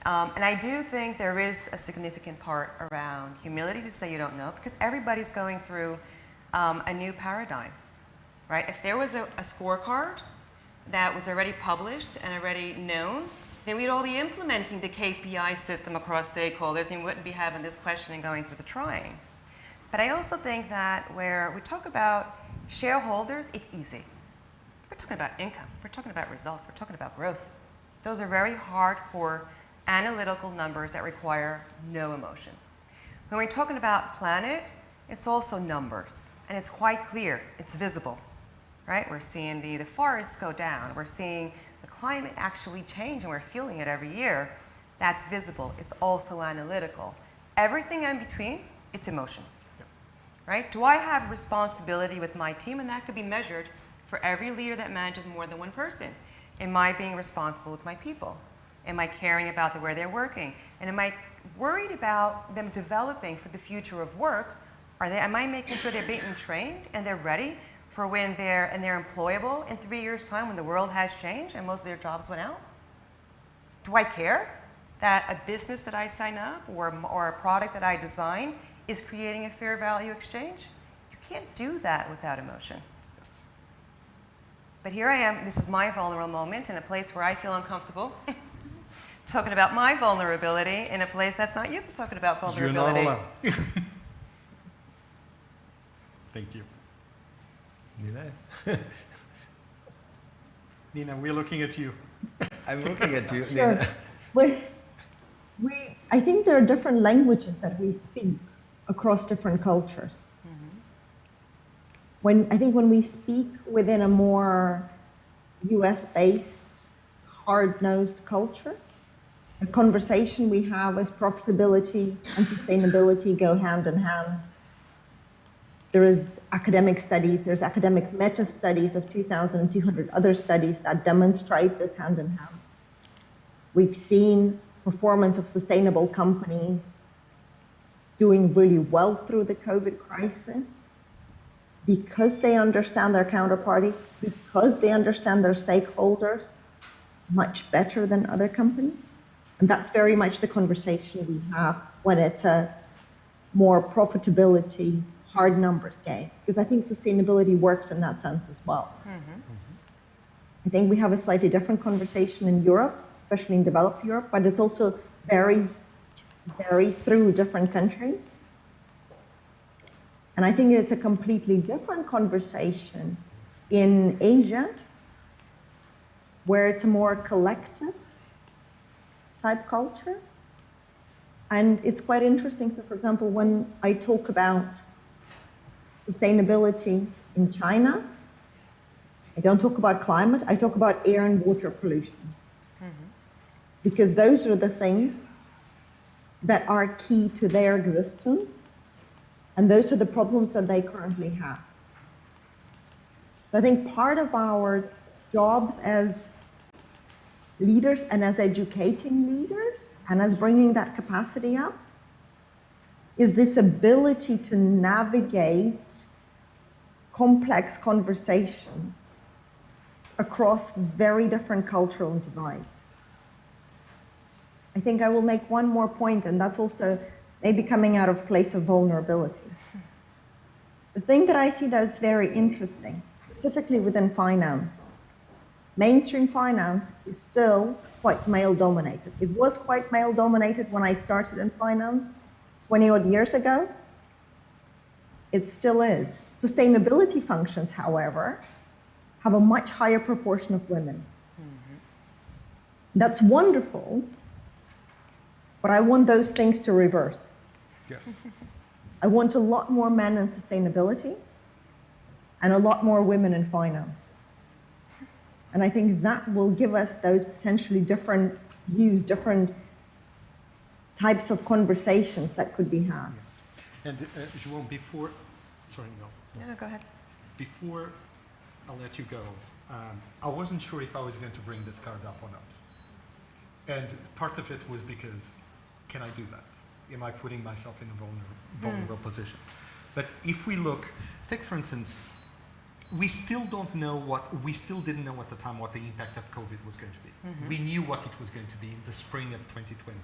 And I do think there is a significant part around humility to say you don't know, because everybody's going through a new paradigm, right? If there was a scorecard that was already published and already known, then we'd all be implementing the KPI system across stakeholders and we wouldn't be having this question and going through the trying. But I also think that where we talk about shareholders, it's easy. We're talking about income. We're talking about results. We're talking about growth. Those are very hardcore analytical numbers that require no emotion. When we're talking about planet, it's also numbers. And it's quite clear. It's visible, right? We're seeing the forests go down. We're seeing the climate actually change, and we're feeling it every year. That's visible. It's also analytical. Everything in between, it's emotions. Right? Do I have responsibility with my team? And that could be measured for every leader that manages more than one person. Am I being responsible with my people? Am I caring about where they're working? And am I worried about them developing for the future of work? Am I making sure they're being trained and they're ready for when they're employable in 3 years' time when the world has changed and most of their jobs went out? Do I care that a business that I sign up or a product that I design is creating a fair value exchange? You can't do that without emotion. But here I am, this is my vulnerable moment in a place where I feel uncomfortable talking about my vulnerability in a place that's not used to talking about vulnerability. You're not alone. Thank you. Nina? Nina, we're looking at you. I'm looking at you, Sure. Nina. I think there are different languages that we speak across different cultures. when we speak within a more US-based, hard-nosed culture, the conversation we have is profitability and sustainability go hand in hand. There is academic studies, there's academic meta-studies of 2,200 other studies that demonstrate this hand in hand. We've seen performance of sustainable companies doing really well through the COVID crisis because they understand their counterparty, because they understand their stakeholders much better than other companies. And that's very much the conversation we have when it's a more profitability, hard numbers game, because I think sustainability works in that sense as well. I think we have a slightly different conversation in Europe, especially in developed Europe, but it also varies through different countries. And I think it's a completely different conversation in Asia, where it's a more collective type culture. And it's quite interesting. So for example, when I talk about sustainability in China, I don't talk about climate, I talk about air and water pollution. Because those are the things that are key to their existence, and those are the problems that they currently have. So I think part of our jobs as leaders and as educating leaders and as bringing that capacity up is this ability to navigate complex conversations across very different cultural divides. I think I will make one more point, and that's also maybe coming out of place of vulnerability. The thing that I see that's very interesting, specifically within finance, mainstream finance is still quite male-dominated. It was quite male-dominated when I started in finance 20-odd years ago. It still is. Sustainability functions, however, have a much higher proportion of women. That's wonderful, but I want those things to reverse. Yes. I want a lot more men in sustainability and a lot more women in finance. And I think that will give us those potentially different views, different types of conversations that could be had. And João, before, sorry, no. No, go ahead. Before I'll let you go, I wasn't sure if I was going to bring this card up or not. And part of it was because, can I do that? Am I putting myself in a vulnerable position? But if we look, take for instance, we still didn't know at the time what the impact of COVID was going to be. We knew what it was going to be in the spring of 2020,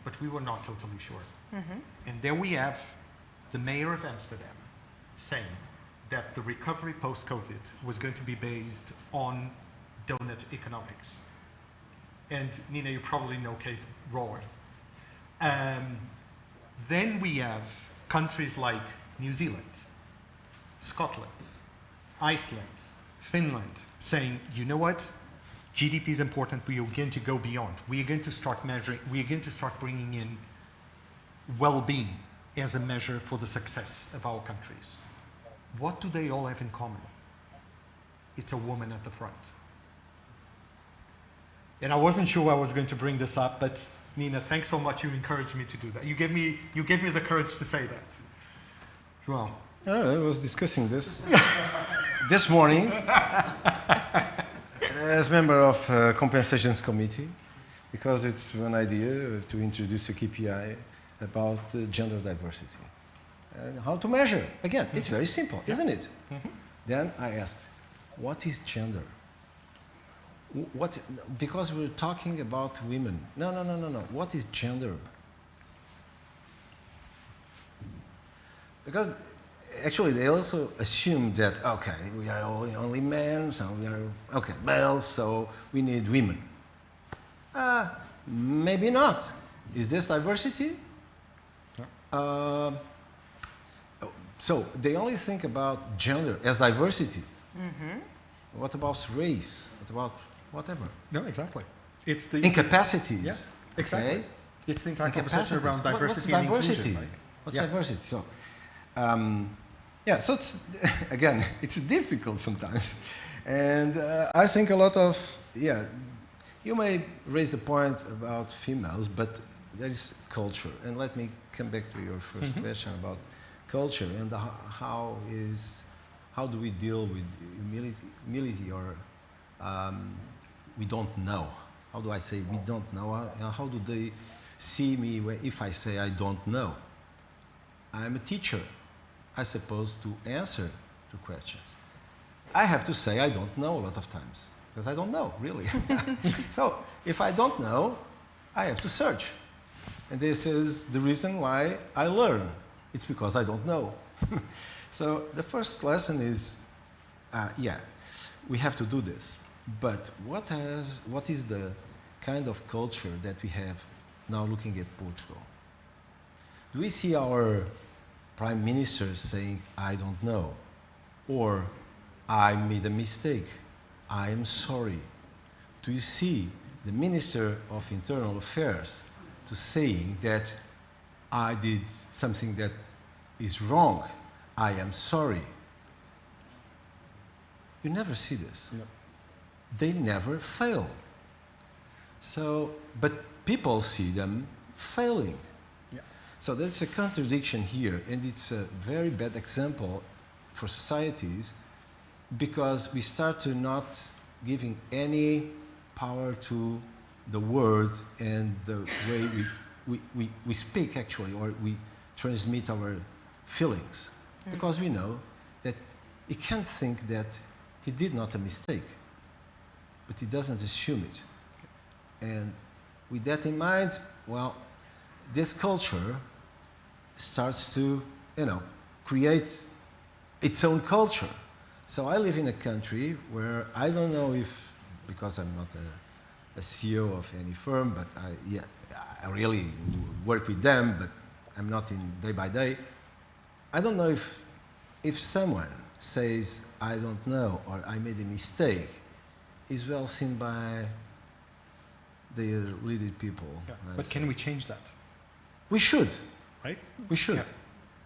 but we were not totally sure. And there we have the mayor of Amsterdam saying that the recovery post-COVID was going to be based on donut economics. And Nina, you probably know Keith Raworth. Then we have countries like New Zealand, Scotland, Iceland, Finland, saying, you know what, GDP is important, we are going to go beyond. We are going to start measuring, we are going to start bringing in well-being as a measure for the success of our countries. What do they all have in common? It's a woman at the front. And I wasn't sure I was going to bring this up, but Nina, thanks so much, you encouraged me to do that. You gave me the courage to say that. João. I was discussing this this morning as member of compensations committee, because it's one idea to introduce a KPI about gender diversity and how to measure. Again, it's very simple, isn't it? Then I asked, what is gender? Because we're talking about women. No. What is gender? Because actually they also assume that, okay, we are only men, so we are, okay, males, so we need women. Maybe not. Is this diversity? So they only think about gender as diversity. What about race? What about whatever? No, exactly. It's the incapacities. Yeah, exactly. Okay? It's the entire conversation around diversity and inclusion. Right? What's diversity? So, Yeah, so it's, again, it's difficult sometimes. And I think a lot of, yeah, you may raise the point about females, but there is culture. And let me come back to your first question about culture and how do we deal with humility or we don't know. How do I say we don't know? How do they see me if I say I don't know? I'm a teacher. I'm supposed to answer to questions. I have to say I don't know a lot of times because I don't know, really. So if I don't know, I have to search. And this is the reason why I learn. It's because I don't know. So the first lesson is, yeah, we have to do this. But what is the kind of culture that we have now looking at Portugal? Do we see our prime minister saying, I don't know, or I made a mistake, I am sorry? Do you see the Minister of Internal Affairs to saying that I did something that is wrong, I am sorry? You never see this. No. They never fail. So, but people see them failing. Yeah. So there's a contradiction here, and it's a very bad example for societies because we start to not giving any power to the words and the way we speak actually, or we transmit our feelings. Because we know that he can't think that he did not a mistake, but he doesn't assume it. And with that in mind, well, this culture starts to, create its own culture. So I live in a country where I don't know if, because I'm not a CEO of any firm, but I really work with them, but I'm not in day by day. I don't know if someone says, I don't know, or I made a mistake, is well seen by their leading people. Yeah. But can we change that? We should. Right? We should. Yeah.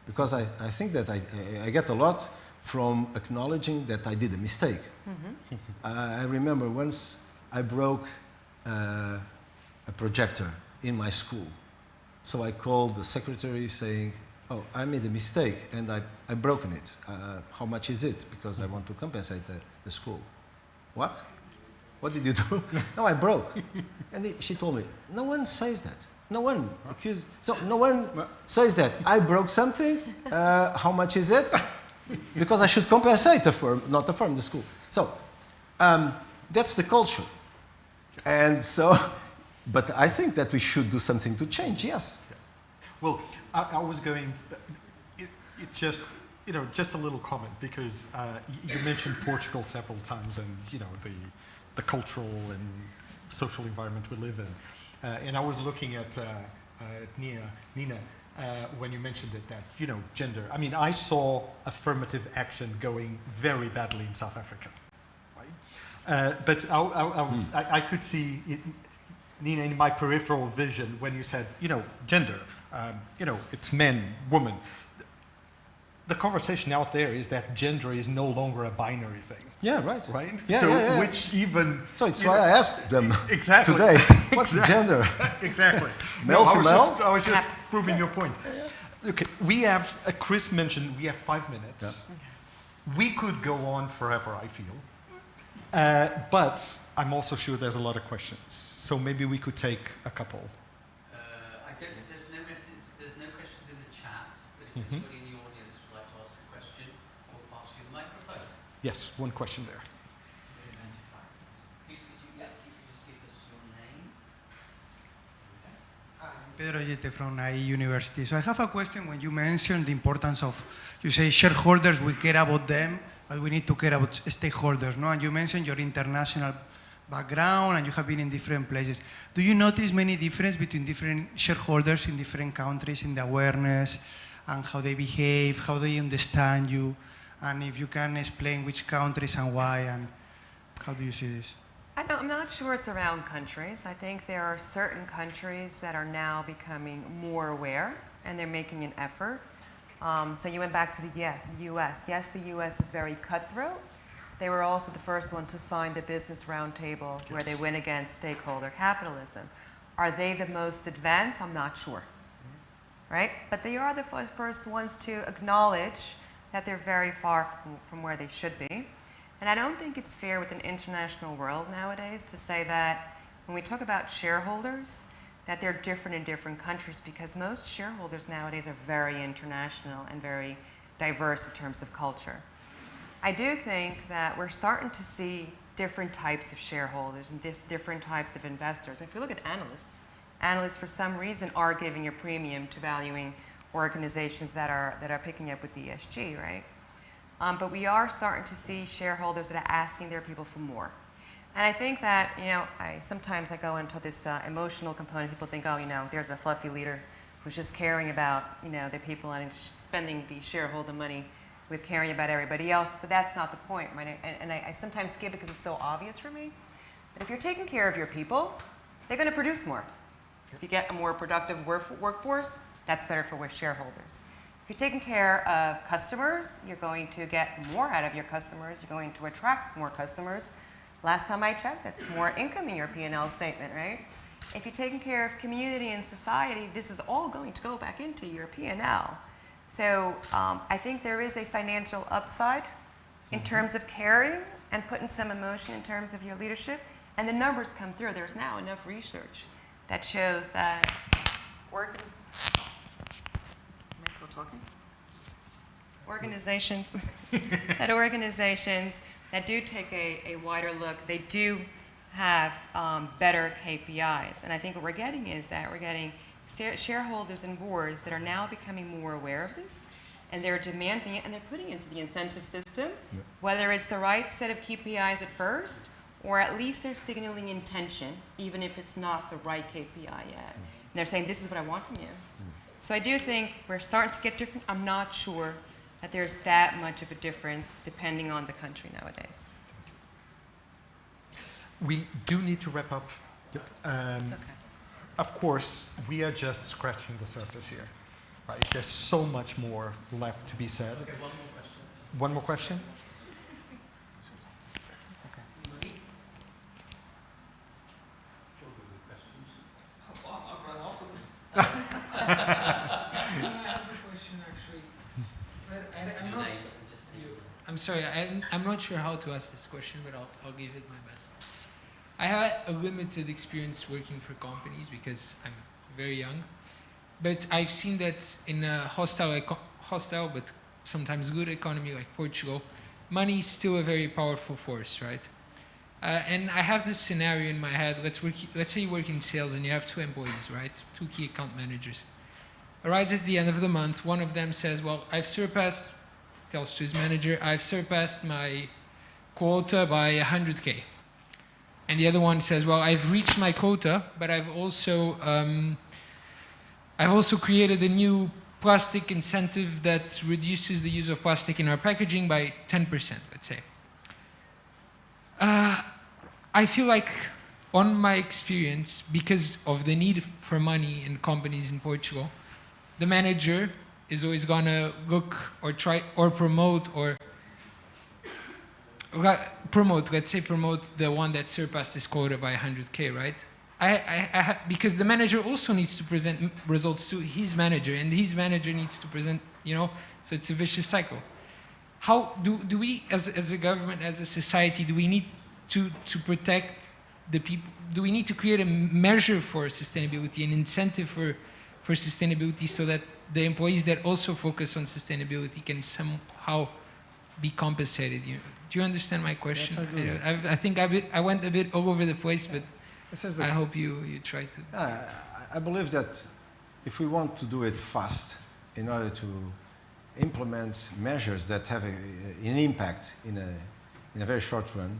Because I think that I get a lot from acknowledging that I did a mistake. Mm-hmm. I remember once I broke a projector in my school. So I called the secretary saying, oh, I made a mistake and I've broken it. How much is it? Because I want to compensate the school. What? What did you do? No, I broke. And she told me, no one says that. No one. So no one says that. I broke something. How much is it? Because I should compensate the firm, not the firm, the school. So that's the culture. And so, but I think that we should do something to change, yes. Well, I was going, it's just, just a little comment because you mentioned Portugal several times and, the cultural and social environment we live in. And I was looking at Nina, when you mentioned it, that, gender. I mean, I saw affirmative action going very badly in South Africa, right? But I could see it, Nina, in my peripheral vision when you said, gender, it's men, woman. The conversation out there is that gender is no longer a binary thing. Yeah, right. Right? Yeah, so yeah. which even... So it's why I asked them exactly. today, what's gender? Exactly. Male, female? I was just proving your point. Okay, we have, Chris mentioned, we have 5 minutes. Yeah. We could go on forever, I feel. But I'm also sure there's a lot of questions. So maybe we could take a couple. There's no questions in the chat, but if anybody in the audience would like to ask a question, we'll pass you the microphone. Yes, one question there. Please could you just give us your name? Pedro Yete from IE University. So I have a question. When you mentioned the importance of, you say shareholders, we care about them, but we need to care about stakeholders, no? And you mentioned your international background and you have been in different places. Do you notice many difference between different shareholders in different countries in the awareness and how they behave, how they understand you? And if you can explain which countries and why, and how do you see this? I'm not sure it's around countries. I think there are certain countries that are now becoming more aware and they're making an effort. So you went back to the US. Yes, the US is very cutthroat. They were also the first one to sign the Business Roundtable, where they went against stakeholder capitalism. Are they the most advanced? I'm not sure, right? But they are the first ones to acknowledge that they're very far from where they should be. And I don't think it's fair with an international world nowadays to say that when we talk about shareholders, that they're different in different countries, because most shareholders nowadays are very international and very diverse in terms of culture. I do think that we're starting to see different types of shareholders and different types of investors. If you look at analysts for some reason are giving a premium to valuing organizations that are picking up with ESG, right? But we are starting to see shareholders that are asking their people for more. And I think that, sometimes I go into this emotional component. People think, oh, there's a fluffy leader who's just caring about, the people and spending the shareholder money with caring about everybody else. But that's not the point, right? And I sometimes skip it because it's so obvious for me. But if you're taking care of your people, they're going to produce more. If you get a more productive workforce, that's better for shareholders. If you're taking care of customers, you're going to get more out of your customers. You're going to attract more customers. Last time I checked, that's more income in your P&L statement, right? If you're taking care of community and society, this is all going to go back into your P&L. So I think there is a financial upside in terms of caring and putting some emotion in terms of your leadership. And the numbers come through. There's now enough research that shows that organizations that do take a wider look, they do have better KPIs. And I think what we're getting is that we're getting shareholders and boards that are now becoming more aware of this, and they're demanding it, and they're putting it into the incentive system, whether it's the right set of KPIs at first, or at least they're signaling intention, even if it's not the right KPI yet. And they're saying, this is what I want from you. So I do think we're starting to get different. I'm not sure that there's that much of a difference depending on the country nowadays. We do need to wrap up. It's okay. Of course, we are just scratching the surface here. Right? There's so much more left to be said. Okay, one more question. One more question? It's okay. I have a question actually. I'm sorry, I'm not sure how to ask this question, but I'll give it my best. I had a limited experience working for companies because I'm very young, but I've seen that in a hostile but sometimes good economy like Portugal, money is still a very powerful force, right? And I have this scenario in my head. Let's say you work in sales and you have 2 employees, right? 2 key account managers. Right at the end of the month, one of them says, well, tells to his manager, I've surpassed my quota by 100K. And the other one says, well, I've reached my quota, but I've also created a new plastic incentive that reduces the use of plastic in our packaging by 10%, let's say. I feel like, on my experience, because of the need for money in companies in Portugal, the manager is always going to look or try or promote the one that surpassed his quota by 100K, right? Because the manager also needs to present results to his manager, and his manager needs to present, so it's a vicious cycle. How do we, as a government, as a society, do we need to protect the people? Do we need to create a measure for sustainability, an incentive for sustainability, so that the employees that also focus on sustainability can somehow be compensated? Do you understand my question? Yes, I think I went a bit all over the place, but I hope you try to. I believe that if we want to do it fast, in order to implement measures that have an impact in a very short run,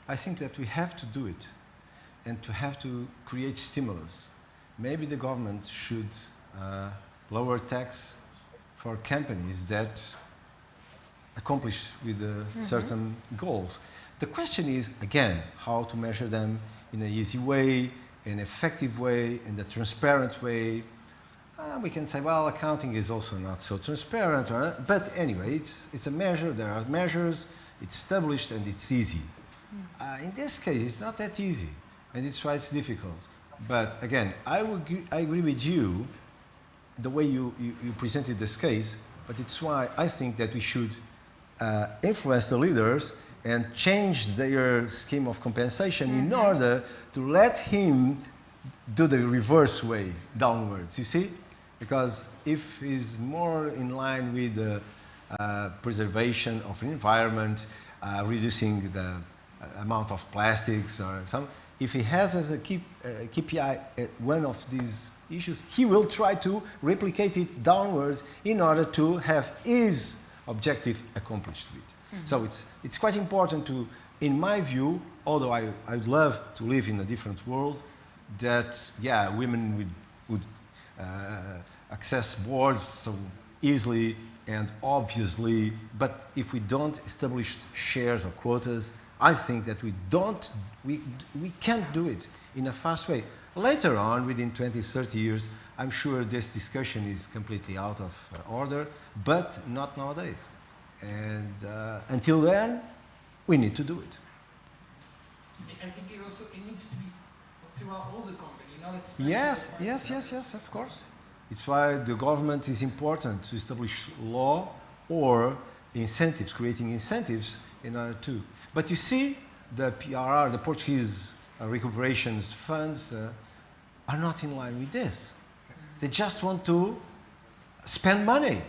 I think that we have to do it, and to have to create stimulus. Maybe the government should lower tax for companies that accomplish with certain goals. The question is, again, how to measure them in an easy way, an effective way, in a transparent way. we can say, well, accounting is also not so transparent. But anyway, it's a measure. There are measures. It's established and it's easy. In this case, it's not that easy, and it's why it's difficult. But again, I agree with you the way you presented this case, but it's why I think that we should influence the leaders and change their scheme of compensation in order to let him do the reverse way downwards, you see? Because if he's more in line with the preservation of the environment, reducing the amount of plastics or some, if he has as a KPI one of these issues, he will try to replicate it downwards in order to have his objective accomplished with. So it's quite important to, in my view, although I'd love to live in a different world, that, yeah, women would access boards so easily and obviously, but if we don't establish shares or quotas, I think that we can't do it in a fast way. Later on, within 20, 30 years, I'm sure this discussion is completely out of order, but not nowadays. And until then, we need to do it. I think it needs to be throughout all the company, not Yes, of course. It's why the government is important to establish law or incentives, creating incentives in order to. But you see, the PRR, the Portuguese recuperation funds, are not in line with this. They just want to spend money.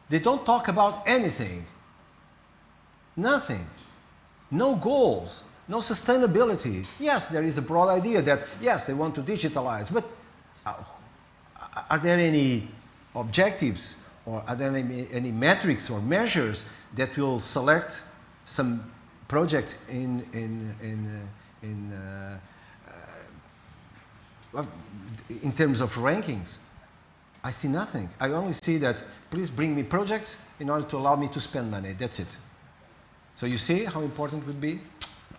They don't talk about anything. Nothing. No goals. No sustainability. Yes, there is a broad idea that, yes, they want to digitalize, but are there any objectives or are there any metrics or measures that will select some projects in terms of rankings? I see nothing. I only see that, please bring me projects in order to allow me to spend money. That's it. So you see how important it would be?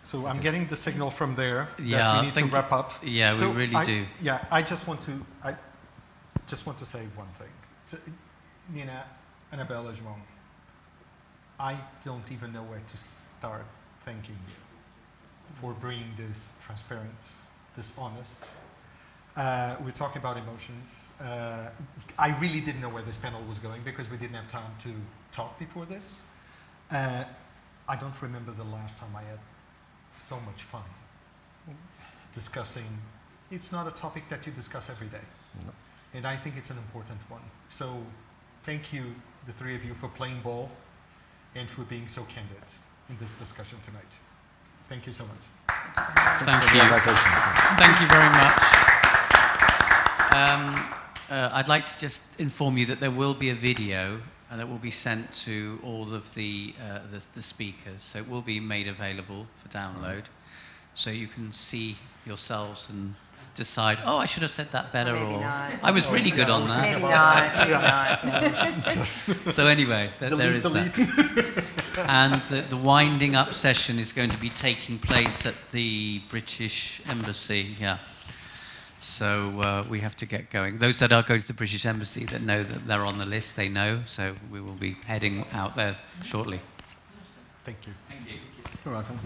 So I'm getting the signal from there that Yeah, we need to wrap up. Yeah, so we really do. Yeah, I just want to say one thing. So, Nina, Annabella, João, I don't even know where to start thanking you for bringing this transparent, this honest. We're talking about emotions. I really didn't know where this panel was going because we didn't have time to talk before this. I don't remember the last time I had so much fun discussing. It's not a topic that you discuss every day. No. And I think it's an important one. So thank you, the three of you, for playing ball and for being so candid in this discussion tonight. Thank you so much. Thank you. Thank you very much. I'd like to just inform you that there will be a video that will be sent to all of the speakers. So it will be made available for download. So you can see yourselves and decide, oh, I should have said that better, Maybe or not. I was really good on that. Maybe not. Maybe not. So anyway, there is that. And the winding up session is going to be taking place at the British Embassy, yeah. So we have to get going. Those that are going to the British Embassy that know that they're on the list, they know. So we will be heading out there shortly. Thank you. Thank you. You're welcome.